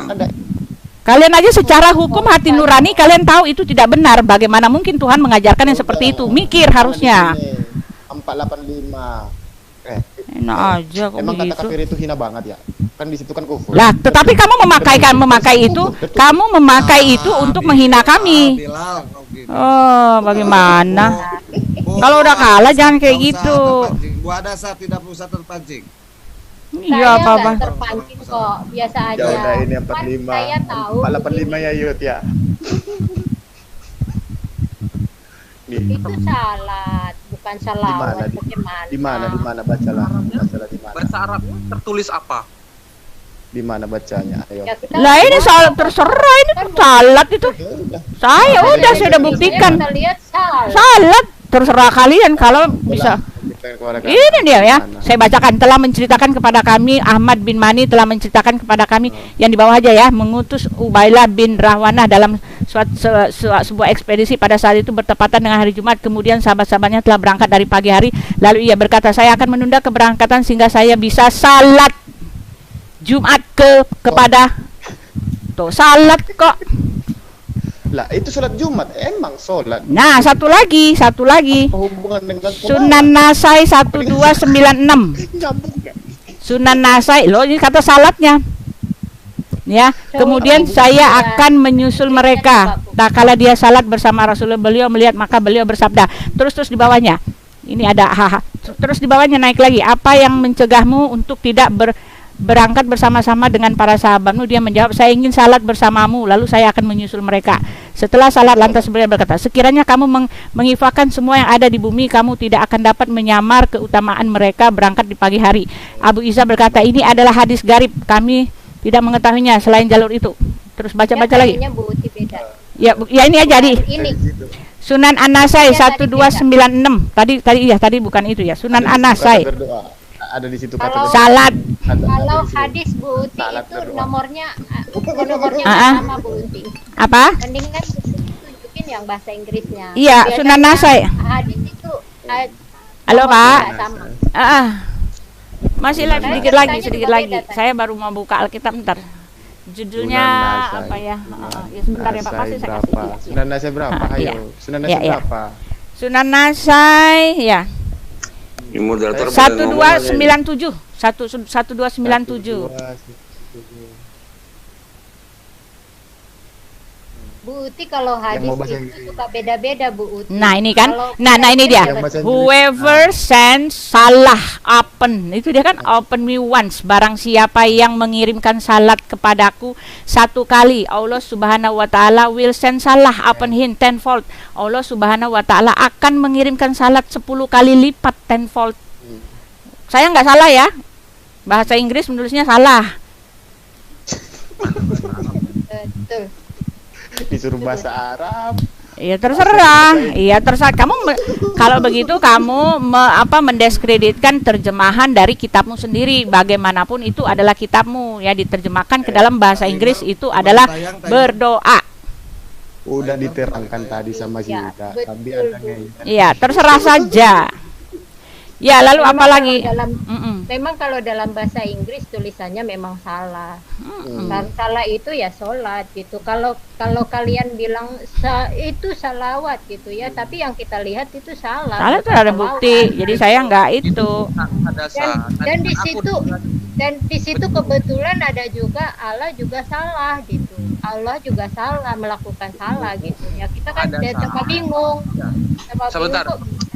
Ada. Kalian aja secara hukum hati nurani kalian tahu itu tidak benar. Bagaimana mungkin Tuhan mengajarkan yang seperti itu? Mikir harusnya. 485. Enak aja kok Emang kata begitu. kafir itu hina banget ya? Kan di situ kan kufur. Lah, tetapi kamu memakai itu untuk menghina kami. Oh, bagaimana? Kalau udah kalah jangan kayak gitu. Gua ada saat tidak usah terpancing. Iya, saya apa-apa. nggak terpancing kok, biasa aja. Ya udah, ini Kan 45. saya tahu 485 ya Yud ya. itu salat, bukan salawat. Bagaimana? Di mana bacalah di mana? Bahasa Arab tertulis apa? Di mana bacanya? Ayo. Ya, kita Lah ini salat terserah ini salat itu. Saya udah buktikan. Kita lihat salat. Salat terserah kalian kalau bisa. Ini dia ya. Saya bacakan, telah menceritakan kepada kami, Ahmad bin Mani telah menceritakan kepada kami, yang di bawah aja ya, mengutus Ubailah bin Rahwanah dalam sebuah ekspedisi pada saat itu bertepatan dengan hari Jumat. Kemudian sahabat-sahabatnya telah berangkat dari pagi hari. Lalu ia berkata, saya akan menunda keberangkatan sehingga saya bisa salat Jumat kepada tuh salat kok. Lah itu sholat Jumat, emang sholat. Nah, satu lagi. Apa hubungan dengan Sunan Nasai 1296. Sunan Nasai, loh ini kata salatnya. Ya, kemudian saya akan menyusul mereka. Tak kala dia salat bersama Rasulullah, beliau melihat maka beliau bersabda. Terus di bawahnya. Ini ada haha. Terus di bawahnya naik lagi. Apa yang mencegahmu untuk tidak berangkat bersama-sama dengan para sahabatmu? Dia menjawab, saya ingin salat bersamamu, lalu saya akan menyusul mereka. Setelah salat lantas beliau berkata, sekiranya kamu mengifakan semua yang ada di bumi, kamu tidak akan dapat menyamar keutamaan mereka berangkat di pagi hari. Abu Isa berkata, ini adalah hadis garib, kami tidak mengetahuinya selain jalur itu. Terus baca-baca lagi. Ya ini aja di Sunan An-Nasai 1296. Tadi bukan itu ya. Sunan An-Nasai. Ada di situ kata salat. Kalau hadis Bu Uti itu nomornya sama Bu Uti. Apa? Mendingan tunjukin yang bahasa Inggrisnya. Iya, Sunan Nasai. Hadis itu halo Pak. Masih sedikit lagi. Saya baru mau buka Alkitab bentar. Judulnya apa ya? Ya sebentar ya Pak, pasti saya kasih. Sunan Nasai berapa? Ayo. Sunan Nasai berapa? Sunan Nasai ya. 1297. 1297. Bu Uti kalau hadis itu suka beda-beda Bu Uti. Nah ini kan, nah ini dia. Whoever sends salah open, itu dia kan open me once. Barang siapa yang mengirimkan salat kepadaku satu kali, Allah Subhanahu Wa Taala will send salah upon him tenfold. Allah Subhanahu Wa Taala akan mengirimkan salat 10 kali lipat tenfold. Saya nggak salah ya, bahasa Inggris menulisnya salah. Betul. Disuruh bahasa Arab. Iya terserah. Kamu kalau begitu kamu mendiskreditkan terjemahan dari kitabmu sendiri. Bagaimanapun itu adalah kitabmu ya, diterjemahkan ke dalam bahasa Inggris itu adalah berdoa. Udah diterangkan tadi sama Zida. Iya, terserah saja. Ya, lalu apa lagi? Memang kalau dalam bahasa Inggris tulisannya memang salah. Dan salah itu ya sholat gitu. Kalau kalian bilang itu salawat gitu ya, tapi yang kita lihat itu salah. Salah itu ada bukti. Jadi saya nggak itu. Dan di situ kebetulan ada juga Allah juga salah gitu. Allah juga salah melakukan salah gitu. Ya kita kan coba bingung. Sebentar.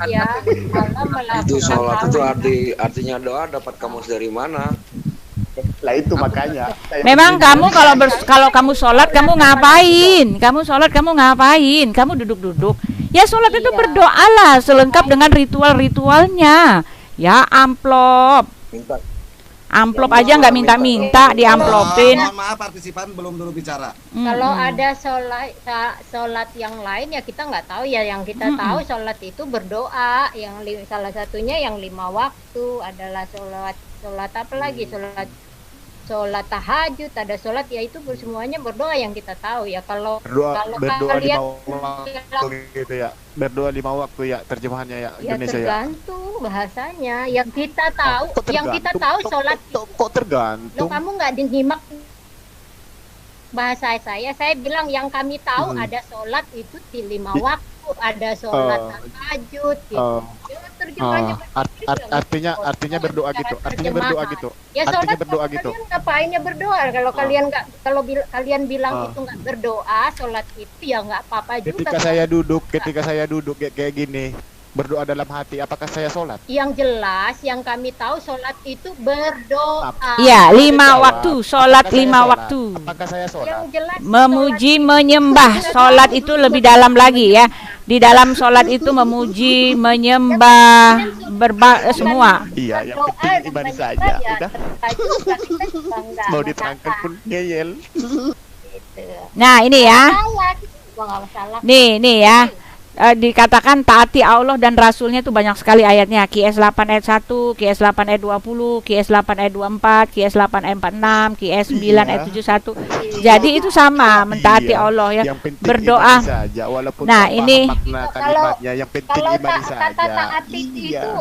Ya, Allah melakukan itu sholat itu artinya doa dapat kamu dari mana? Lah itu makanya. Memang kamu kalau kamu sholat kamu ngapain? Kamu duduk-duduk. Ya sholat itu berdoalah selengkap dengan ritual-ritualnya. Ya amplop aja nggak minta-minta diamplopin. Mohon maaf partisipan belum dulu bicara. Kalau ada sholat yang lain ya kita nggak tahu ya. Yang kita tahu sholat itu berdoa. Yang salah satunya yang 5 waktu adalah sholat apa lagi? Sholat tahajud, ada sholat ya itu semuanya berdoa yang kita tahu ya. Kalau berdoa kalian 5 waktu gitu ya. Berdoa 5 waktu ya terjemahannya ya Indonesia ya. Tergantung bahasanya. Yang kita tahu sholat kok tergantung. Loh, kamu nggak nyimak bahasa saya bilang yang kami tahu ada sholat itu di 5 waktu, ada sholat tahajud gitu. Artinya berdoa gitu. Ya sholat berdoa gitu. Kalian ngapainnya berdoa? Kalau kalian bilang itu nggak berdoa, sholat itu ya nggak apa-apa juga. Ketika saya duduk kayak gini, berdoa dalam hati, apakah saya sholat? Yang jelas, yang kami tahu sholat itu berdoa. Iya, 5 waktu, sholat 5 waktu. Apakah saya sholat? Yang jelas, memuji, menyembah. Sholat itu lebih dalam lagi ya. Di dalam sholat itu memuji, menyembah, semua. Iya, yang penting ibadah saja. Udah. Mau diterangkan pun ngeyel. Nah ini ya. Nih ya. dikatakan taati Allah dan Rasulnya itu banyak sekali ayatnya. QS 8 ayat 1, QS 8 ayat 20, QS 8 ayat 24, QS 8 ayat 46, QS 9 ayat 71. Jadi itu sama, mentaati Allah ya. Berdoa. Saja, walaupun Nah, ini yang penting imani saja. Kata taatin itu,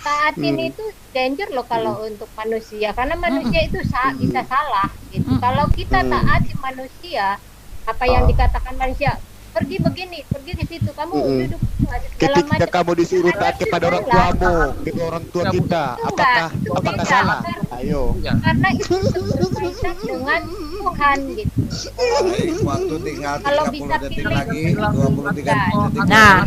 taatin itu danger loh kalau untuk manusia, karena manusia itu bisa salah gitu. Kalau kita taati manusia, apa yang dikatakan manusia, pergi begini, pergi ke situ, kamu duduk ketika kamu disuruh taat kepada orang tuamu, ke orang tua kita, apakah salah? Ayo. Karena itu berkaitan dengan Tuhan gitu. Waktu tinggal Kalau 30 bisa detik pilih, lagi, 23 detik. Nah,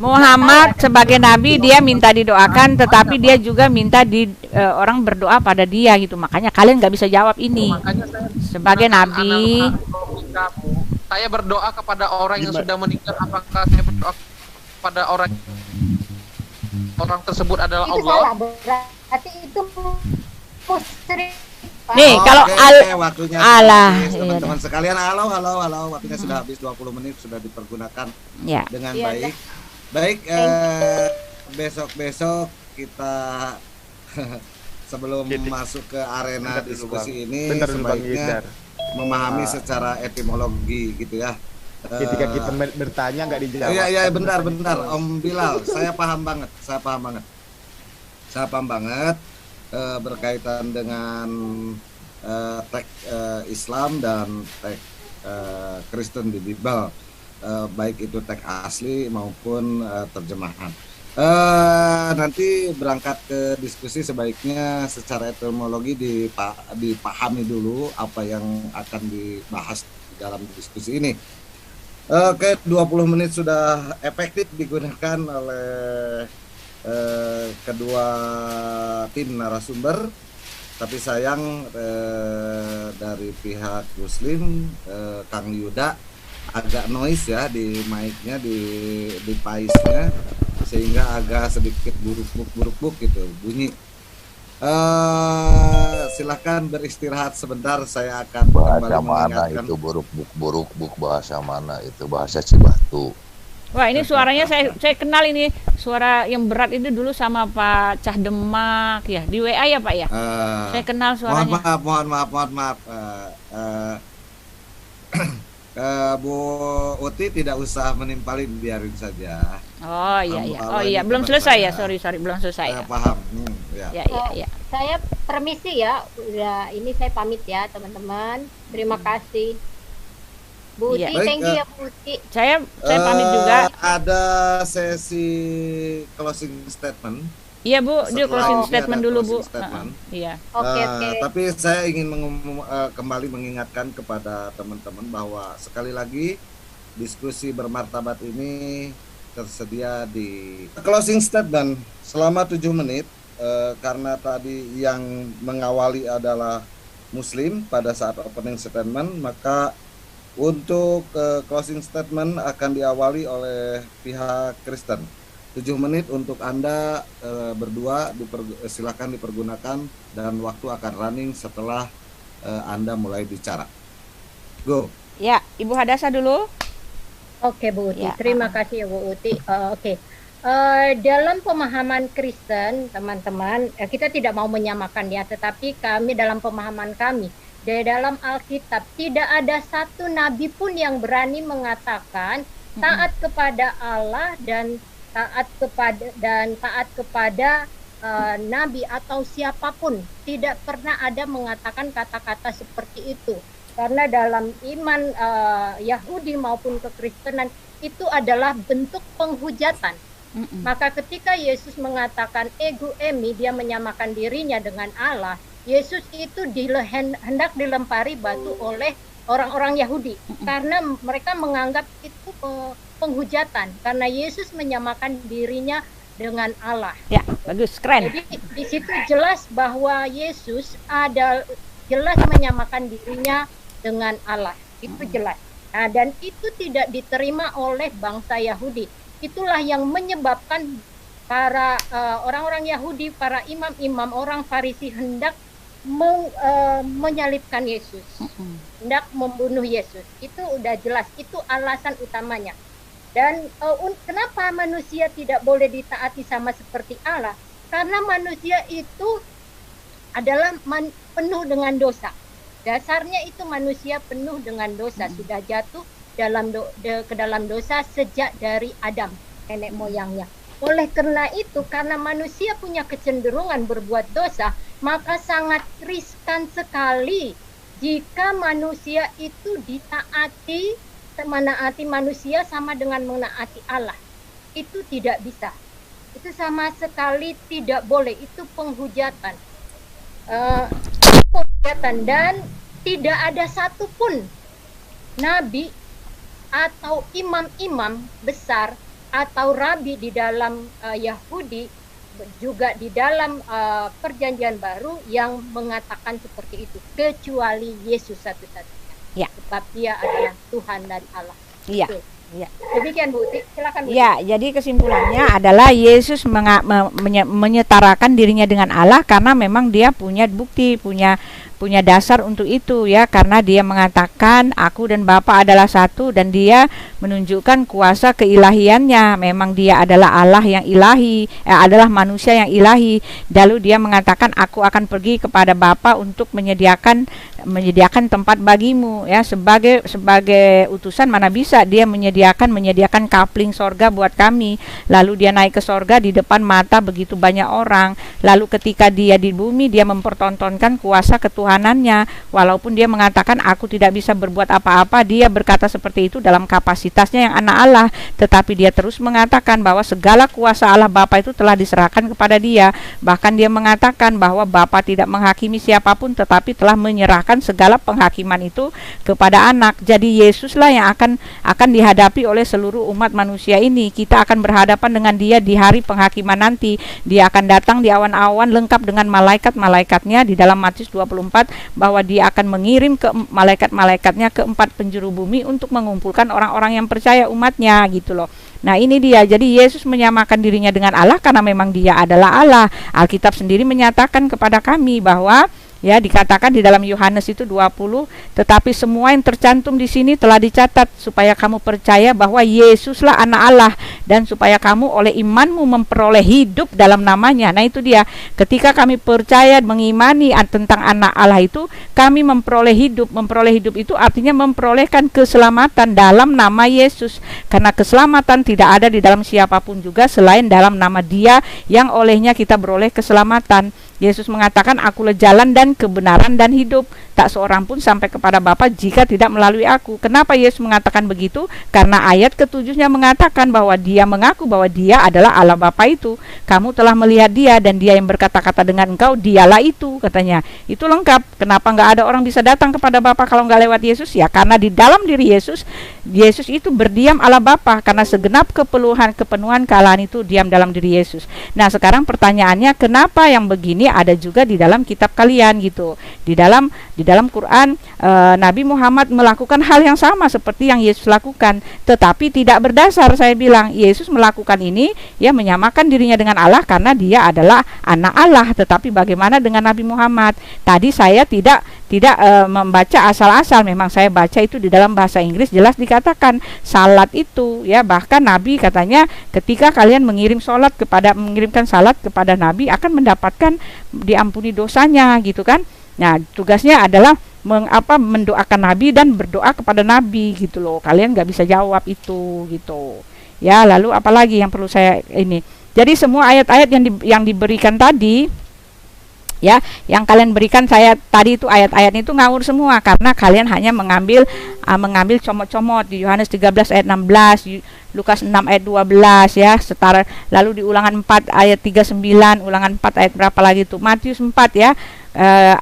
Muhammad sebagai nabi dia minta didoakan, tetapi dia juga minta orang berdoa pada dia gitu. Makanya kalian nggak bisa jawab ini. Sebagai nabi, saya berdoa kepada orang yang sudah meninggal, apakah saya berdoa kepada orang tersebut adalah itu Allah? salah, berarti itu musyrik. nih kalau waktunya Allah, habis, teman-teman sekalian, halo, waktunya sudah habis, 20 menit sudah dipergunakan dengan baik. Baik, besok-besok kita sebelum masuk ke arena diskusi ini sebaiknya memahami secara etimologi gitu ya. Ketika kita bertanya nggak dijawab. Iya, bentar Om Bilal, saya paham banget. Berkaitan dengan teks Islam dan teks Kristen di Bible, baik itu teks asli maupun terjemahan. Nanti berangkat ke diskusi sebaiknya secara etimologi dipahami dulu apa yang akan dibahas dalam diskusi ini. Oke, 20 menit sudah efektif digunakan oleh kedua tim narasumber, tapi sayang dari pihak Muslim, Kang Yuda agak noise ya di mic-nya, di paisnya, sehingga agak sedikit buruk-buruk gitu bunyi. Silahkan beristirahat sebentar, saya akan bahasa mana itu buruk bahasa mana itu, bahasa Cibatu. Wah, ini suaranya saya kenal, ini suara yang berat itu dulu sama Pak Cah Demak ya, di WA ya Pak ya. Saya kenal suaranya. Mohon maaf. Bu Uti tidak usah menimpalin, biarin saja. Oh iya, belum selesai ya, sorry belum selesai. Saya paham. Ya. Saya permisi ya, udah ini saya pamit ya teman-teman. Terima kasih. Bu Uti, thank you ya Bu Uti. Saya pamit juga. Ada sesi closing statement. Iya Bu, dia closing statement dulu Bu. Iya. Oke. Tapi saya ingin kembali mengingatkan kepada teman-teman bahwa sekali lagi diskusi bermartabat ini tersedia di closing statement selama 7 menit, karena tadi yang mengawali adalah Muslim pada saat opening statement, maka untuk closing statement akan diawali oleh pihak Kristen. 7 menit untuk Anda berdua, silakan dipergunakan, dan waktu akan running setelah Anda mulai bicara. Go. Ya, Ibu Hadasa dulu. Oke Bu Uti, terima kasih ya Bu Uti. Oke. Dalam pemahaman Kristen, teman-teman, kita tidak mau menyamakan ya, tetapi kami dalam pemahaman kami, di dalam Alkitab tidak ada satu nabi pun yang berani mengatakan taat kepada Allah dan taat kepada nabi atau siapapun. Tidak pernah ada mengatakan kata-kata seperti itu, karena dalam iman Yahudi maupun kekristenan itu adalah bentuk penghujatan. Maka ketika Yesus mengatakan ego emi, dia menyamakan dirinya dengan Allah, Yesus itu hendak dilempari batu oleh orang-orang Yahudi, karena mereka menganggap itu penghujatan, karena Yesus menyamakan dirinya dengan Allah. Ya, bagus, keren. Jadi di situ jelas bahwa Yesus jelas menyamakan dirinya dengan Allah, itu jelas. Nah, dan itu tidak diterima oleh bangsa Yahudi. Itulah yang menyebabkan para orang-orang Yahudi, para imam-imam, orang Farisi hendak menyalibkan Yesus, hendak membunuh Yesus. Itu udah jelas, itu alasan utamanya. Dan kenapa manusia tidak boleh ditaati sama seperti Allah? Karena manusia itu adalah penuh dengan dosa. Dasarnya itu manusia penuh dengan dosa, sudah jatuh ke dalam dosa sejak dari Adam, nenek moyangnya. Oleh karena itu, karena manusia punya kecenderungan berbuat dosa, maka sangat riskan sekali jika manusia itu ditaati, menaati manusia sama dengan menaati Allah. Itu tidak bisa. Itu sama sekali tidak boleh. Itu penghujatan. Dan tidak ada satupun nabi atau imam-imam besar atau rabi di dalam Yahudi, juga di dalam perjanjian baru yang mengatakan seperti itu, kecuali Yesus satu-satunya. Ya. Sebab dia adalah Tuhan dan Allah. Iya. Betul. Ya. Demikian Bu Uti, silakan Bu Uti. Ya, jadi kesimpulannya adalah Yesus menyetarakan dirinya dengan Allah karena memang dia punya bukti, punya dasar untuk itu ya, karena dia mengatakan aku dan Bapa adalah satu, dan dia menunjukkan kuasa keilahiannya. Memang dia adalah Allah yang ilahi, adalah manusia yang ilahi. Lalu dia mengatakan aku akan pergi kepada Bapa untuk menyediakan tempat bagimu ya, sebagai utusan mana bisa dia menyediakan kapling sorga buat kami. Lalu dia naik ke sorga di depan mata begitu banyak orang. Lalu ketika dia di bumi, dia mempertontonkan kuasa ketuhanannya. Walaupun dia mengatakan aku tidak bisa berbuat apa-apa, dia berkata seperti itu dalam kapasitasnya yang anak Allah. Tetapi dia terus mengatakan bahwa segala kuasa Allah Bapa itu telah diserahkan kepada dia. Bahkan dia mengatakan bahwa Bapa tidak menghakimi siapapun, tetapi telah menyerahkan segala penghakiman itu kepada anak. Jadi Yesuslah yang akan dihadapi oleh seluruh umat manusia ini. Kita akan berhadapan dengan dia di hari penghakiman nanti. Dia akan datang di awan-awan lengkap dengan malaikat-malaikatnya, di dalam Matius 24 bahwa dia akan mengirim ke malaikat-malaikatnya ke 4 penjuru bumi untuk mengumpulkan orang-orang yang percaya, umatnya gitu loh. Nah ini dia, jadi Yesus menyamakan dirinya dengan Allah karena memang dia adalah Allah. Alkitab sendiri menyatakan kepada kami bahwa ya, dikatakan di dalam Yohanes itu 20, tetapi semua yang tercantum di sini telah dicatat supaya kamu percaya bahwa Yesuslah anak Allah, dan supaya kamu oleh imanmu memperoleh hidup dalam namanya. Nah itu dia, ketika kami percaya mengimani tentang anak Allah itu, kami memperoleh hidup. Memperoleh hidup itu artinya memperolehkan keselamatan dalam nama Yesus, karena keselamatan tidak ada di dalam siapapun juga selain dalam nama Dia yang olehnya kita beroleh keselamatan. Yesus mengatakan akulah jalan dan kebenaran dan hidup, tak seorang pun sampai kepada Bapa jika tidak melalui aku. Kenapa Yesus mengatakan begitu? Karena ayat ke-7-nya mengatakan bahwa dia mengaku bahwa dia adalah Allah Bapa itu. Kamu telah melihat dia, dan dia yang berkata-kata dengan engkau, dialah itu, katanya. Itu lengkap. Kenapa nggak ada orang bisa datang kepada Bapa kalau nggak lewat Yesus? Ya karena di dalam diri Yesus itu berdiam Allah Bapa, karena segenap kepenuhan kealahan itu diam dalam diri Yesus. Nah sekarang pertanyaannya, kenapa yang begini ada juga di dalam kitab kalian gitu? Di dalam Quran, Nabi Muhammad melakukan hal yang sama seperti yang Yesus lakukan, tetapi tidak berdasar. Saya bilang Yesus melakukan ini ya menyamakan dirinya dengan Allah karena dia adalah anak Allah. Tetapi bagaimana dengan Nabi Muhammad? Tadi saya tidak membaca asal-asal, memang saya baca itu di dalam bahasa Inggris, jelas dikatakan salat itu ya, bahkan Nabi katanya ketika kalian mengirimkan salat kepada Nabi akan mendapatkan diampuni dosanya gitu kan. Nah tugasnya adalah mendoakan Nabi dan berdoa kepada Nabi gitu loh. Kalian nggak bisa jawab itu gitu ya. Lalu apalagi yang perlu saya ini, jadi semua ayat-ayat yang diberikan tadi ya, yang kalian berikan saya tadi itu ayat-ayatnya itu ngawur semua, karena kalian hanya mengambil comot-comot di Yohanes 13 ayat 16, Lukas 6 ayat 12 ya, setara. Lalu di Ulangan 4 ayat 39, Ulangan 4 ayat berapa lagi itu, Matius 4 ya,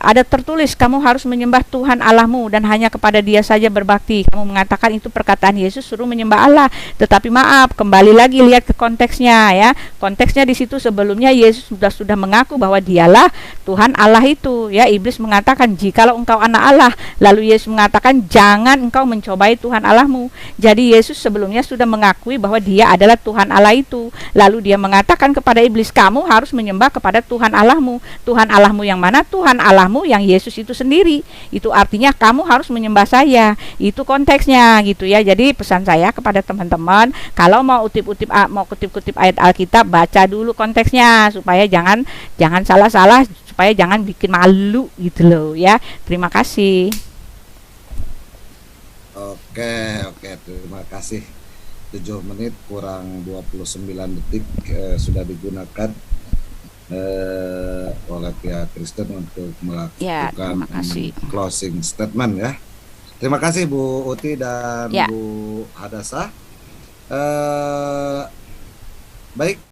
ada tertulis kamu harus menyembah Tuhan Allahmu dan hanya kepada Dia saja berbakti. Kamu mengatakan itu perkataan Yesus suruh menyembah Allah, tetapi maaf, kembali lagi lihat ke konteksnya ya. Konteksnya di situ sebelumnya Yesus sudah mengaku bahwa Dialah Tuhan Allah itu ya. Iblis mengatakan jikalau engkau anak Allah, lalu Yesus mengatakan jangan engkau engkau mencobai Tuhan Allahmu. Jadi Yesus sebelumnya sudah mengakui bahwa dia adalah Tuhan Allah itu. Lalu dia mengatakan kepada iblis, kamu harus menyembah kepada Tuhan Allahmu. Tuhan Allahmu yang mana? Tuhan Allahmu yang Yesus itu sendiri. Itu artinya kamu harus menyembah saya. Itu konteksnya gitu ya. Jadi pesan saya kepada teman-teman, kalau mau kutip-kutip ayat Alkitab, baca dulu konteksnya supaya jangan salah-salah, supaya jangan bikin malu gitu loh ya. Terima kasih. Oke, terima kasih. 7 menit kurang 29 detik sudah digunakan oleh pihak Kristen untuk melakukan closing statement ya. Terima kasih Bu Uti dan Bu Hadasa. Baik.